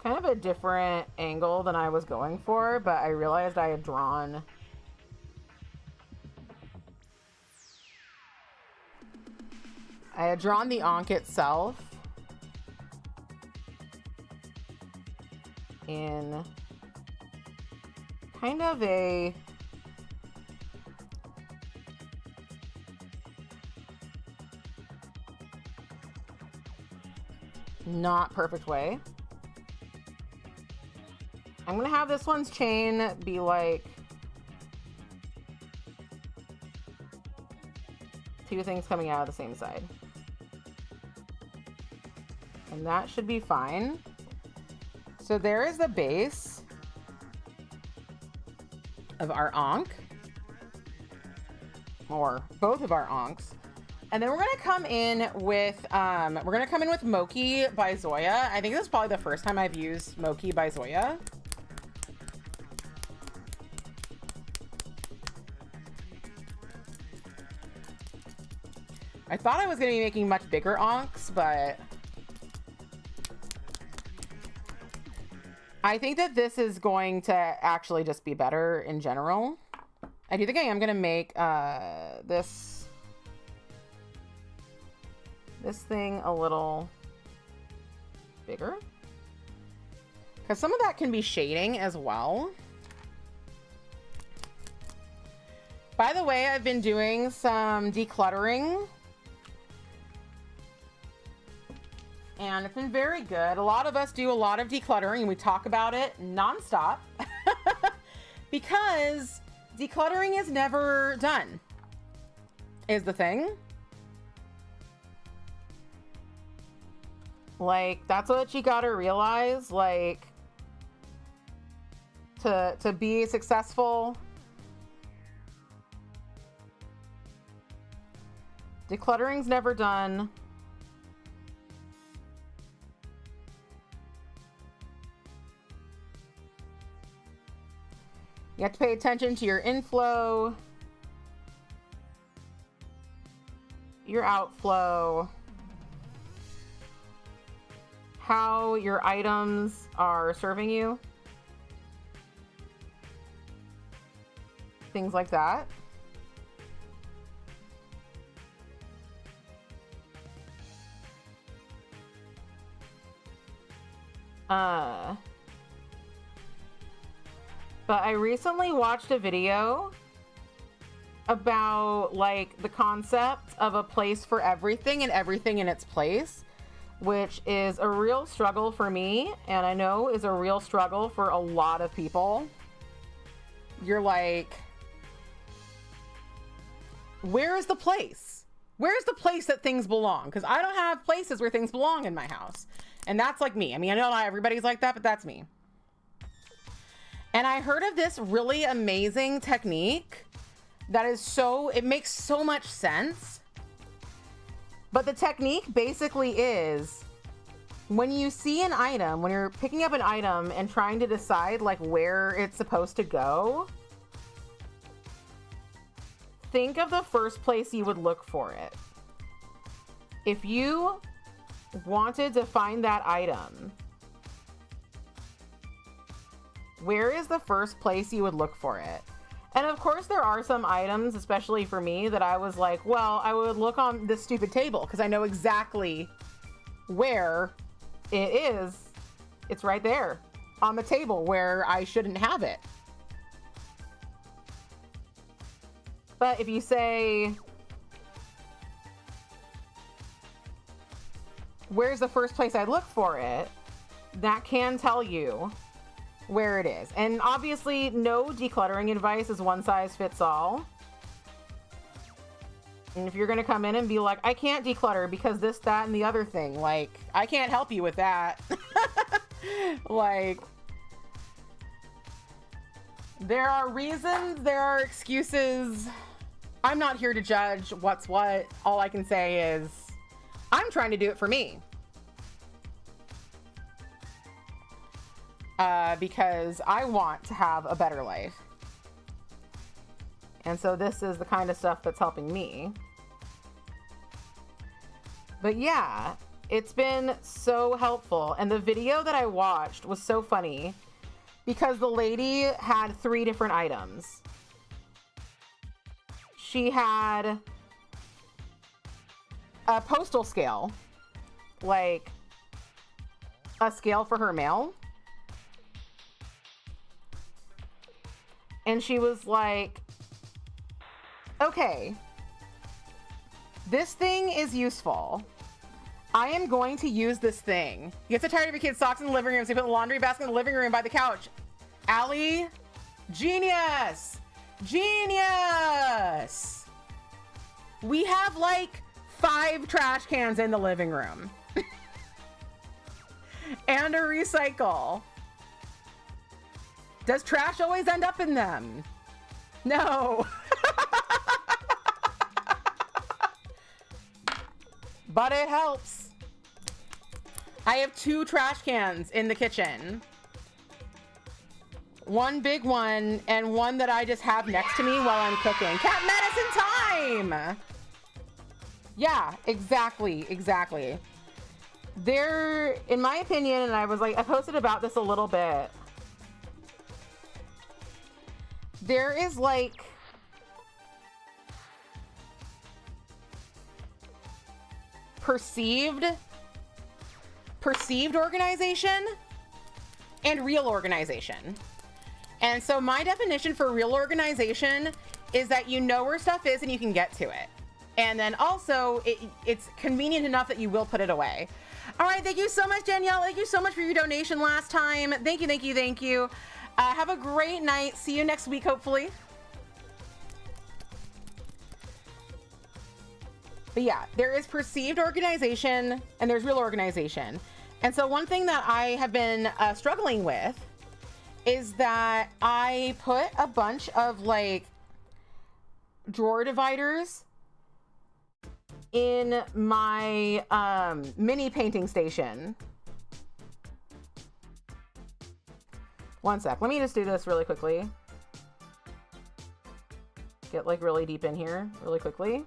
Kind of a different angle than I was going for, but I realized I had drawn the onk itself in kind of a not perfect way. I'm gonna have this one's chain be like two things coming out of the same side. And that should be fine. So there is the base of our onk, or both of our onks. And then we're gonna come in with Moki by Zoya. I think this is probably the first time I've used Moki by Zoya. I thought I was gonna be making much bigger onks, but I think that this is going to actually just be better in general. I do think I am gonna make this thing a little bigger, because some of that can be shading as well. By the way, I've been doing some decluttering, and it's been very good. A lot of us do a lot of decluttering, and we talk about it nonstop because decluttering is never done, is the thing. Like, that's what you gotta realize. Like, to be successful, decluttering's never done. You have to pay attention to your inflow, your outflow, how your items are serving you, things like that. But I recently watched a video about like the concept of a place for everything and everything in its place, which is a real struggle for me, and I know is a real struggle for a lot of people. You're like, where is the place? Where's the place that things belong? Because I don't have places where things belong in my house. And that's like me. I mean, I know not everybody's like that, but that's me. And I heard of this really amazing technique that is it makes so much sense. But the technique basically is, when you see an item, when you're picking up an item and trying to decide like where it's supposed to go, think of the first place you would look for it. If you wanted to find that item, where is the first place you would look for it? And of course there are some items, especially for me, that I was like, well, I would look on this stupid table because I know exactly where it is. It's right there on the table where I shouldn't have it. But if you say, where's the first place I'd look for it, that can tell you where it is. And obviously no decluttering advice is one size fits all. And if you're gonna come in and be like, I can't declutter because this, that, and the other thing, like, I can't help you with that. Like, there are reasons, there are excuses. I'm not here to judge what's what. All I can say is I'm trying to do it for me. Because I want to have a better life. And so this is the kind of stuff that's helping me. But yeah, it's been so helpful. And the video that I watched was so funny because the lady had 3 different items. She had a postal scale, like a scale for her mail. And she was like, okay, this thing is useful. I am going to use this thing. You get so tired of your kids' socks in the living room, so you put the laundry basket in the living room by the couch. Allie, genius! Genius! We have like 5 trash cans in the living room. And a recycle. Does trash always end up in them? No. But it helps. I have 2 trash cans in the kitchen. One big one and one that I just have next to me while I'm cooking. Cat medicine time! Yeah, exactly. There, in my opinion, and I posted about this a little bit. There is like perceived organization and real organization. And so my definition for real organization is that you know where stuff is and you can get to it. And then also it's convenient enough that you will put it away. All right, thank you so much, Danielle. Thank you so much for your donation last time. Thank you. Have a great night. See you next week, hopefully. But yeah, there is perceived organization and there's real organization. And so one thing that I have been struggling with is that I put a bunch of like drawer dividers in my mini painting station. One sec, let me just do this really quickly. Get like really deep in here really quickly.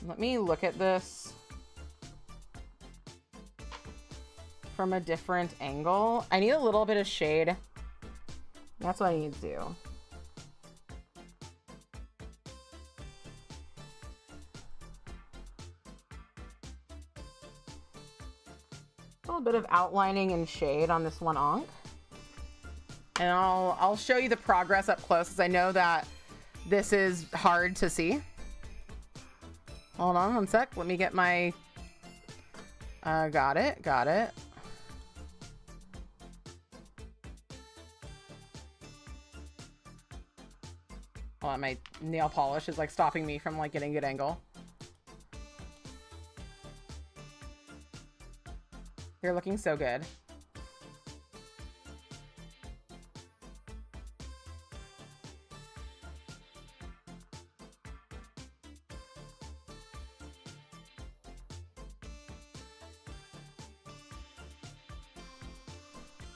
Let me look at this from a different angle. I need a little bit of shade. That's what I need to do. A little bit of outlining and shade on this one onk. And I'll show you the progress up close because I know that this is hard to see. Hold on one sec. Let me get my... got it. Hold on, my nail polish is like stopping me from like getting a good angle. You're looking so good.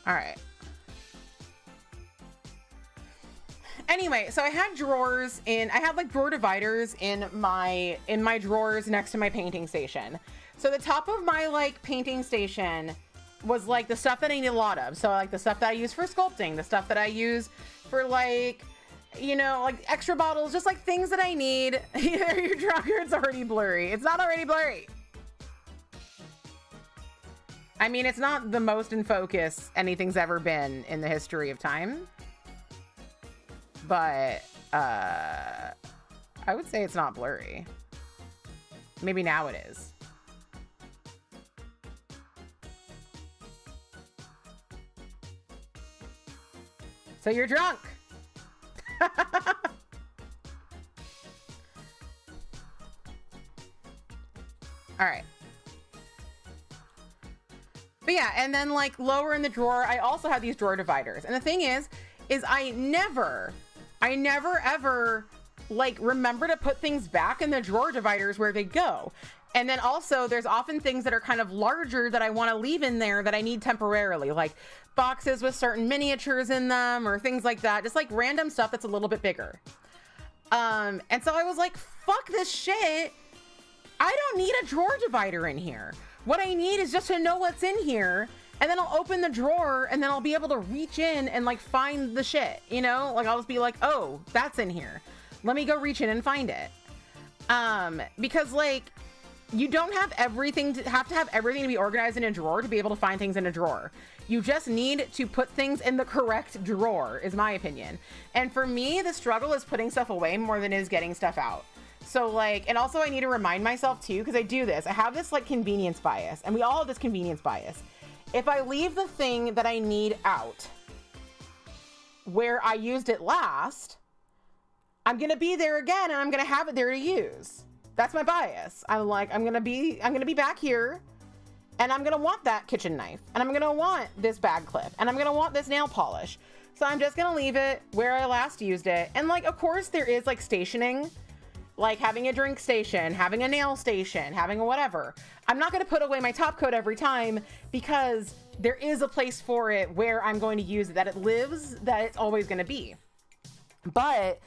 All right. Anyway, so I had drawers in, I had like drawer dividers in my drawers next to my painting station. So the top of my like painting station was like the stuff that I need a lot of. So like the stuff that I use for sculpting, the stuff that I use for like, you know, like extra bottles, just like things that I need. Either you're drunk or it's already blurry. It's not already blurry. I mean, it's not the most in focus anything's ever been in the history of time. But I would say it's not blurry. Maybe now it is. So you're drunk. All right. But yeah, and then like lower in the drawer, I also have these drawer dividers. And the thing is is I never ever like remember to put things back in the drawer dividers where they go. And then also there's often things that are kind of larger that I want to leave in there that I need temporarily, like boxes with certain miniatures in them or things like that, just like random stuff that's a little bit bigger. And so I was like, fuck this shit. I don't need a drawer divider in here. What I need is just to know what's in here, and then I'll open the drawer and then I'll be able to reach in and like find the shit, you know? Like I'll just be like, oh, that's in here. Let me go reach in and find it. Because like you don't have everything to have everything to be organized in a drawer to be able to find things in a drawer. You just need to put things in the correct drawer, is my opinion. And for me, the struggle is putting stuff away more than it is getting stuff out. So like, and also I need to remind myself too, because I do this, I have this like convenience bias, and we all have this convenience bias. If I leave the thing that I need out where I used it last, I'm gonna be there again and I'm gonna have it there to use. That's my bias. I'm like, I'm gonna be back here and I'm gonna want that kitchen knife and I'm gonna want this bag clip and I'm gonna want this nail polish. So I'm just gonna leave it where I last used it. And like, of course there is like stationing, like having a drink station, having a nail station, having a whatever. I'm not gonna put away my top coat every time because there is a place for it where I'm going to use it, that it lives, that it's always gonna be. But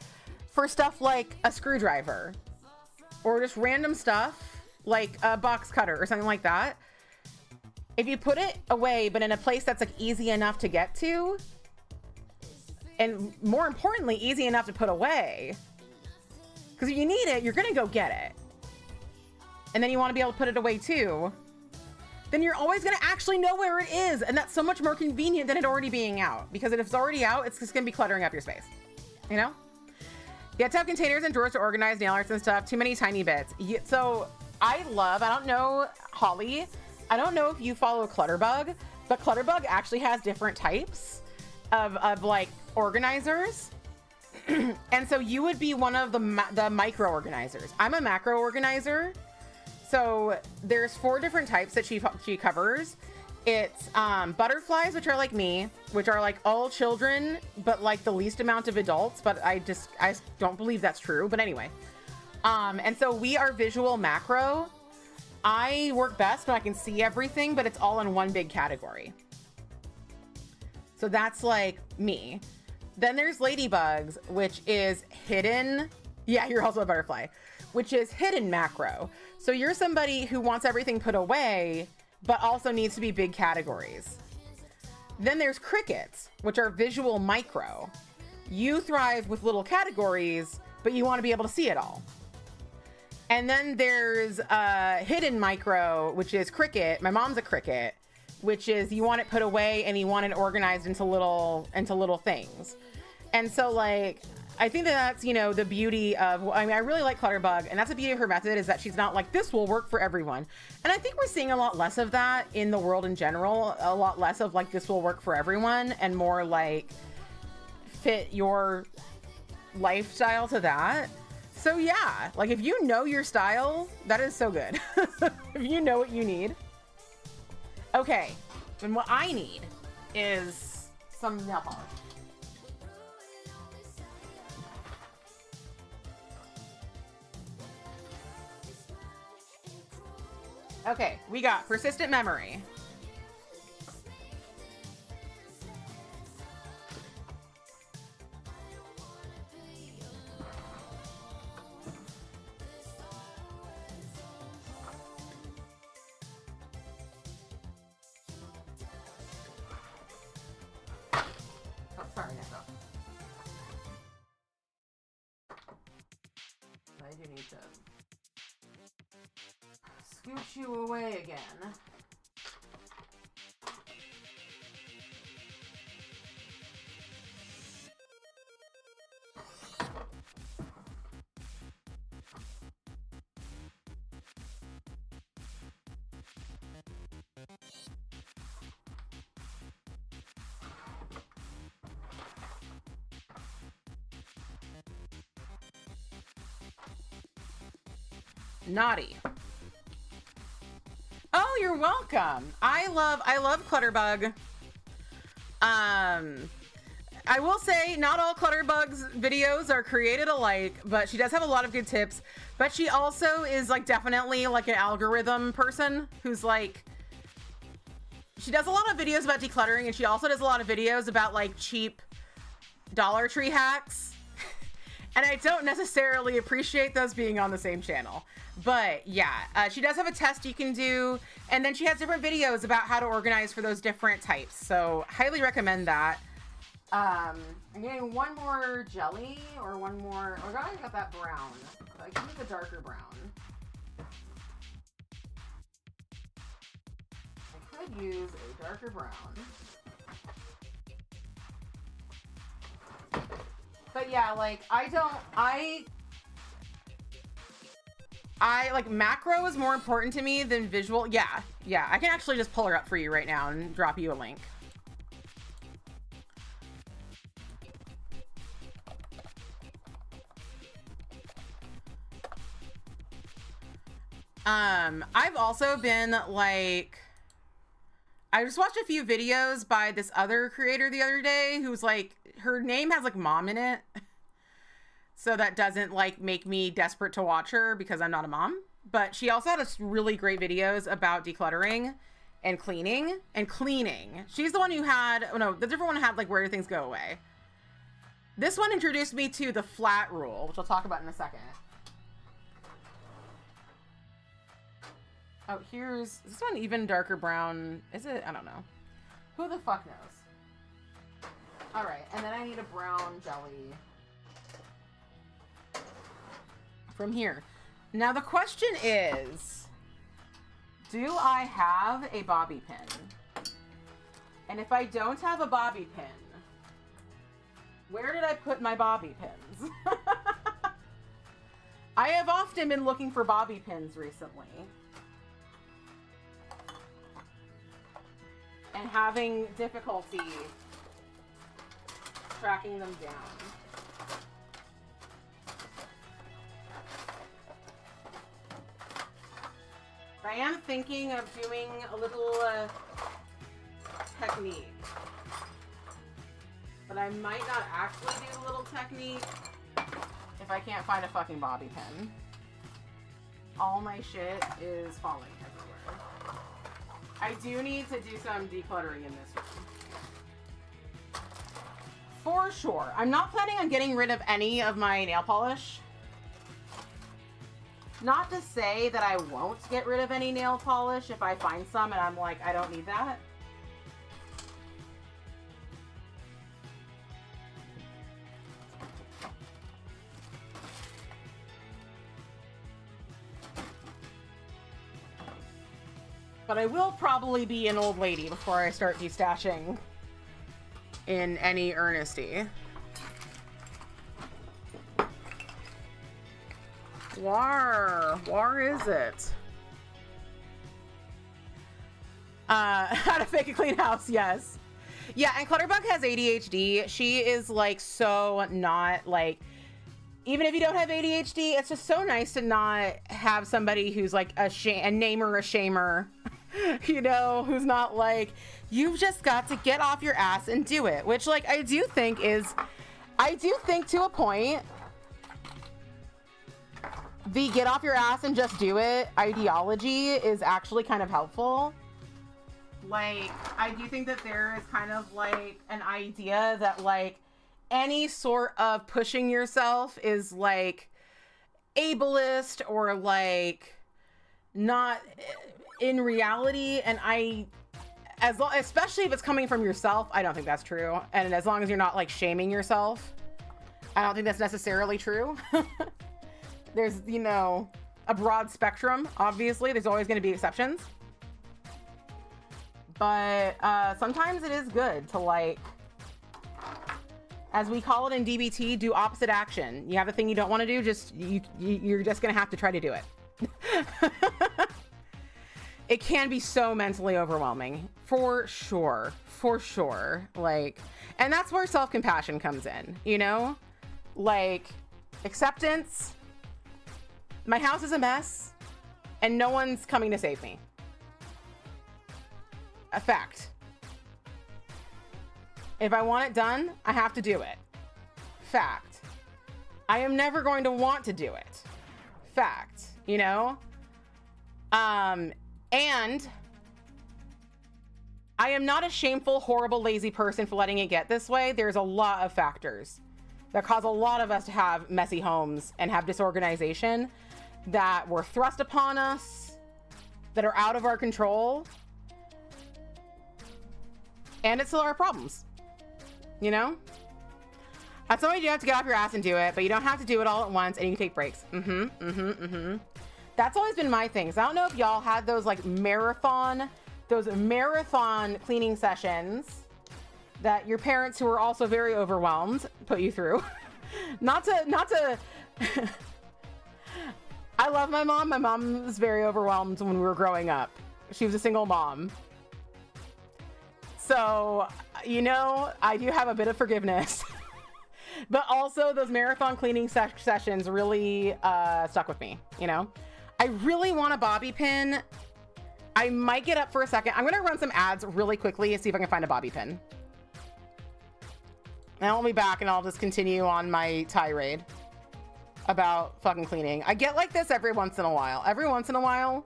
for stuff like a screwdriver or just random stuff like a box cutter or something like that, if you put it away but in a place that's like easy enough to get to, and more importantly easy enough to put away, because if you need it, you're gonna go get it, and then you want to be able to put it away too, then you're always gonna actually know where it is, and that's so much more convenient than it already being out, because if it's already out, it's just gonna be cluttering up your space, you know? You have to have containers and drawers to organize nail arts and stuff. Too many tiny bits. So I don't know, Holly, I don't know if you follow Clutterbug, but Clutterbug actually has different types of like organizers. And so you would be one of the micro organizers. I'm a macro organizer. So there's 4 different types that she covers. It's butterflies, which are like me, which are like all children, but like the least amount of adults. But I don't believe that's true. But anyway, and so we are visual macro. I work best when I can see everything, but it's all in one big category. So that's like me. Then there's ladybugs, which is hidden. Yeah, you're also a butterfly, which is hidden macro. So you're somebody who wants everything put away, but also needs to be big categories. Then there's crickets, which are visual micro. You thrive with little categories, but you want to be able to see it all. And then there's hidden micro, which is cricket. My mom's a cricket, which is you want it put away and you want it organized into little things. And so like, I think that's, you know, the beauty of, I mean, I really like Clutterbug, and that's the beauty of her method, is that she's not like, this will work for everyone. And I think we're seeing a lot less of that in the world in general, a lot less of like, this will work for everyone, and more like fit your lifestyle to that. So yeah, like if you know your style, that is so good. If you know what you need. Okay, and what I need is some nail polish. Okay, we got persistent memory. Oh, sorry, Nico. I do need to scooch you away again. Naughty. Oh, you're welcome. I love Clutterbug. I will say not all Clutterbug's videos are created alike, but she does have a lot of good tips. But she also is like definitely like an algorithm person who's like, she does a lot of videos about decluttering, and she also does a lot of videos about like cheap Dollar Tree hacks. And I don't necessarily appreciate those being on the same channel. But yeah, she does have a test you can do, and then she has different videos about how to organize for those different types. So highly recommend that. I'm getting one more jelly or one more. Oh god, I got that brown. I can use the darker brown. I could use a darker brown. But yeah, like I like macro is more important to me than visual. Yeah, I can actually just pull her up for you right now and drop you a link. I've also been like, I just watched a few videos by this other creator the other day who's like, her name has like mom in it. So that doesn't like make me desperate to watch her because I'm not a mom. But she also had really great videos about decluttering and cleaning She's the one who had, oh no, the different one had like where things go away. This one introduced me to the flat rule, which I'll talk about in a second. Oh, is this one even darker brown? Is it? I don't know. Who the fuck knows? All right, and then I need a brown jelly from here. Now the question is, do I have a bobby pin? And if I don't have a bobby pin, where did I put my bobby pins? I have often been looking for bobby pins recently. And having difficulty tracking them down. I am thinking of doing a little technique. But I might not actually do a little technique if I can't find a fucking bobby pin. All my shit is falling everywhere. I do need to do some decluttering in this room. For sure. I'm not planning on getting rid of any of my nail polish. Not to say that I won't get rid of any nail polish if I find some and I'm like, I don't need that. But I will probably be an old lady before I start destashing in any earnesty. Where is it? How to fake a clean house, yes. Yeah, and Clutterbug has ADHD. She is like so not like, even if you don't have ADHD, it's just so nice to not have somebody who's like a namer, a shamer. You know, who's not like, you've just got to get off your ass and do it, which like I do think to a point the get off your ass and just do it ideology is actually kind of helpful. Like, I do think that there is kind of like an idea that like any sort of pushing yourself is like ableist or like not in reality, and especially if it's coming from yourself, I don't think that's true. And as long as you're not like shaming yourself, I don't think that's necessarily true. There's, you know, a broad spectrum. Obviously, there's always going to be exceptions, but sometimes it is good to, like, as we call it in DBT, do opposite action. You have a thing you don't want to do, just you're just going to have to try to do it. It can be so mentally overwhelming, for sure, like, and that's where self-compassion comes in, you know, like acceptance. My house is a mess and no one's coming to save me. A fact. If I want it done, I have to do it. Fact. I am never going to want to do it. Fact. You know? And I am not a shameful, horrible, lazy person for letting it get this way. There's a lot of factors that cause a lot of us to have messy homes and have disorganization that were thrust upon us, that are out of our control. And it's still our problems, you know? At some point you have to get off your ass and do it, but you don't have to do it all at once, and you can take breaks. That's always been my thing. So I don't know if y'all had those like marathon cleaning sessions that your parents, who were also very overwhelmed, put you through. not to I love my mom. My mom was very overwhelmed when we were growing up. She was a single mom. So, you know, I do have a bit of forgiveness. But also those marathon cleaning sessions really stuck with me, you know? I really want a bobby pin. I might get up for a second. I'm gonna run some ads really quickly and see if I can find a bobby pin. And I'll be back and I'll just continue on my tirade about fucking cleaning. I get like this every once in a while. Every once in a while,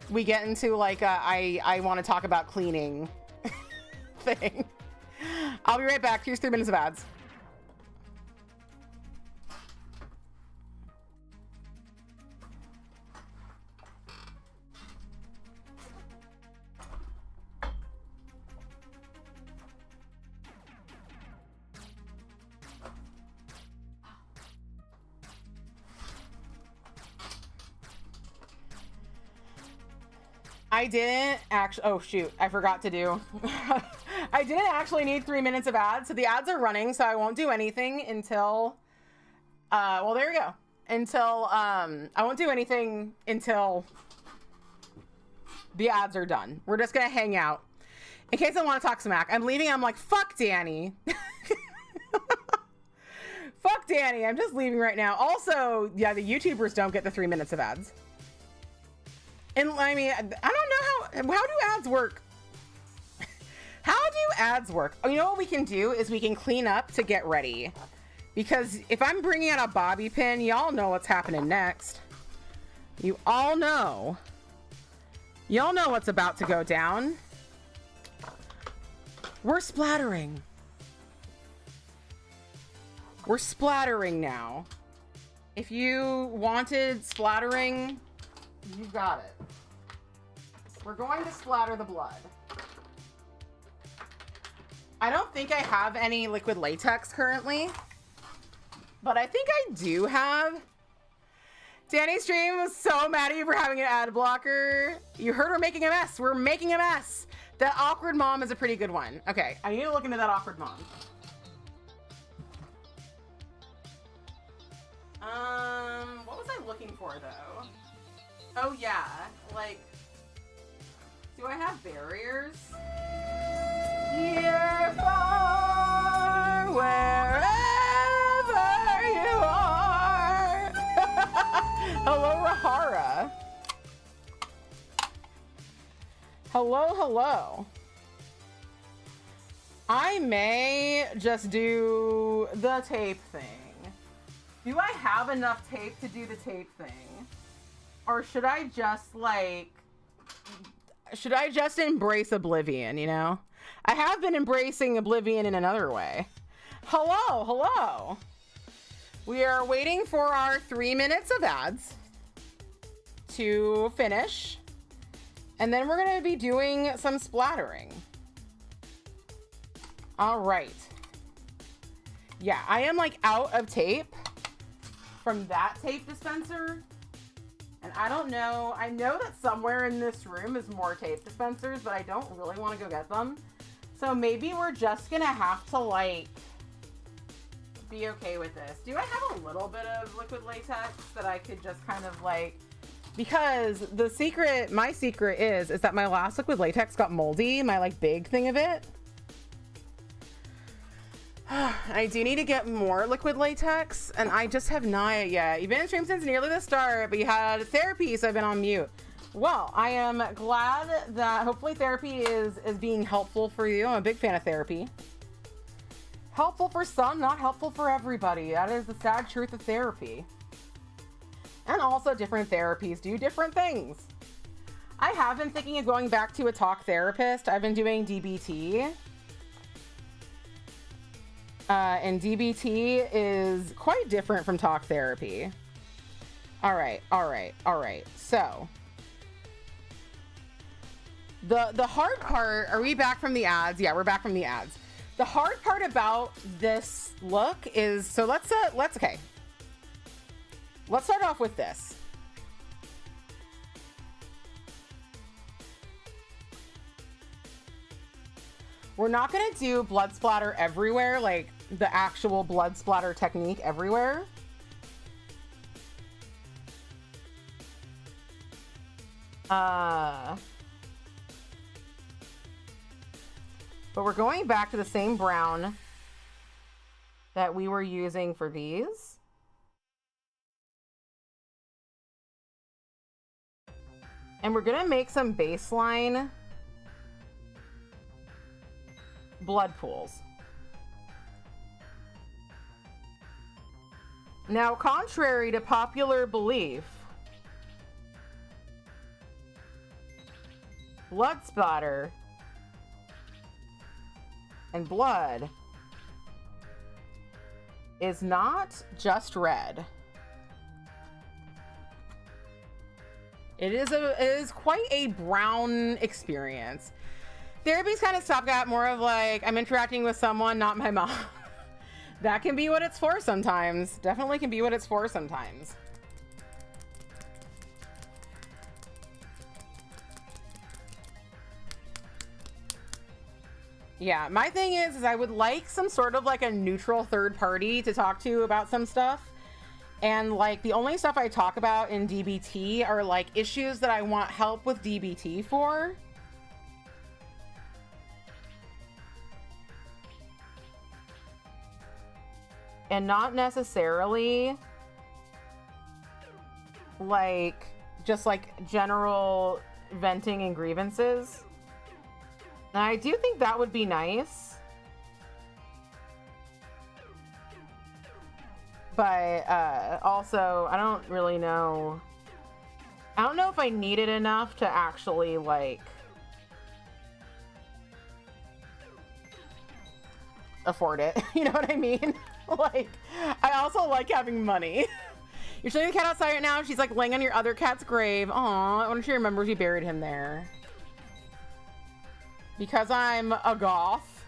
we get into like I want to talk about cleaning thing. I'll be right back. Here's 3 minutes of ads. I didn't actually, oh shoot, I forgot to do. I didn't actually need 3 minutes of ads, so the ads are running, so I won't do anything until, well, there you go. Until, I won't do anything until the ads are done. We're just gonna hang out. In case I want to talk smack, I'm leaving, I'm like, fuck Danny. Fuck Danny, I'm just leaving right now. Also, yeah, the YouTubers don't get the 3 minutes of ads. And I mean, I don't know how do ads work? How do ads work? Oh, you know what we can do is we can clean up to get ready. Because if I'm bringing out a bobby pin, y'all know what's happening next. You all know. Y'all know what's about to go down. We're splattering. We're splattering now. If you wanted splattering, you got it. We're going to splatter the blood. I don't think I have any liquid latex currently, but I think I do have. Danny's stream was so mad at you for having an ad blocker. You heard her making a mess. We're making a mess. That awkward mom is a pretty good one. Okay, I need to look into that awkward mom. What was I looking for though? Oh yeah, like, do I have barriers? You're far, wherever you are. Hello, Rahara. Hello, hello. I may just do the tape thing. Do I have enough tape to do the tape thing? Or should I just embrace oblivion, you know? I have been embracing oblivion in another way. Hello, hello. We are waiting for our 3 minutes of ads to finish. And then we're gonna be doing some splattering. All right. Yeah, I am like out of tape from that tape dispenser. And I don't know, I know that somewhere in this room is more tape dispensers, but I don't really want to go get them. So maybe we're just gonna have to like be okay with this. Do I have a little bit of liquid latex that I could just kind of like, because the secret, my secret is that my last liquid latex got moldy, my like big thing of it. I do need to get more liquid latex, and I just have not yet. You've been in stream since nearly the start, but you had therapy, so I've been on mute. Well, I am glad that hopefully therapy is being helpful for you. I'm a big fan of therapy. Helpful for some, not helpful for everybody. That is the sad truth of therapy. And also different therapies do different things. I have been thinking of going back to a talk therapist. I've been doing DBT. And DBT is quite different from talk therapy. All right. So the hard part, are we back from the ads? Yeah, we're back from the ads. The hard part about this look is, so let's start off with this. We're not going to do blood splatter everywhere, like the actual blood splatter technique everywhere. But we're going back to the same brown that we were using for these. And we're going to make some baseline blood pools. Now, contrary to popular belief, blood splatter and blood is not just red. It is quite a brown experience. Therapy's kind of stopgap, more of like, I'm interacting with someone, not my mom. That can be what it's for sometimes. Definitely can be what it's for sometimes. Yeah, my thing is I would like some sort of like a neutral third party to talk to about some stuff. And like the only stuff I talk about in DBT are like issues that I want help with DBT for. And not necessarily like just like general venting and grievances. And I do think that would be nice. But also, I don't really know. I don't know if I need it enough to actually like afford it. You know what I mean? Like, I also like having money. You're showing the cat outside right now. She's like laying on your other cat's grave. Aw, I wonder if she remembers you buried him there. Because I'm a goth.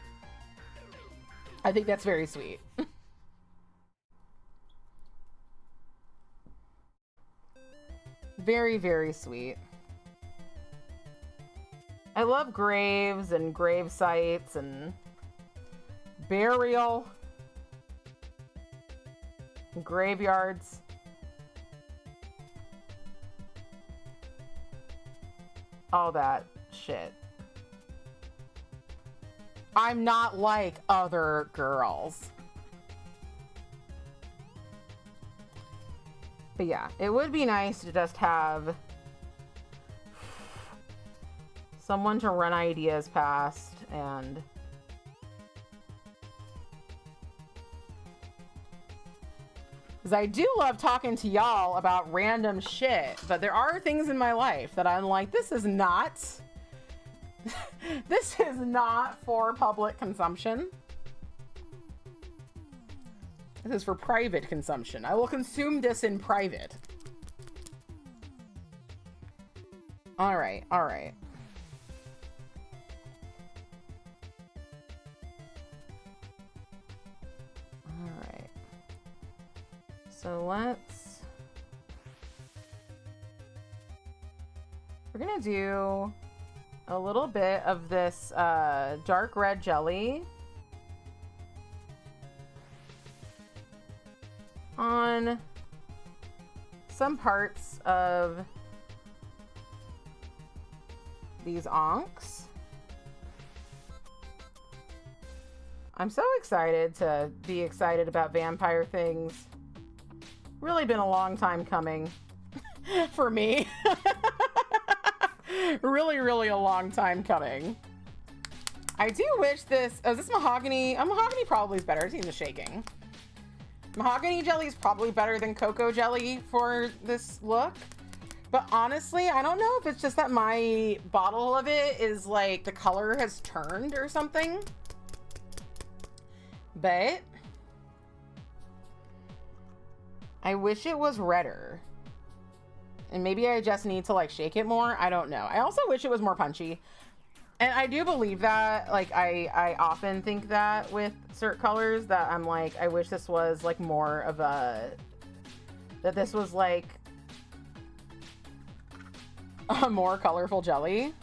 I think that's very sweet. Very, very sweet. I love graves and grave sites and burial. Graveyards. All that shit. I'm not like other girls. But yeah, it would be nice to just have someone to run ideas past and because I do love talking to y'all about random shit, but there are things in my life that I'm like, this is not this is not for public consumption. This is for private consumption. I will consume this in private. All right, all right. All right. So we're gonna do a little bit of this dark red jelly on some parts of these onks. I'm so excited to be excited about vampire things. Really been a long time coming for me. Really, really a long time coming. I do wish this, oh, is this mahogany? Mahogany probably is better. It seems the shaking. Mahogany jelly is probably better than cocoa jelly for this look. But honestly, I don't know if it's just that my bottle of it is like the color has turned or something. But I wish it was redder. And maybe I just need to like shake it more. I don't know. I also wish it was more punchy. And I do believe that, like, I often think that with certain colors that I'm like, I wish this was like more of a, that this was like a more colorful jelly.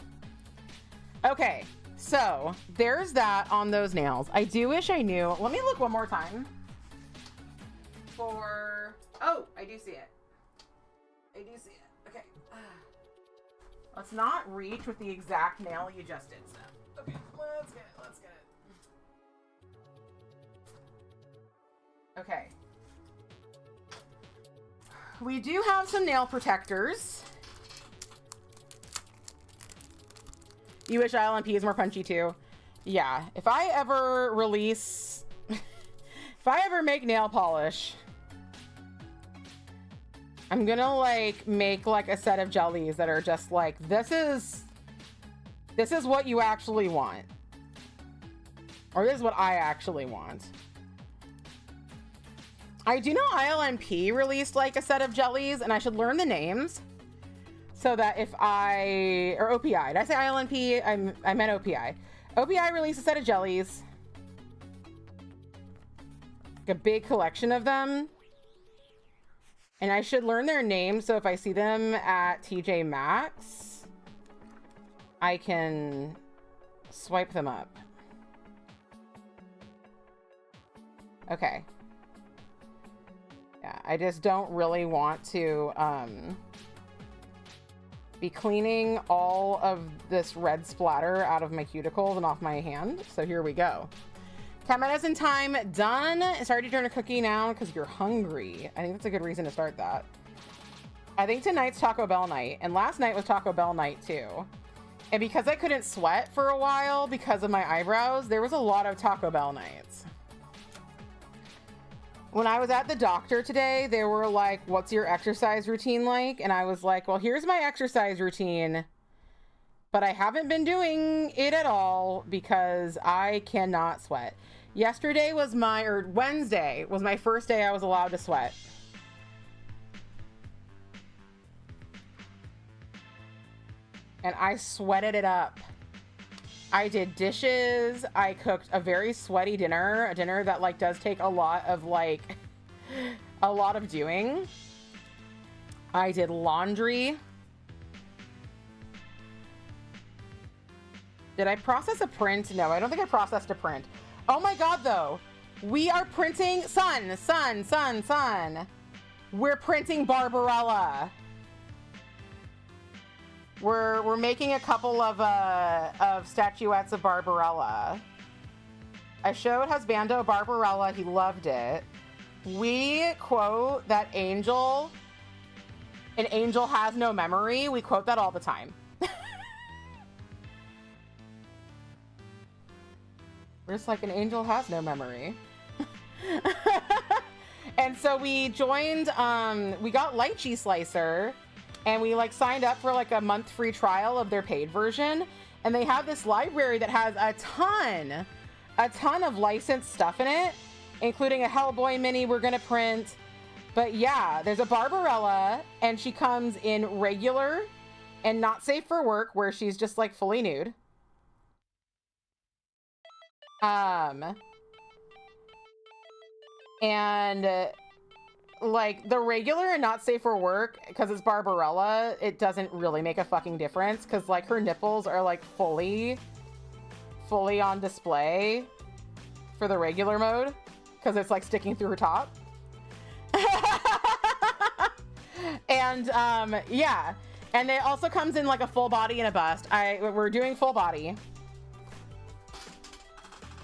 Okay, so there's that on those nails. I do wish I knew. Let me look one more time for, oh, I do see it. I do see it. Okay. Let's not reach with the exact nail you just did, Steph. Okay, let's get it. Let's get it. Okay. We do have some nail protectors. You wish ILMP is more punchy too. Yeah, if I ever release, if I ever make nail polish, I'm gonna like make like a set of jellies that are just like, this is what you actually want. Or this is what I actually want. I do know ILMP released like a set of jellies, and I should learn the names so that if I, or OPI, did I say ILMP? I meant OPI. OPI released a set of jellies. Like a big collection of them. And I should learn their names, so if I see them at TJ Maxx, I can swipe them up. Okay. Yeah, I just don't really want to be cleaning all of this red splatter out of my cuticles and off my hand. So here we go. 10 minutes in time, done. Sorry to turn a cookie now because you're hungry. I think that's a good reason to start that. I think tonight's Taco Bell night, and last night was Taco Bell night too. And because I couldn't sweat for a while because of my eyebrows, there was a lot of Taco Bell nights. When I was at the doctor today, they were like, what's your exercise routine like? And I was like, well, here's my exercise routine. But I haven't been doing it at all because I cannot sweat. Yesterday was Wednesday was my first day I was allowed to sweat. And I sweated it up. I did dishes. I cooked a very sweaty dinner, a dinner that like does take a lot of like, a lot of doing. I did laundry. Did I process a print? No, I don't think I processed a print. Oh my God, though. We are printing, son. We're printing Barbarella. We're making a couple of statuettes of Barbarella. I showed Husbando Barbarella. He loved it. We quote that angel, an angel has no memory. We quote that all the time. We're just like, an angel has no memory. And so we joined, we got Lychee Slicer, and we like signed up for like a month free trial of their paid version. And they have this library that has a ton of licensed stuff in it, including a Hellboy mini we're gonna print. But yeah, there's a Barbarella, and she comes in regular and not safe for work, where she's just like fully nude. And like the regular and not safe for work, because it's Barbarella, it doesn't really make a fucking difference, because like her nipples are like fully on display for the regular mode, because it's like sticking through her top. And yeah, and it also comes in like a full body and a bust. We're doing full body.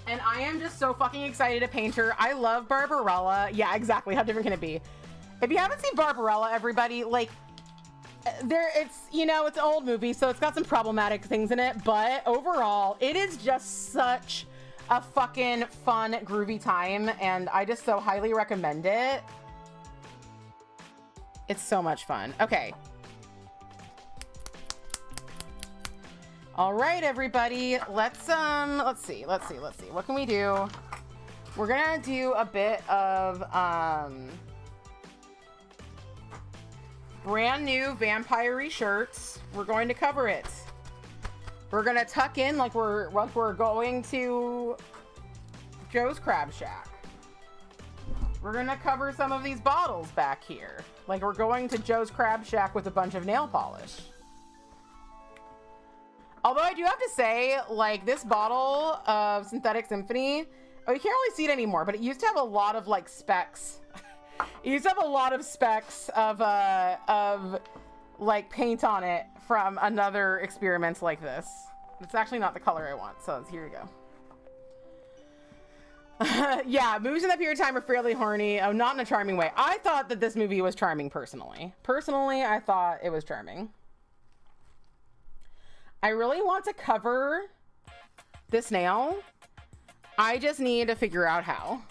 And I am just so fucking excited to paint her. I love Barbarella. Yeah, exactly. How different can it be? If you haven't seen Barbarella, everybody, like, it's, you know, it's an old movie, so it's got some problematic things in it, but overall, it is just such a fucking fun, groovy time, and I just so highly recommend it. It's so much fun. Okay. All right, everybody, let's see. What can we do? We're gonna do a bit of, brand new vampire-y shirts. We're going to cover it. We're gonna tuck in like we're going to Joe's Crab Shack. We're gonna cover some of these bottles back here. Like we're going to Joe's Crab Shack with a bunch of nail polish. Although I do have to say, like, this bottle of Synthetic Symphony, oh, you can't really see it anymore, but it used to have a lot of, like, specks. It used to have a lot of specks of like, paint on it from another experiment like this. It's actually not the color I want, so here you go. Yeah, movies in that period of time are fairly horny. Oh, not in a charming way. I thought that this movie was charming, personally. Personally, I thought it was charming. I really want to cover this nail. I just need to figure out how.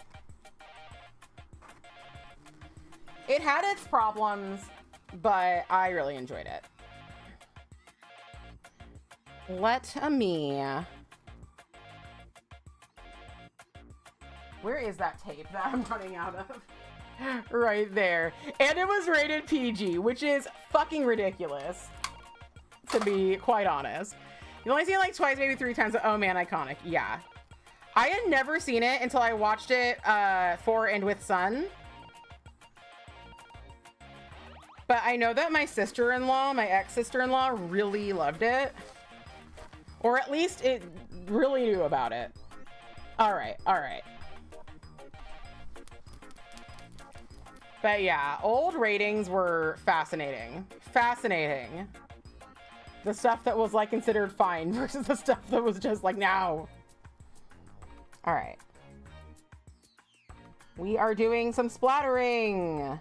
It had its problems, but I really enjoyed it. Let me... Where is that tape that I'm running out of? Right there. And it was rated PG, which is fucking ridiculous, to be quite honest. You've only seen it like twice, maybe 3 times. Oh man, iconic. Yeah. I had never seen it until I watched it for and with Sun. But I know that my sister-in-law, my ex-sister-in-law, really loved it. Or at least it really knew about it. All right, all right. But yeah, old ratings were fascinating. Fascinating. The stuff that was like considered fine versus the stuff that was just like, no. All right. We are doing some splattering.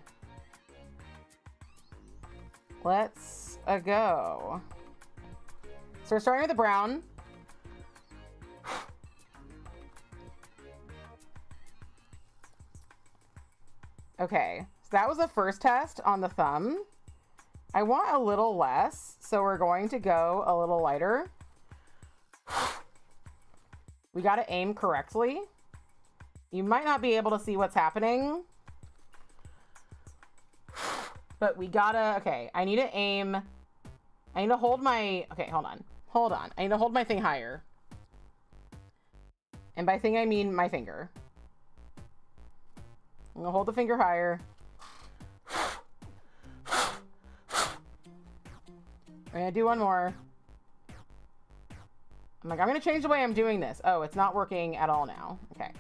Let's go. So we're starting with the brown. Okay, so that was the first test on the thumb. I want a little less, so we're going to go a little lighter. We got to aim correctly. You might not be able to see what's happening, but we gotta, okay, I need to aim. I need to hold my, okay, hold on. Hold on. I need to hold my thing higher. And by thing, I mean my finger. I'm gonna hold the finger higher. I'm gonna do one more. I'm like, I'm gonna change the way I'm doing this. Oh, it's not working at all now. Okay.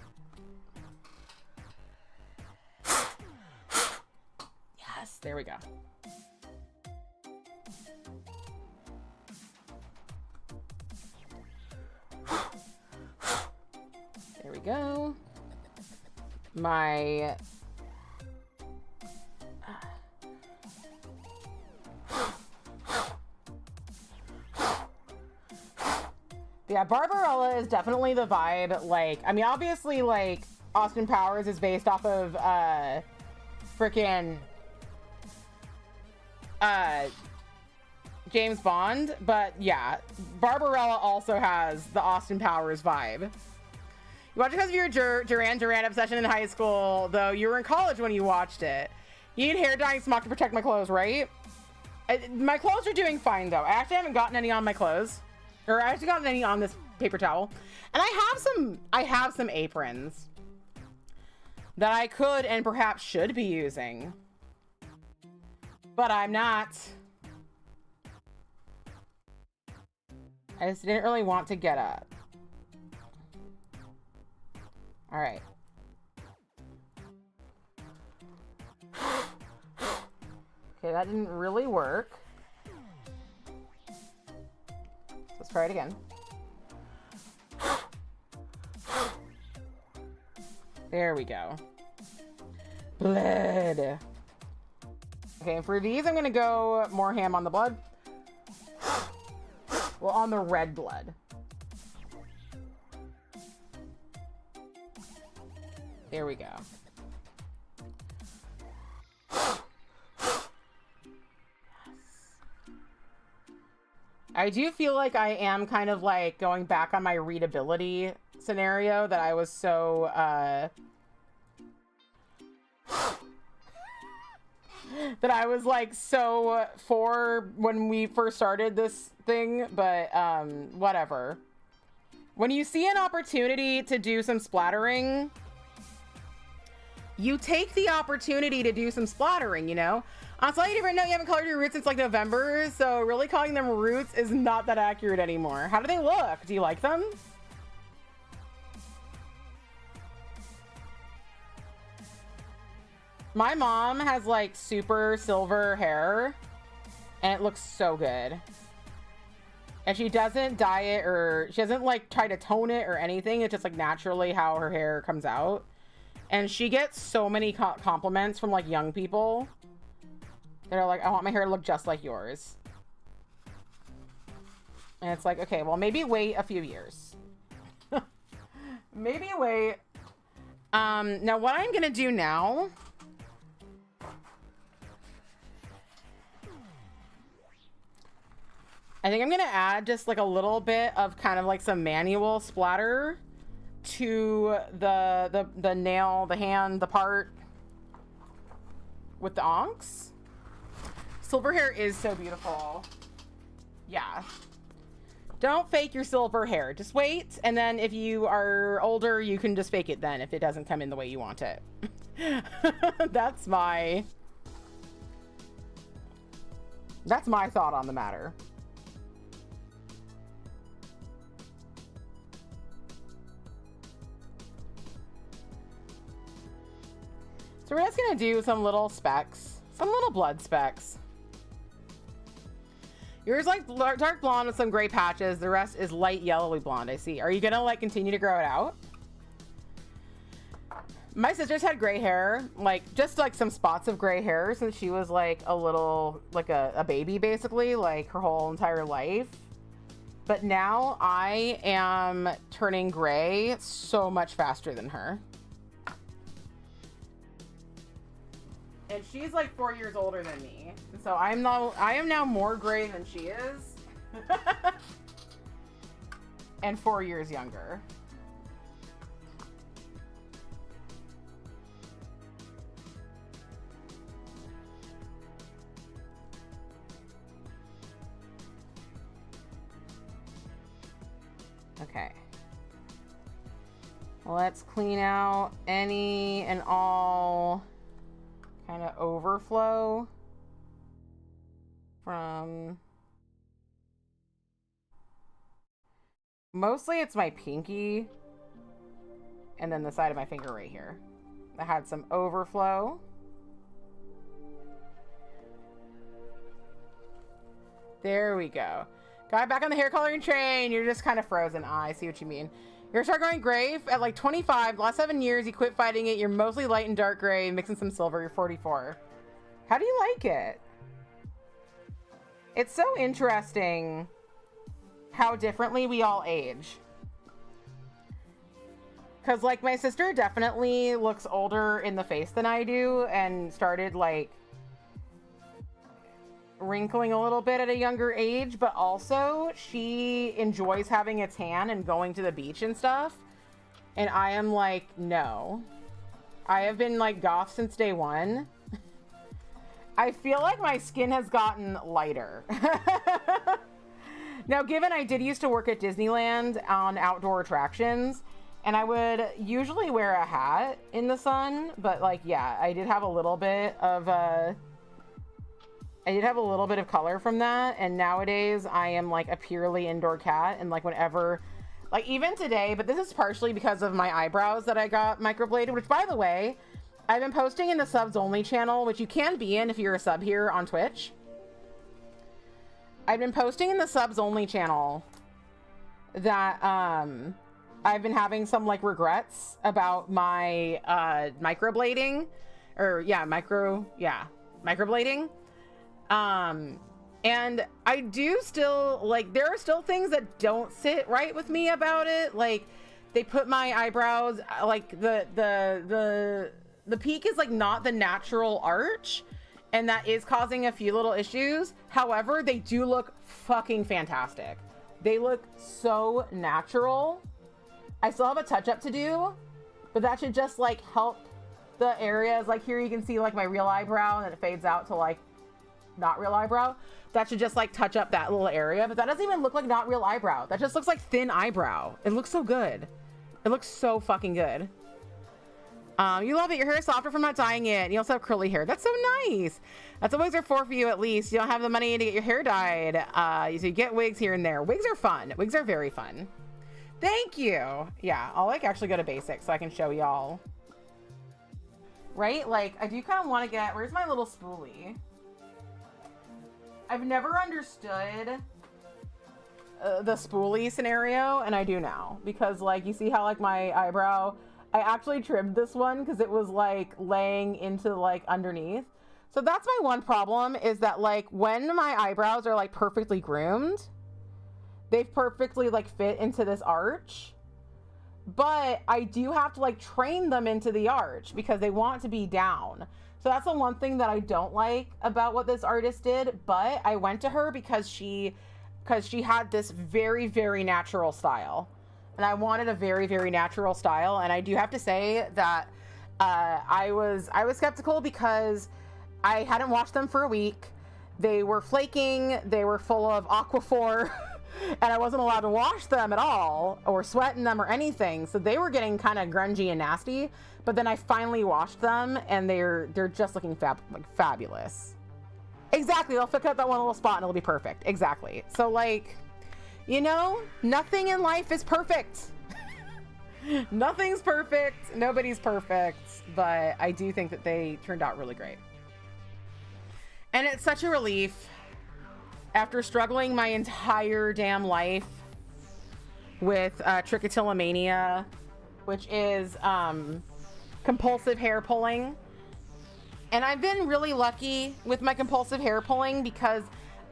Yes, there we go. There we go. My yeah, Barbarella is definitely the vibe. Like, I mean, obviously, like, Austin Powers is based off of freaking James Bond, but yeah, Barbarella also has the Austin Powers vibe. You watched it because of your Duran Duran obsession in high school, though you were in college when you watched it. You need hair dyeing smock to protect my clothes, right? My clothes are doing fine, though. I actually haven't gotten any on my clothes. Or I actually gotten any on this paper towel. And I have some aprons that I could and perhaps should be using. But I'm not. I just didn't really want to get up. All right. Okay, that didn't really work. Let's try it again. There we go. Blood. Okay, and for these, I'm gonna go more ham on the blood. Well, on the red blood. There we go. I do feel like I am kind of like going back on my readability scenario that I was so, that I was like so for when we first started this thing, but whatever. When you see an opportunity to do some splattering, you take the opportunity to do some splattering, you know? On a slightly different note, you haven't colored your roots since like November, so really calling them roots is not that accurate anymore. How do they look? Do you like them? My mom has like super silver hair and it looks so good. And she doesn't dye it or she doesn't like try to tone it or anything. It's just like naturally how her hair comes out. And she gets so many compliments from like young people. They're like, I want my hair to look just like yours. And it's like, okay, well, maybe wait a few years. Maybe wait. Now what I'm gonna do now, I think I'm gonna add just like a little bit of kind of like some manual splatter to the nail, the hand, the part with the onks. Silver hair is so beautiful. Yeah. Don't fake your silver hair. Just wait, and then if you are older, you can just fake it then if it doesn't come in the way you want it. That's my thought on the matter. So we're just gonna do some little specks, some little blood specks. Yours like dark blonde with some gray patches. The rest is light yellowy blonde, I see. Are you gonna like continue to grow it out? My sister's had gray hair, like just like some spots of gray hair since she was like a little, like a baby basically, like her whole entire life. But now I am turning gray so much faster than her. And she's like 4 years older than me. So I am now more gray than she is. And 4 years younger. Okay. Let's clean out any and all kind of overflow from, mostly it's my pinky and then the side of my finger right here. I had some overflow. There we go. Got back on the hair coloring train. You're just kind of frozen. I see what you mean. You're gonna start going gray at like 25. The last 7 years, you quit fighting it. You're mostly light and dark gray, mixing some silver. You're 44. How do you like it? It's so interesting how differently we all age. Because like my sister definitely looks older in the face than I do and started like wrinkling a little bit at a younger age, but also she enjoys having a tan and going to the beach and stuff. And I am like, no. I have been like goth since day one. I feel like my skin has gotten lighter. Now, given I did used to work at Disneyland on outdoor attractions, and I would usually wear a hat in the sun, but like, yeah, I did have a little bit of color from that, and nowadays I am like a purely indoor cat, and like whenever, like even today, but this is partially because of my eyebrows that I got microbladed, which by the way, I've been posting in the subs only channel, which you can be in if you're a sub here on Twitch. I've been posting in the subs only channel that I've been having some like regrets about my microblading, or yeah, microblading. And I do still, like, there are still things that don't sit right with me about it. Like, they put my eyebrows, like, the peak is, like, not the natural arch, and that is causing a few little issues. However, they do look fucking fantastic. They look so natural. I still have a touch-up to do, but that should just, like, help the areas. Like, here you can see, like, my real eyebrow, and then it fades out to, like, not real eyebrow. That should just like touch up that little area, but that doesn't even look like not real eyebrow. That just looks like thin eyebrow. It looks so good. It looks so fucking good. You love it. Your hair is softer from not dyeing it. You also have curly hair. That's so nice. That's what wigs are for you, at least. You don't have the money to get your hair dyed. So you get wigs here and there. Wigs are fun. Wigs are very fun. Thank you. Yeah, I'll like actually go to basics so I can show y'all. Right? Like, I do kind of want to get, where's my little spoolie? I've never understood the spoolie scenario, and I do now, because like you see how like my eyebrow, I actually trimmed this one because it was like laying into like underneath. So that's my one problem, is that like when my eyebrows are like perfectly groomed, they perfectly like fit into this arch, but I do have to like train them into the arch because they want to be down. So that's the one thing that I don't like about what this artist did, but I went to her because she had this very, very natural style. And I wanted a very, very natural style. And I do have to say that I was skeptical because I hadn't washed them for a week. They were flaking, they were full of Aquaphor, and I wasn't allowed to wash them at all or sweat in them or anything. So they were getting kind of grungy and nasty. But then I finally washed them, and they're just looking fabulous. Exactly, they'll pick up that one little spot and it'll be perfect. Exactly. So like, you know, nothing in life is perfect. Nothing's perfect. Nobody's perfect. But I do think that they turned out really great. And it's such a relief after struggling my entire damn life with trichotillomania, which is compulsive hair pulling. And I've been really lucky with my compulsive hair pulling because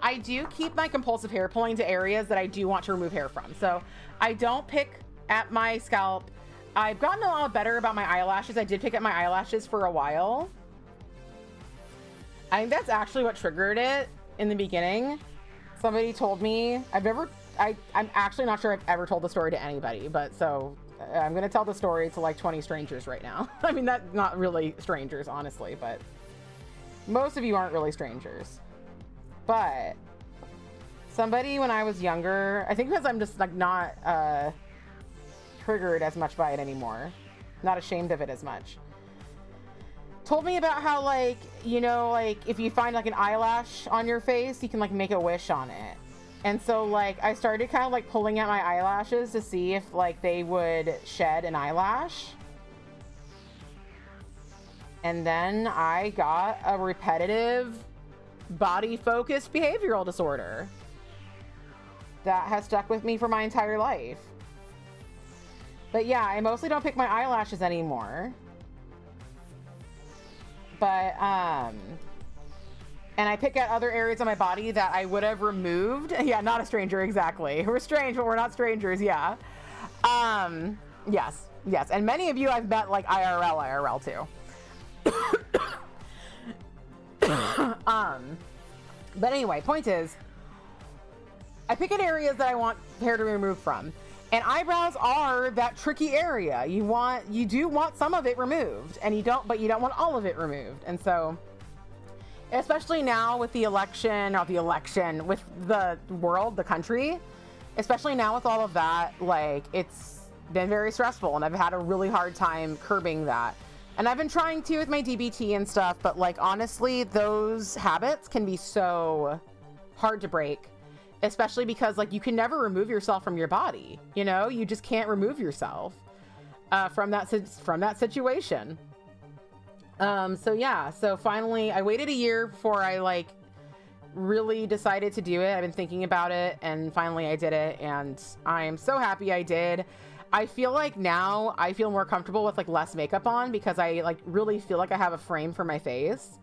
I do keep my compulsive hair pulling to areas that I do want to remove hair from. So I don't pick at my scalp. I've gotten a lot better about my eyelashes. I did pick at my eyelashes for a while. I think that's actually what triggered it in the beginning. Somebody told me, I'm actually not sure I've ever told the story to anybody, but so I'm going to tell the story to like 20 strangers right now. I mean, that's not really strangers, honestly, but most of you aren't really strangers. But somebody when I was younger, I think because I'm just like not triggered as much by it anymore, not ashamed of it as much, told me about how like, you know, like if you find like an eyelash on your face, you can like make a wish on it. And so like I started kind of like pulling at my eyelashes to see if like they would shed an eyelash. And then I got a repetitive body focused behavioral disorder that has stuck with me for my entire life. But yeah, I mostly don't pick my eyelashes anymore. But and I pick at other areas of my body that I would have removed. Yeah, not a stranger, exactly. We're strange, but we're not strangers, yeah. Yes. And many of you I've met like IRL too. But anyway, point is, I pick at areas that I want hair to be removed from. And eyebrows are that tricky area. You do want some of it removed, and you don't want all of it removed. And so, especially now with the election, with the world, the country, especially now with all of that, like it's been very stressful, and I've had a really hard time curbing that. And I've been trying to with my DBT and stuff, but like honestly, those habits can be so hard to break. Especially because like you can never remove yourself from your body, you know, you just can't remove yourself from that situation. So yeah, so finally I waited a year before I like really decided to do it. I've been thinking about it, and finally I did it, and I am so happy I did. I feel like now I feel more comfortable with like less makeup on because I like really feel like I have a frame for my face.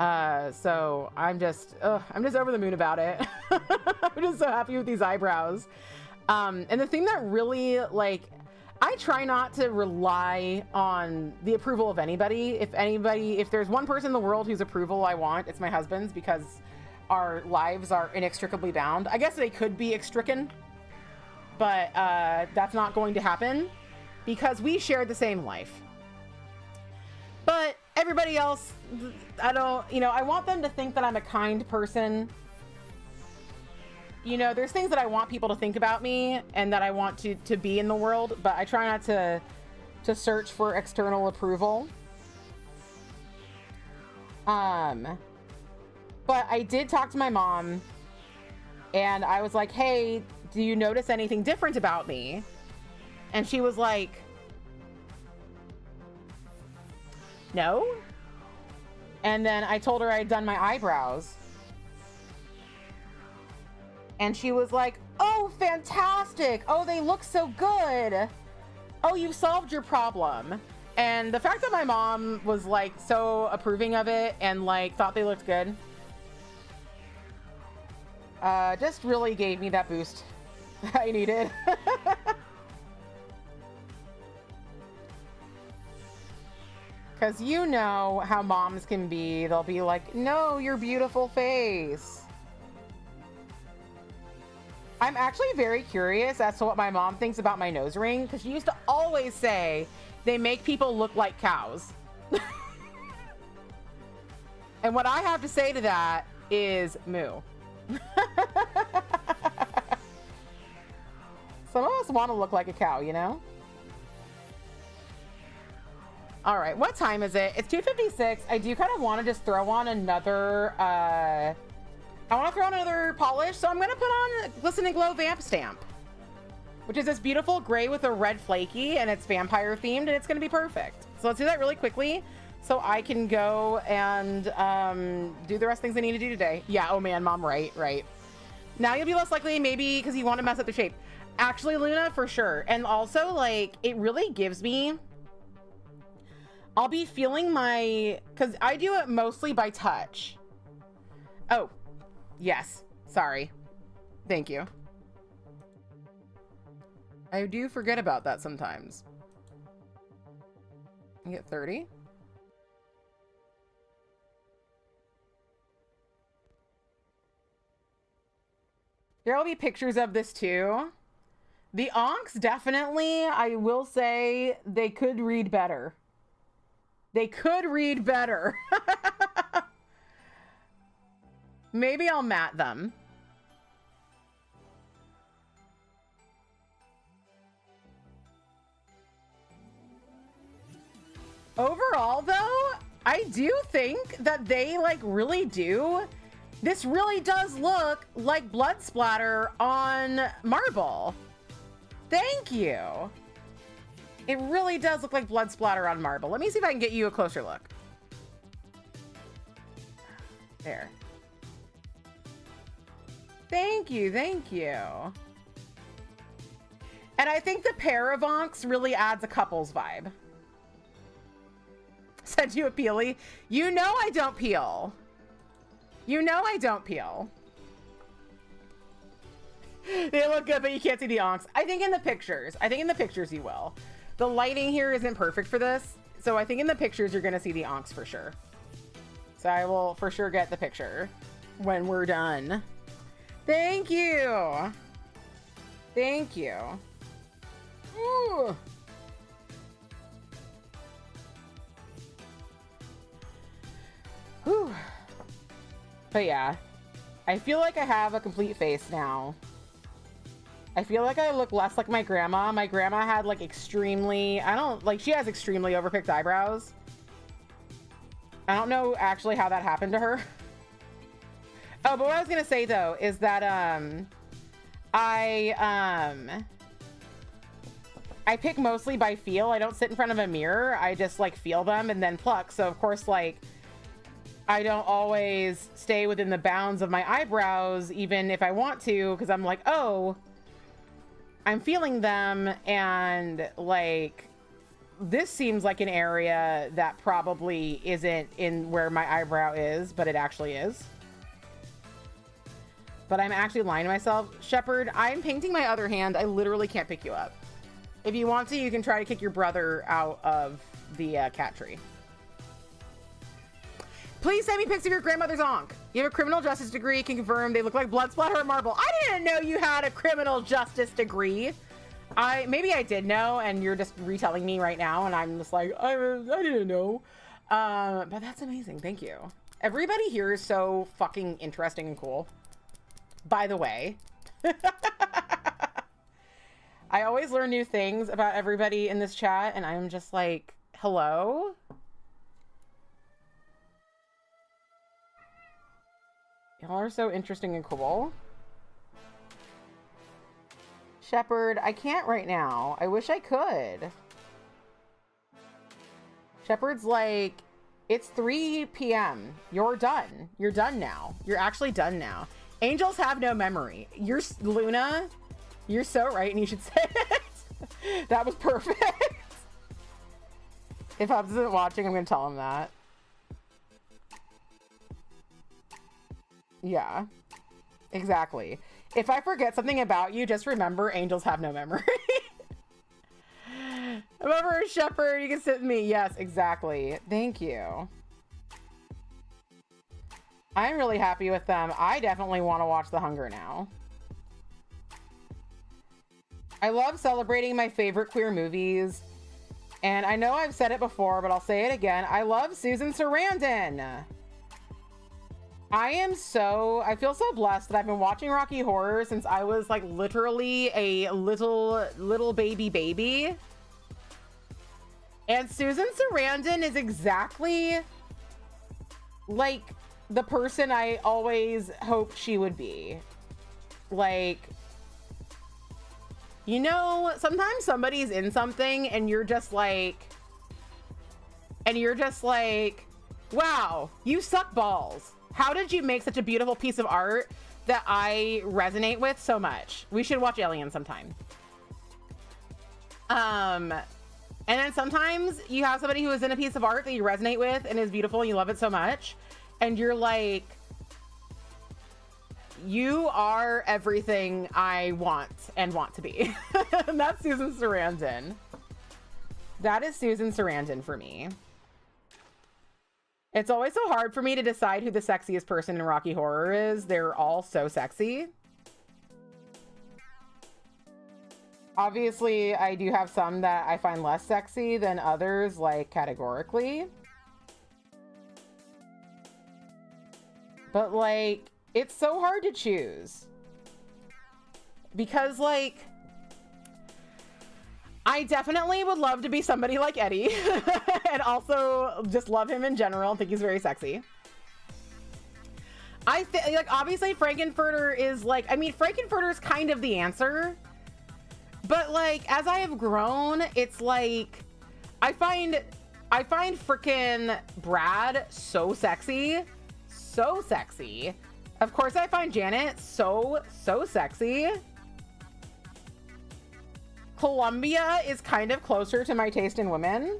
So I'm just over the moon about it. I'm just so happy with these eyebrows. And the thing that really, like, I try not to rely on the approval of anybody. If there's one person in the world whose approval I want, it's my husband's, because our lives are inextricably bound. I guess they could be extrican, but that's not going to happen because we share the same life. But everybody else, I want them to think that I'm a kind person. There's things that I want people to think about me and that I want to be in the world, but I try not to search for external approval. But I did talk to my mom and I was like, hey, do you notice anything different about me? And she was like, no. And then I told her I'd done my eyebrows. And she was like, oh, fantastic. Oh, they look so good. Oh, you solved your problem. And the fact that my mom was like so approving of it and like thought they looked good, just really gave me that boost I needed. Because you know how moms can be. They'll be like, no, your beautiful face. I'm actually very curious as to what my mom thinks about my nose ring, because she used to always say they make people look like cows. And what I have to say to that is moo. Some of us want to look like a cow, you know? All right, what time is it? It's 2:56. I do kind of want to just throw on another, I want to throw on another polish, so I'm going to put on Glisten and Glow Vamp Stamp, which is this beautiful gray with a red flaky, and it's vampire themed, and it's going to be perfect. So let's do that really quickly so I can go and do the rest of things I need to do today. Yeah, oh man, mom, right. Now you'll be less likely, maybe because you want to mess up the shape. Actually, Luna, for sure. And also, like, it really gives me... I'll be feeling because I do it mostly by touch. Oh, yes. Sorry. Thank you. I do forget about that sometimes. I get 30. There will be pictures of this too. The onks, definitely, I will say they could read better. They could read better. Maybe I'll matte them. Overall, though, I do think that they, like, really do. This really does look like blood splatter on marble. Thank you. It really does look like blood splatter on marble. Let me see if I can get you a closer look. There. Thank you, thank you. And I think the pair of onks really adds a couple's vibe. Sent you a peely. You know I don't peel. You know I don't peel. They look good, but you can't see the onks. I think in the pictures you will. The lighting here isn't perfect for this, so I think in the pictures you're gonna see the onks for sure. So I will for sure get the picture when we're done. Thank you. Thank you. Ooh. Whew. But yeah, I feel like I have a complete face now. I feel like I look less like my grandma. My grandma had like extremely, she has extremely overpicked eyebrows. I don't know actually how that happened to her. Oh, but what I was gonna say though is that I pick mostly by feel. I don't sit in front of a mirror. I just like feel them and then pluck. So of course, like, I don't always stay within the bounds of my eyebrows, even if I want to, because I'm like, oh, I'm feeling them, and like this seems like an area that probably isn't in where my eyebrow is, but it actually is. But I'm actually lying to myself. Shepherd, I'm painting my other hand. I literally can't pick you up. If you want to, you can try to kick your brother out of the cat tree. Please send me pics of your grandmother's onk. You have a criminal justice degree, can confirm they look like blood splatter or marble. I didn't know you had a criminal justice degree. Maybe I did know, and you're just retelling me right now, and I'm just like, I didn't know. But that's amazing. Thank you. Everybody here is so fucking interesting and cool. By the way. I always learn new things about everybody in this chat, and I'm just like, hello? Y'all are so interesting and cool. Shepherd, I can't right now. I wish I could. Shepherd's like, it's 3 p.m. You're done. You're done now. You're actually done now. Angels have no memory. You're Luna. You're so right, and you should say it. That was perfect. If Hubs isn't watching, I'm gonna tell him that. Yeah, exactly. If I forget something about you, just remember angels have no memory. Remember, Shepherd, you can sit with me. Yes, exactly. Thank you. I'm really happy with them. I definitely want to watch The Hunger now. I love celebrating my favorite queer movies. And I know I've said it before, but I'll say it again. I love Susan Sarandon. I feel so blessed that I've been watching Rocky Horror since I was like literally a little baby. And Susan Sarandon is exactly like the person I always hoped she would be. Like, you know, sometimes somebody's in something and you're just like, wow, you suck balls. How did you make such a beautiful piece of art that I resonate with so much? We should watch Alien sometime. And then sometimes you have somebody who is in a piece of art that you resonate with and is beautiful and you love it so much. And you're like, you are everything I want to be. And that's Susan Sarandon. That is Susan Sarandon for me. It's always so hard for me to decide who the sexiest person in Rocky Horror is. They're all so sexy. Obviously, I do have some that I find less sexy than others, like categorically. But like, it's so hard to choose. Because like, I definitely would love to be somebody like Eddie and also just love him in general. Think he's very sexy. I think like obviously Frankenfurter is like, I mean, Frankenfurter is kind of the answer, but like as I have grown, it's like I find freaking Brad so sexy, so sexy. Of course, I find Janet so sexy. Columbia is kind of closer to my taste in women.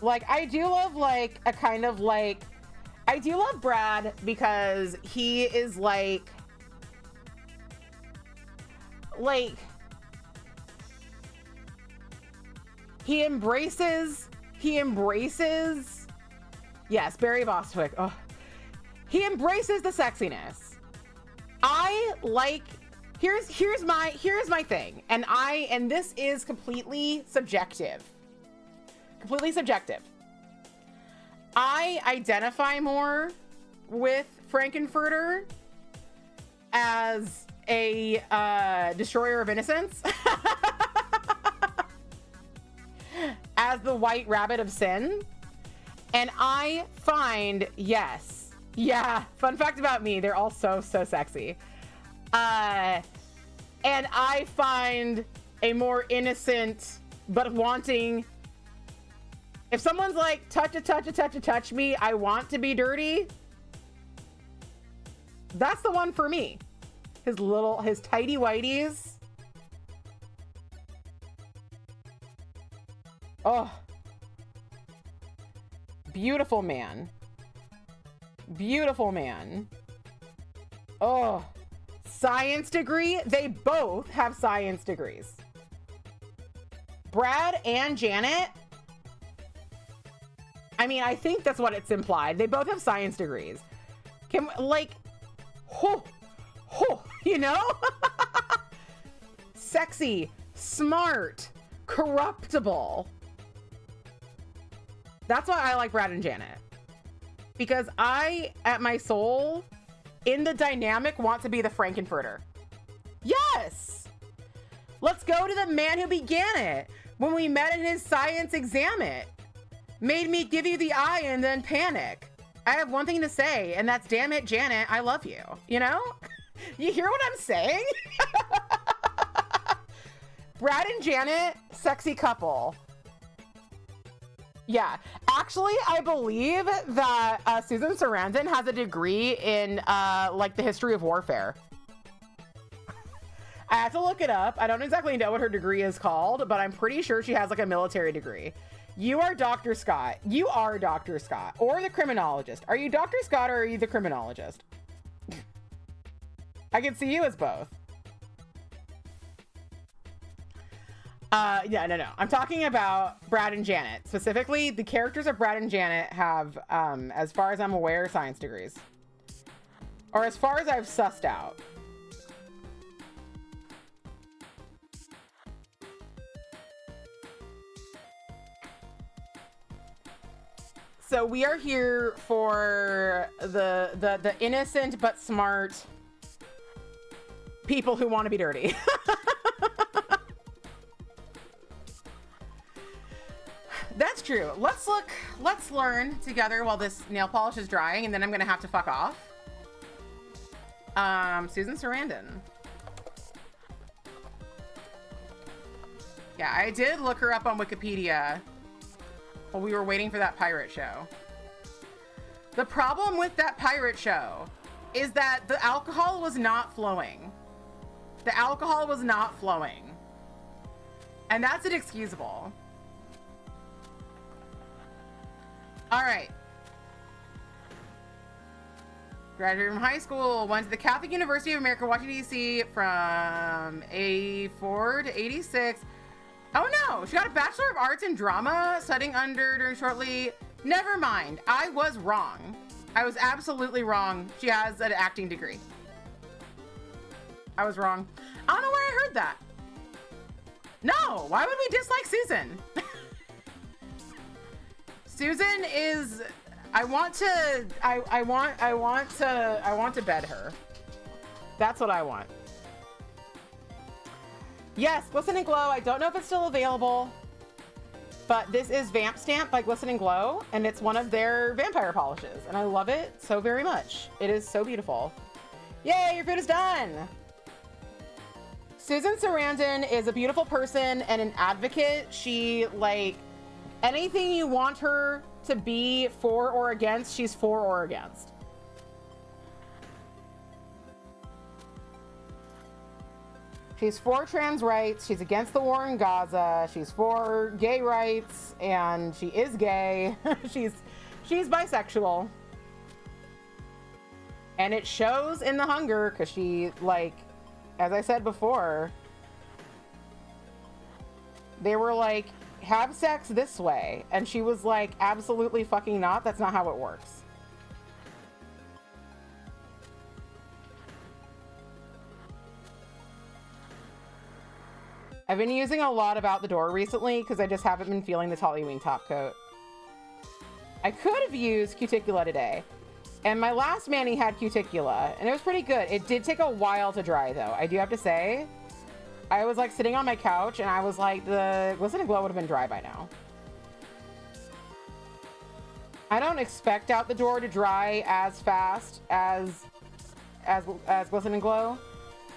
Like, I do love, like, a kind of, like... I do love Brad because he is, like... He embraces... Yes, Barry Bostwick. Oh. He embraces the sexiness. I like, here's my thing, and this is completely subjective. I identify more with Frankenfurter as a destroyer of innocence, as the white rabbit of sin, and I find, yes. Yeah, fun fact about me, they're all so sexy. And I find a more innocent, but wanting... If someone's like, touch me, I want to be dirty. That's the one for me. his tidy whities. Oh, beautiful man. Beautiful man. Oh, science degree. They both have science degrees. Brad and Janet. I mean, I think that's what it's implied. They both have science degrees. Can, like, you know? Sexy, smart, corruptible. That's why I like Brad and Janet. Because I, at my soul, in the dynamic, want to be the Frankenfurter. Yes! Let's go to the man who began it. When we met in his science exam, it made me give you the eye and then panic. I have one thing to say, and that's, damn it, Janet, I love you. You know? You hear what I'm saying? Brad and Janet, sexy couple. Yeah, actually, I believe that Susan Sarandon has a degree in like the history of warfare. I have to look it up. I don't exactly know what her degree is called, but I'm pretty sure she has like a military degree. You are Dr. Scott. You are Dr. Scott, or the criminologist. Are you Dr. Scott or are you the criminologist? I can see you as both. Yeah, no. I'm talking about Brad and Janet. Specifically, the characters of Brad and Janet have, as far as I'm aware, science degrees. Or as far as I've sussed out. So we are here for the innocent but smart people who want to be dirty. That's true. Let's learn together while this nail polish is drying, and then I'm gonna have to fuck off. Susan Sarandon. Yeah, I did look her up on Wikipedia while we were waiting for that pirate show. The problem with that pirate show is that the alcohol was not flowing. The alcohol was not flowing. And that's inexcusable. All right. Graduated from high school, went to the Catholic University of America, Washington, D.C. from 84 to 86. Oh no, she got a Bachelor of Arts in Drama, studying under during shortly. Never mind, I was wrong. I was absolutely wrong. She has an acting degree. I was wrong. I don't know where I heard that. No, why would we dislike Susan? Susan is, I want to bed her. That's what I want. Yes, Glisten and Glow. I don't know if it's still available, but this is Vamp Stamp by Glisten and Glow, and it's one of their vampire polishes, and I love it so very much. It is so beautiful. Yay, your food is done. Susan Sarandon is a beautiful person and an advocate. She, like, anything you want her to be for or against, she's for or against. She's for trans rights, she's against the war in Gaza, she's for gay rights, and she is gay. she's bisexual. And it shows in The Hunger, because she, like, as I said before, they were like, have sex this way. And she was like, absolutely fucking not. That's not how it works. I've been using a lot of Out the Door recently because I just haven't been feeling this Halloween top coat. I could have used Cuticula today. And my last mani had Cuticula, and it was pretty good. It did take a while to dry, though. I do have to say. I was, like, sitting on my couch, and I was like, the Glisten and Glow would have been dry by now. I don't expect Out the Door to dry as fast as Glisten and Glow.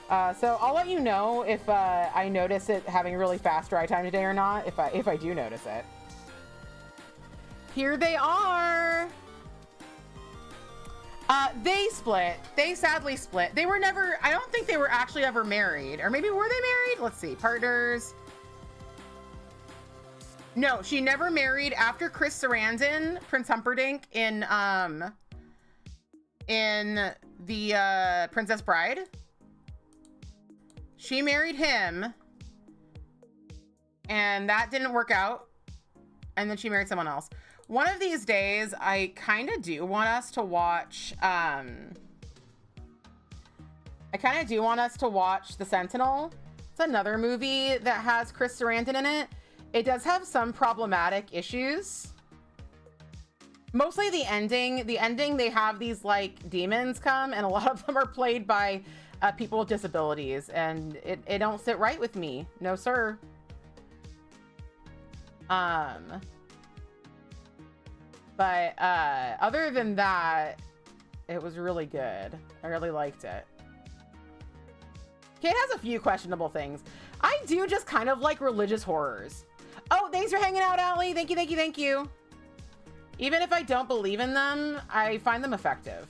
So I'll let you know if I notice it having a really fast dry time today or not, if I do notice it. Here they are. They split. They sadly split. They were never, I don't think they were actually ever married. Or maybe were they married? Let's see. Partners. No, she never married after Chris Sarandon, Prince Humperdinck in the Princess Bride. She married him. And that didn't work out. And then she married someone else. One of these days, I kind of do want us to watch, The Sentinel. It's another movie that has Chris Sarandon in it. It does have some problematic issues. Mostly the ending. The ending, they have these, like, demons come, and a lot of them are played by people with disabilities, and it don't sit right with me. No, sir. But other than that, it was really good. I really liked it. Okay, it has a few questionable things. I do just kind of like religious horrors. Oh, thanks for hanging out, Allie. Thank you, thank you, thank you. Even if I don't believe in them, I find them effective.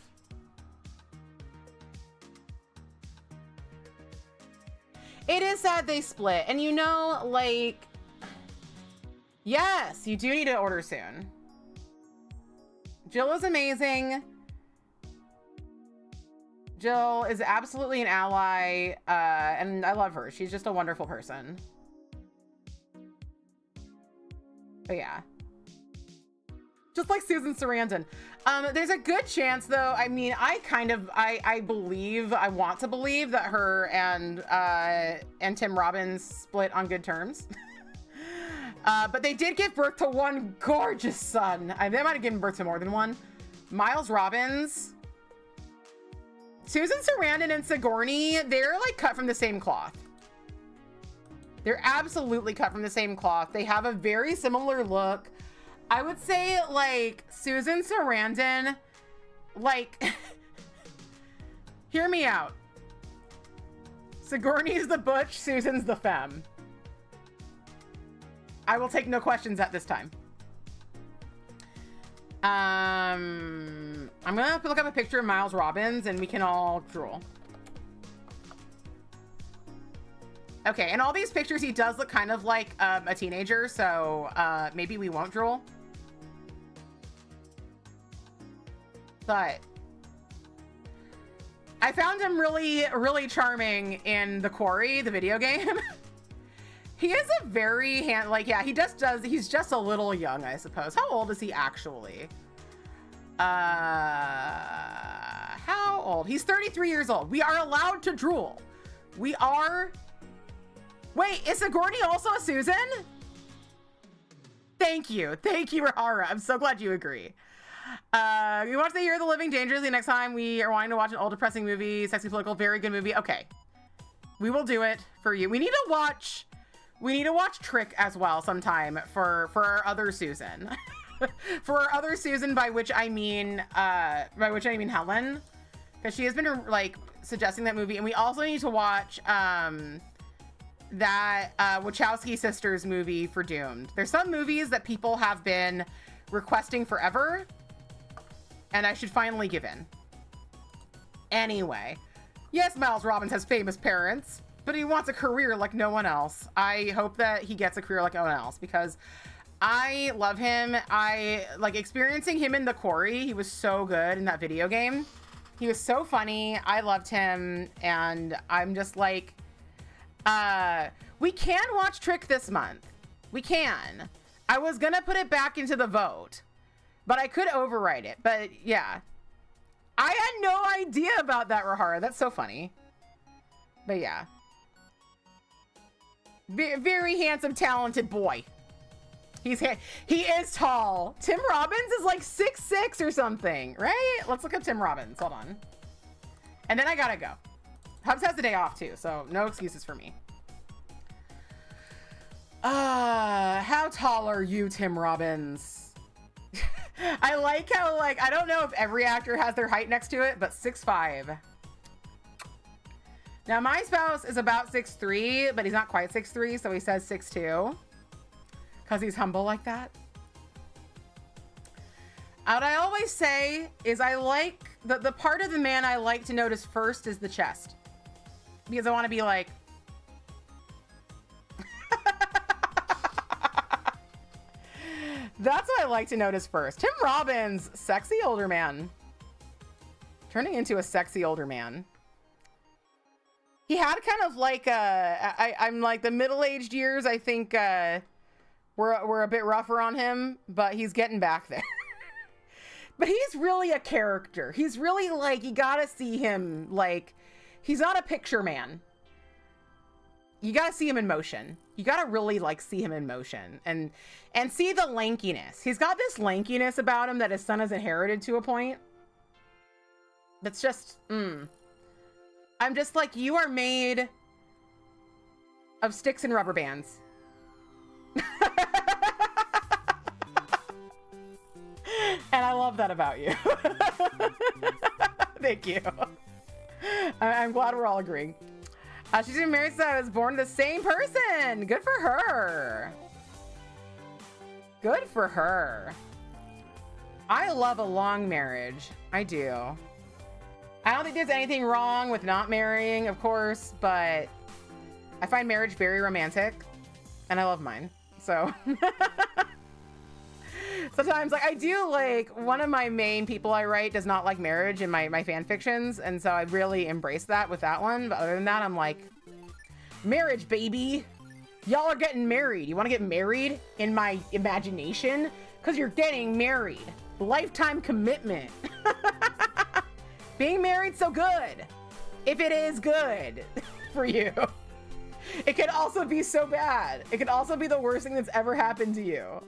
It is sad they split. And you know, like, yes, you do need to order soon. Jill is amazing. Jill is absolutely an ally, and I love her. She's just a wonderful person. But yeah. Just like Susan Sarandon. There's a good chance, though. I mean, I want to believe that her and Tim Robbins split on good terms. But they did give birth to one gorgeous son. They might have given birth to more than one. Miles Robbins. Susan Sarandon and Sigourney, they're like cut from the same cloth. They're absolutely cut from the same cloth. They have a very similar look. I would say, like, Susan Sarandon, like, hear me out. Sigourney's the butch, Susan's the femme. I will take no questions at this time. I'm gonna look up a picture of Miles Robbins and we can all drool. Okay, in all these pictures, he does look kind of like a teenager, so maybe we won't drool. But I found him really, really charming in The Quarry, the video game. He is a very yeah, he's just a little young, I suppose. How old is he actually? How old? He's 33 years old. We are allowed to drool. We are. Wait, is Sigourney also a Susan? Thank you, Rahara. I'm so glad you agree. We watch The Year of the Living Dangerously next time. We are wanting to watch an old depressing movie, sexy political, very good movie. Okay, we will do it for you. We need to watch Trick as well sometime for our other Susan. For our other Susan, by which I mean Helen, because she has been like suggesting that movie, and we also need to watch that Wachowski sisters movie for Doomed. There's some movies that people have been requesting forever, and I should finally give in. Anyway, yes, Miles Robbins has famous parents, but he wants a career like no one else. I hope that he gets a career like no one else, because I love him. I like experiencing him in The Quarry. He was so good in that video game. He was so funny. I loved him, and I'm just like, we can watch Trick this month. We can. I was gonna put it back into the vote, but I could overwrite it. But yeah, I had no idea about that, Rahara. That's so funny. But yeah, very handsome, talented boy. He is tall. Tim Robbins is like 6'6" or something, right? Let's look up Tim Robbins. Hold on. And then I gotta go. Hubs has the day off too, so no excuses for me. How tall are you, Tim Robbins? I like how, like, I don't know if every actor has their height next to it, but 6'5". Now my spouse is about 6'3", but he's not quite 6'3", so he says 6'2", because he's humble like that. What I always say is I like the part of the man I like to notice first is the chest. Because I want to be like... That's what I like to notice first. Tim Robbins, sexy older man. Turning into a sexy older man. He had kind of like I'm like the middle-aged years, I think were a bit rougher on him, but he's getting back there. But he's really a character. He's really like, you gotta see him like, he's not a picture man. You gotta see him in motion. You gotta really like see him in motion and see the lankiness. He's got this lankiness about him that his son has inherited to a point. That's just, I'm just like, you are made of sticks and rubber bands. And I love that about you. Thank you. I'm glad we're all agreeing. She's been married since I was born to the same person. Good for her. Good for her. I love a long marriage. I do. I don't think there's anything wrong with not marrying, of course, but I find marriage very romantic, and I love mine. So sometimes, like, I do, like, one of my main people I write does not like marriage in my fan fictions, and so I really embrace that with that one. But other than that, I'm like, marriage, baby. Y'all are getting married. You want to get married in my imagination? Because you're getting married. Lifetime commitment. Being married so good. If it is good for you. It could also be so bad. It could also be the worst thing that's ever happened to you.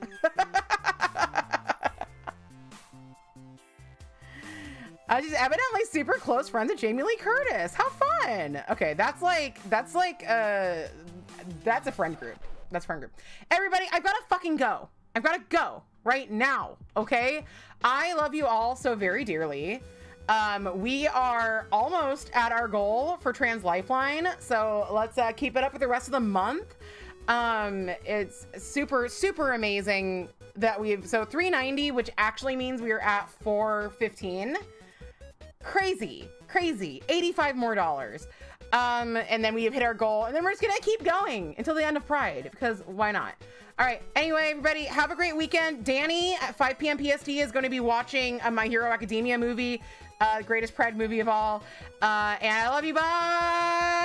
She's evidently super close friends with Jamie Lee Curtis. How fun. Okay, that's a friend group. That's a friend group. Everybody, I've got to fucking go. I've got to go right now, okay? I love you all so very dearly. We are almost at our goal for Trans Lifeline, so let's keep it up for the rest of the month. It's super, super amazing that so 390, which actually means we are at 415. Crazy, $85 more. And then we have hit our goal, and then we're just gonna keep going until the end of Pride, because why not? All right, anyway, everybody, have a great weekend. Danny at 5 p.m. PST is going to be watching a My Hero Academia movie, greatest Pride movie of all. And I love you, bye!